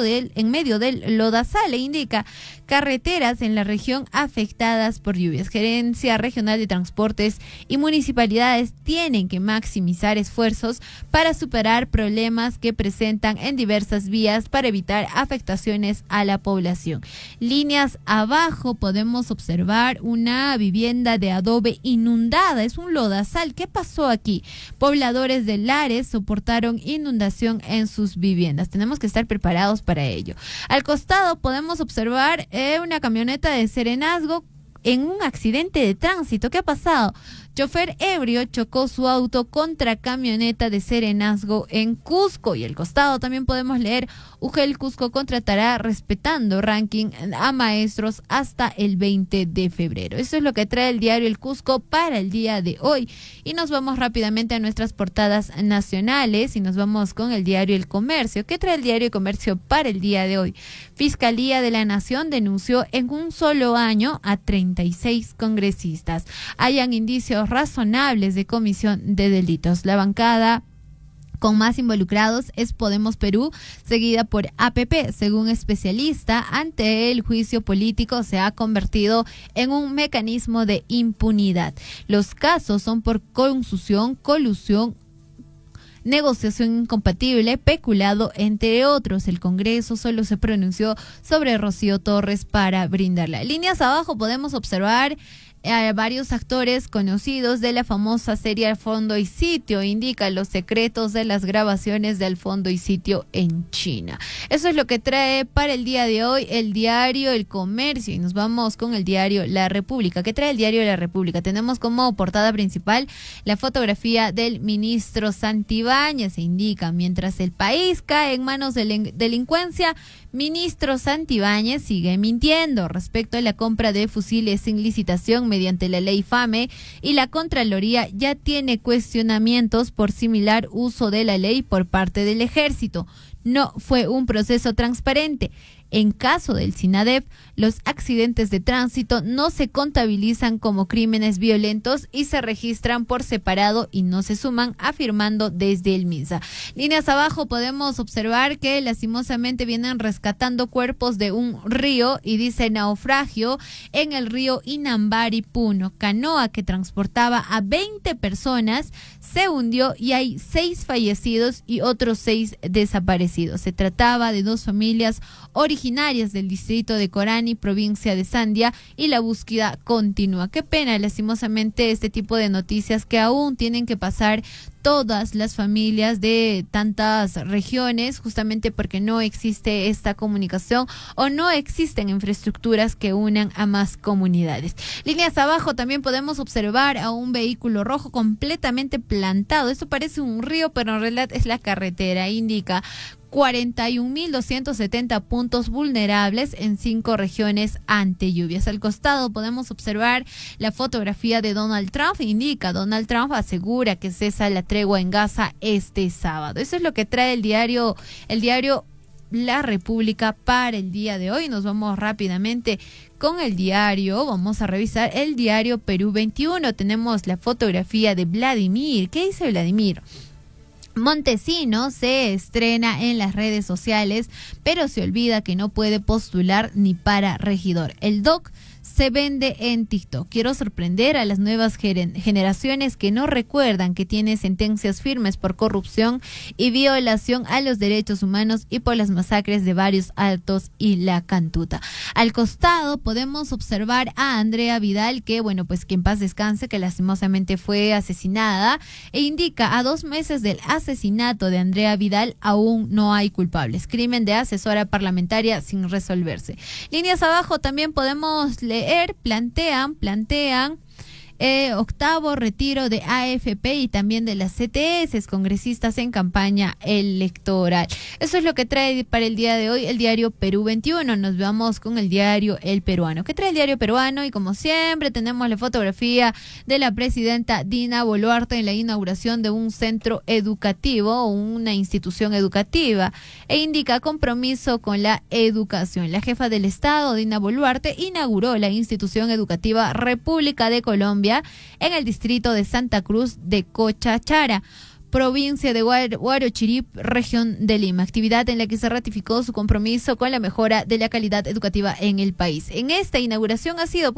del lodazal. Le indica: carreteras en la región afectadas por lluvias. Gerencia Regional de Transportes y municipalidades tienen que maximizar esfuerzos para superar problemas que presentan en diversas vías para evitar afectaciones a la población. Líneas abajo podemos observar una vivienda de adobe inundada. Es un lodazal. ¿Qué pasó aquí? Pobladores de Lares soportaron inundación en sus viviendas. Tenemos que estar preparados para ello. Al costado podemos observar una camioneta de Serenazgo en un accidente de tránsito. ¿Qué ha pasado? Chofer ebrio chocó su auto contra camioneta de Serenazgo en Cusco. Y al costado también podemos leer: UGEL Cusco contratará respetando ranking a maestros hasta el 20 de febrero. Eso es lo que trae el diario El Cusco para el día de hoy. Y nos vamos rápidamente a nuestras portadas nacionales y nos vamos con el diario El Comercio. ¿Qué trae el diario El Comercio para el día de hoy? Fiscalía de la Nación denunció en un solo año a 36 congresistas. Hayan indicios razonables de comisión de delitos. La bancada Con más involucrados es Podemos Perú, seguida por APP. Según especialista, ante el juicio político se ha convertido en un mecanismo de impunidad. Los casos son por consusión, colusión, negociación incompatible, peculado, entre otros. El Congreso solo se pronunció sobre Rocío Torres para brindarla. Líneas abajo podemos observar varios actores conocidos de la famosa serie Al Fondo y Sitio. Indica los secretos de las grabaciones de Al Fondo y Sitio en China. Eso es lo que trae para el día de hoy el diario El Comercio. Y nos vamos con el diario La República. ¿Qué trae el diario La República? Tenemos como portada principal la fotografía del ministro Santibáñez. Se indica, mientras el país cae en manos de la delincuencia, ministro Santibáñez sigue mintiendo respecto a la compra de fusiles sin licitación mediante la ley FAME, y la Contraloría ya tiene cuestionamientos por similar uso de la ley por parte del Ejército. No fue un proceso transparente. En caso del SINADEP, los accidentes de tránsito no se contabilizan como crímenes violentos y se registran por separado y no se suman, afirmando desde el MINSA. Líneas abajo podemos observar que lastimosamente vienen rescatando cuerpos de un río y dice naufragio en el río Inambari, Puno. Canoa que transportaba a 20 personas se hundió y hay 6 fallecidos y otros 6 desaparecidos. Se trataba de 2 familias originarias del distrito de Corani, provincia de Sandia, y la búsqueda continúa. Qué pena, lastimosamente, este tipo de noticias que aún tienen que pasar todas las familias de tantas regiones, justamente porque no existe esta comunicación o no existen infraestructuras que unan a más comunidades. Líneas abajo también podemos observar a un vehículo rojo completamente plantado. Esto parece un río, pero en realidad es la carretera. Indica 41.270 puntos vulnerables en 5 regiones ante lluvias. Al costado podemos observar la fotografía de Donald Trump. Indica, Donald Trump asegura que cesa la tregua en Gaza este sábado. Eso es lo que trae el diario La República para el día de hoy. Nos vamos rápidamente con el diario. Vamos a revisar el diario Perú 21. Tenemos la fotografía de Vladimir. ¿Qué dice Vladimir? Montesino se estrena en las redes sociales, pero se olvida que no puede postular ni para regidor. El DOC se vende en TikTok. Quiero sorprender a las nuevas generaciones que no recuerdan que tiene sentencias firmes por corrupción y violación a los derechos humanos y por las masacres de varios Altos y La Cantuta. Al costado podemos observar a Andrea Vidal, que que en paz descanse, que lastimosamente fue asesinada, e indica: a 2 meses del asesinato de Andrea Vidal aún no hay culpables. Crimen de asesora parlamentaria sin resolverse. Líneas abajo también podemos leer, plantean octavo retiro de AFP y también de las CTS, congresistas en campaña electoral. Eso es lo que trae para el día de hoy el diario Perú 21. Nos vamos con el diario El Peruano. ¿Qué trae el diario Peruano? Y como siempre tenemos la fotografía de la presidenta Dina Boluarte en la inauguración de un centro educativo o una institución educativa, e indica compromiso con la educación. La jefa del Estado, Dina Boluarte, inauguró la institución educativa República de Colombia en el distrito de Santa Cruz de Cochachara, provincia de Huarochirí, región de Lima, actividad en la que se ratificó su compromiso con la mejora de la calidad educativa en el país. En esta inauguración ha sido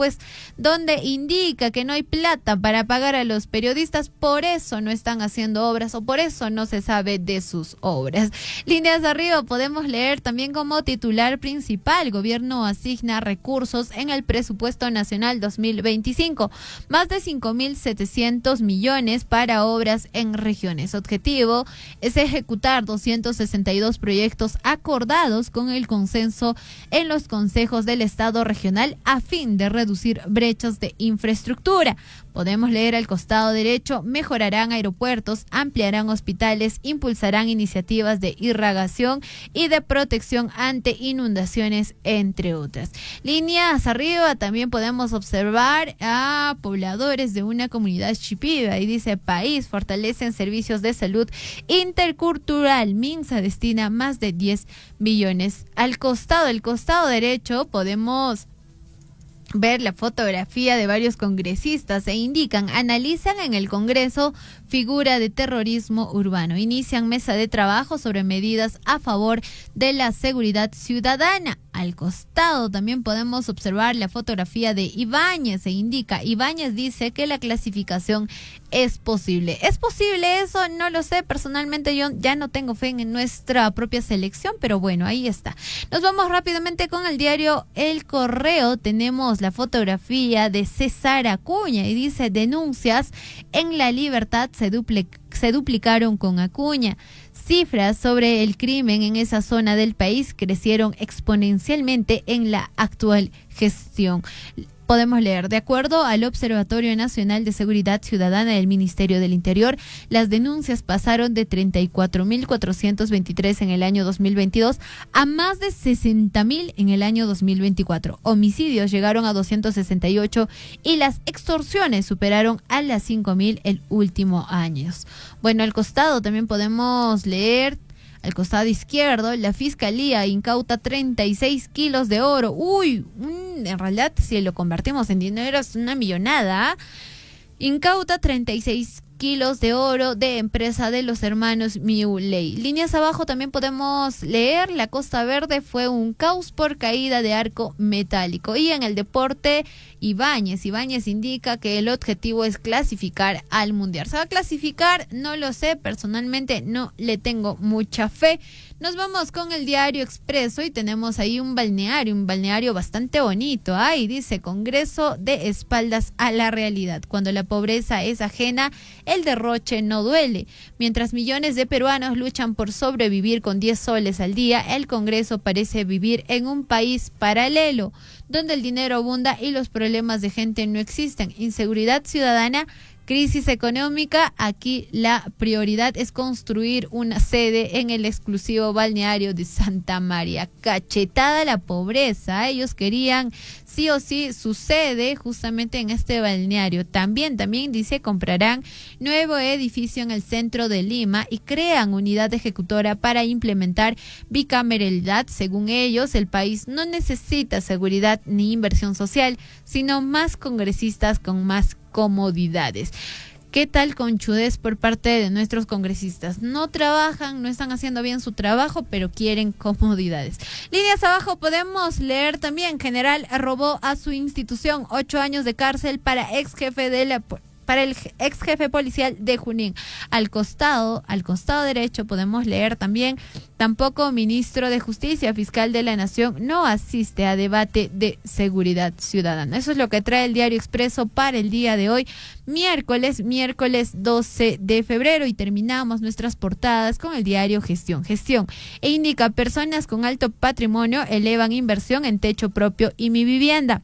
donde indica que no hay plata para pagar a los periodistas, por eso no están haciendo obras o por eso no se sabe de sus obras. Líneas de arriba podemos leer también como titular principal: gobierno asigna recursos en el presupuesto nacional 2025, más de 5.700 millones para obras en regiones. Objetivo es ejecutar 262 proyectos acordados con el consenso en los consejos del Estado regional a fin de reducir brechas de infraestructura. Podemos leer al costado derecho: mejorarán aeropuertos, ampliarán hospitales, impulsarán iniciativas de irrigación y de protección ante inundaciones, entre otras. Líneas arriba también podemos observar a pobladores de una comunidad shipiba y dice: país fortalecen servicios de salud intercultural. MINSA destina más de 10 billones. El costado derecho podemos ver la fotografía de varios congresistas e indican, analizan en el Congreso figura de terrorismo urbano. Inician mesa de trabajo sobre medidas a favor de la seguridad ciudadana. Al costado también podemos observar la fotografía de Ibáñez. Se indica, Ibáñez dice que la clasificación es posible. ¿Es posible eso? No lo sé. Personalmente yo ya no tengo fe en nuestra propia selección, pero bueno, ahí está. Nos vamos rápidamente con el diario El Correo. Tenemos la fotografía de César Acuña y dice, denuncias en La Libertad se duplicaron con Acuña. Cifras sobre el crimen en esa zona del país crecieron exponencialmente en la actual gestión. Podemos leer, de acuerdo al Observatorio Nacional de Seguridad Ciudadana del Ministerio del Interior, las denuncias pasaron de 34.423 en el año 2022 a más de 60.000 en el año 2024. Homicidios llegaron a 268 y las extorsiones superaron a las 5.000 el último año. Bueno, al costado también podemos leer, al costado izquierdo, la Fiscalía incauta 36 kilos de oro. En realidad, si lo convertimos en dinero, es una millonada. Incauta 36 kilos de oro de empresa de los hermanos Muley. Líneas abajo también podemos leer, la Costa Verde fue un caos por caída de arco metálico. Y en el deporte, Ibáñez indica que el objetivo es clasificar al Mundial. ¿Se va a clasificar? No lo sé, personalmente no le tengo mucha fe. Nos vamos con el diario Expreso y tenemos ahí un balneario bastante bonito. Ahí dice, Congreso de espaldas a la realidad. Cuando la pobreza es ajena, el derroche no duele. Mientras millones de peruanos luchan por sobrevivir con 10 soles al día, el Congreso parece vivir en un país paralelo, donde el dinero abunda y los problemas de gente no existen. Inseguridad ciudadana, crisis económica. Aquí la prioridad es construir una sede en el exclusivo balneario de Santa María. Cachetada la pobreza. Ellos querían sí o sí su sede justamente en este balneario. También dice, comprarán nuevo edificio en el centro de Lima y crean unidad ejecutora para implementar bicameralidad. Según ellos, el país no necesita seguridad ni inversión social, sino más congresistas con más comodidades. ¿Qué tal conchudez por parte de nuestros congresistas? No trabajan, no están haciendo bien su trabajo, pero quieren comodidades. Líneas abajo podemos leer también, general robó a su institución, 8 años de cárcel para el ex jefe policial de Junín. Al costado derecho podemos leer también, tampoco ministro de Justicia, fiscal de la Nación, no asiste a debate de seguridad ciudadana. Eso es lo que trae el diario Expreso para el día de hoy, miércoles 12 de febrero, y terminamos nuestras portadas con el diario Gestión. E indica, personas con alto patrimonio elevan inversión en techo propio y mi vivienda.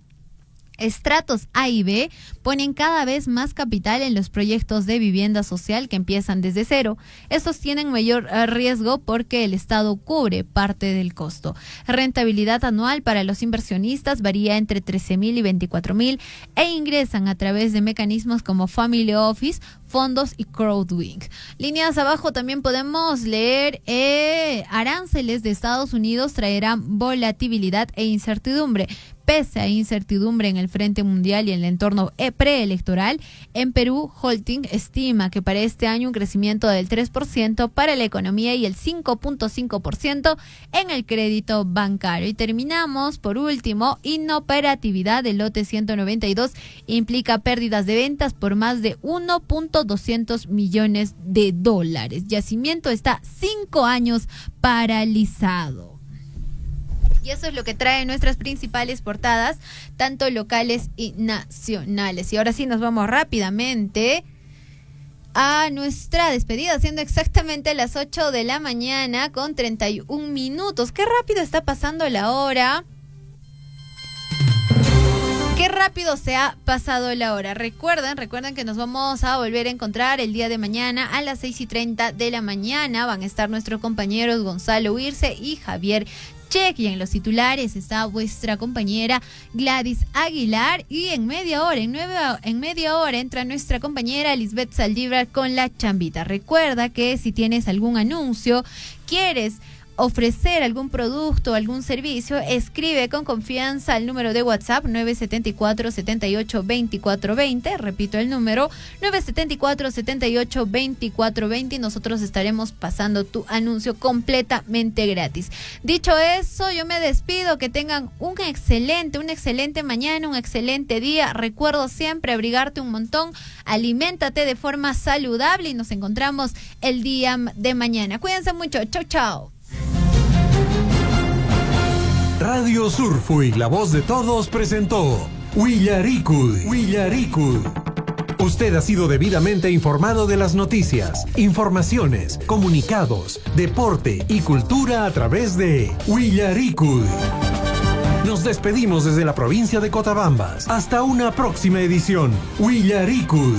Estratos A y B ponen cada vez más capital en los proyectos de vivienda social que empiezan desde cero. Estos tienen mayor riesgo porque el Estado cubre parte del costo. Rentabilidad anual para los inversionistas varía entre 13.000 y 24.000 e ingresan a través de mecanismos como Family Office, fondos y crowdfunding. Líneas abajo también podemos leer, aranceles de Estados Unidos traerán volatilidad e incertidumbre. Pese a incertidumbre en el frente mundial y en el entorno preelectoral, en Perú, Holding estima que para este año un crecimiento del 3% para la economía y el 5.5% en el crédito bancario. Y terminamos, por último, inoperatividad del lote 192 implica pérdidas de ventas por más de 1.200 millones de dólares. Yacimiento está 5 años paralizado. Y eso es lo que trae nuestras principales portadas, tanto locales y nacionales. Y ahora sí nos vamos rápidamente a nuestra despedida, siendo exactamente las 8 de la mañana con 31 minutos. Qué rápido está pasando la hora. Qué rápido se ha pasado la hora. Recuerden que nos vamos a volver a encontrar el día de mañana a las 6:30 de la mañana. Van a estar nuestros compañeros Gonzalo Irse y Javier Check, y en los titulares está vuestra compañera Gladys Aguilar, y en media hora entra nuestra compañera Lisbeth Saldívar con la chambita. Recuerda que si tienes algún anuncio, quieres ofrecer algún producto, algún servicio, escribe con confianza al número de WhatsApp 974-78-2420, repito el número 974-78-2420 y nosotros estaremos pasando tu anuncio completamente gratis. Dicho eso, yo me despido, que tengan una excelente mañana, un excelente día. Recuerdo siempre abrigarte un montón, aliméntate de forma saludable y nos encontramos el día de mañana. Cuídense mucho, chau chau. Radio Surfui, la voz de todos, presentó Willaricui. Usted ha sido debidamente informado de las noticias, informaciones, comunicados, deporte y cultura a través de Willaricui. Nos despedimos desde la provincia de Cotabambas. Hasta una próxima edición. Willaricui.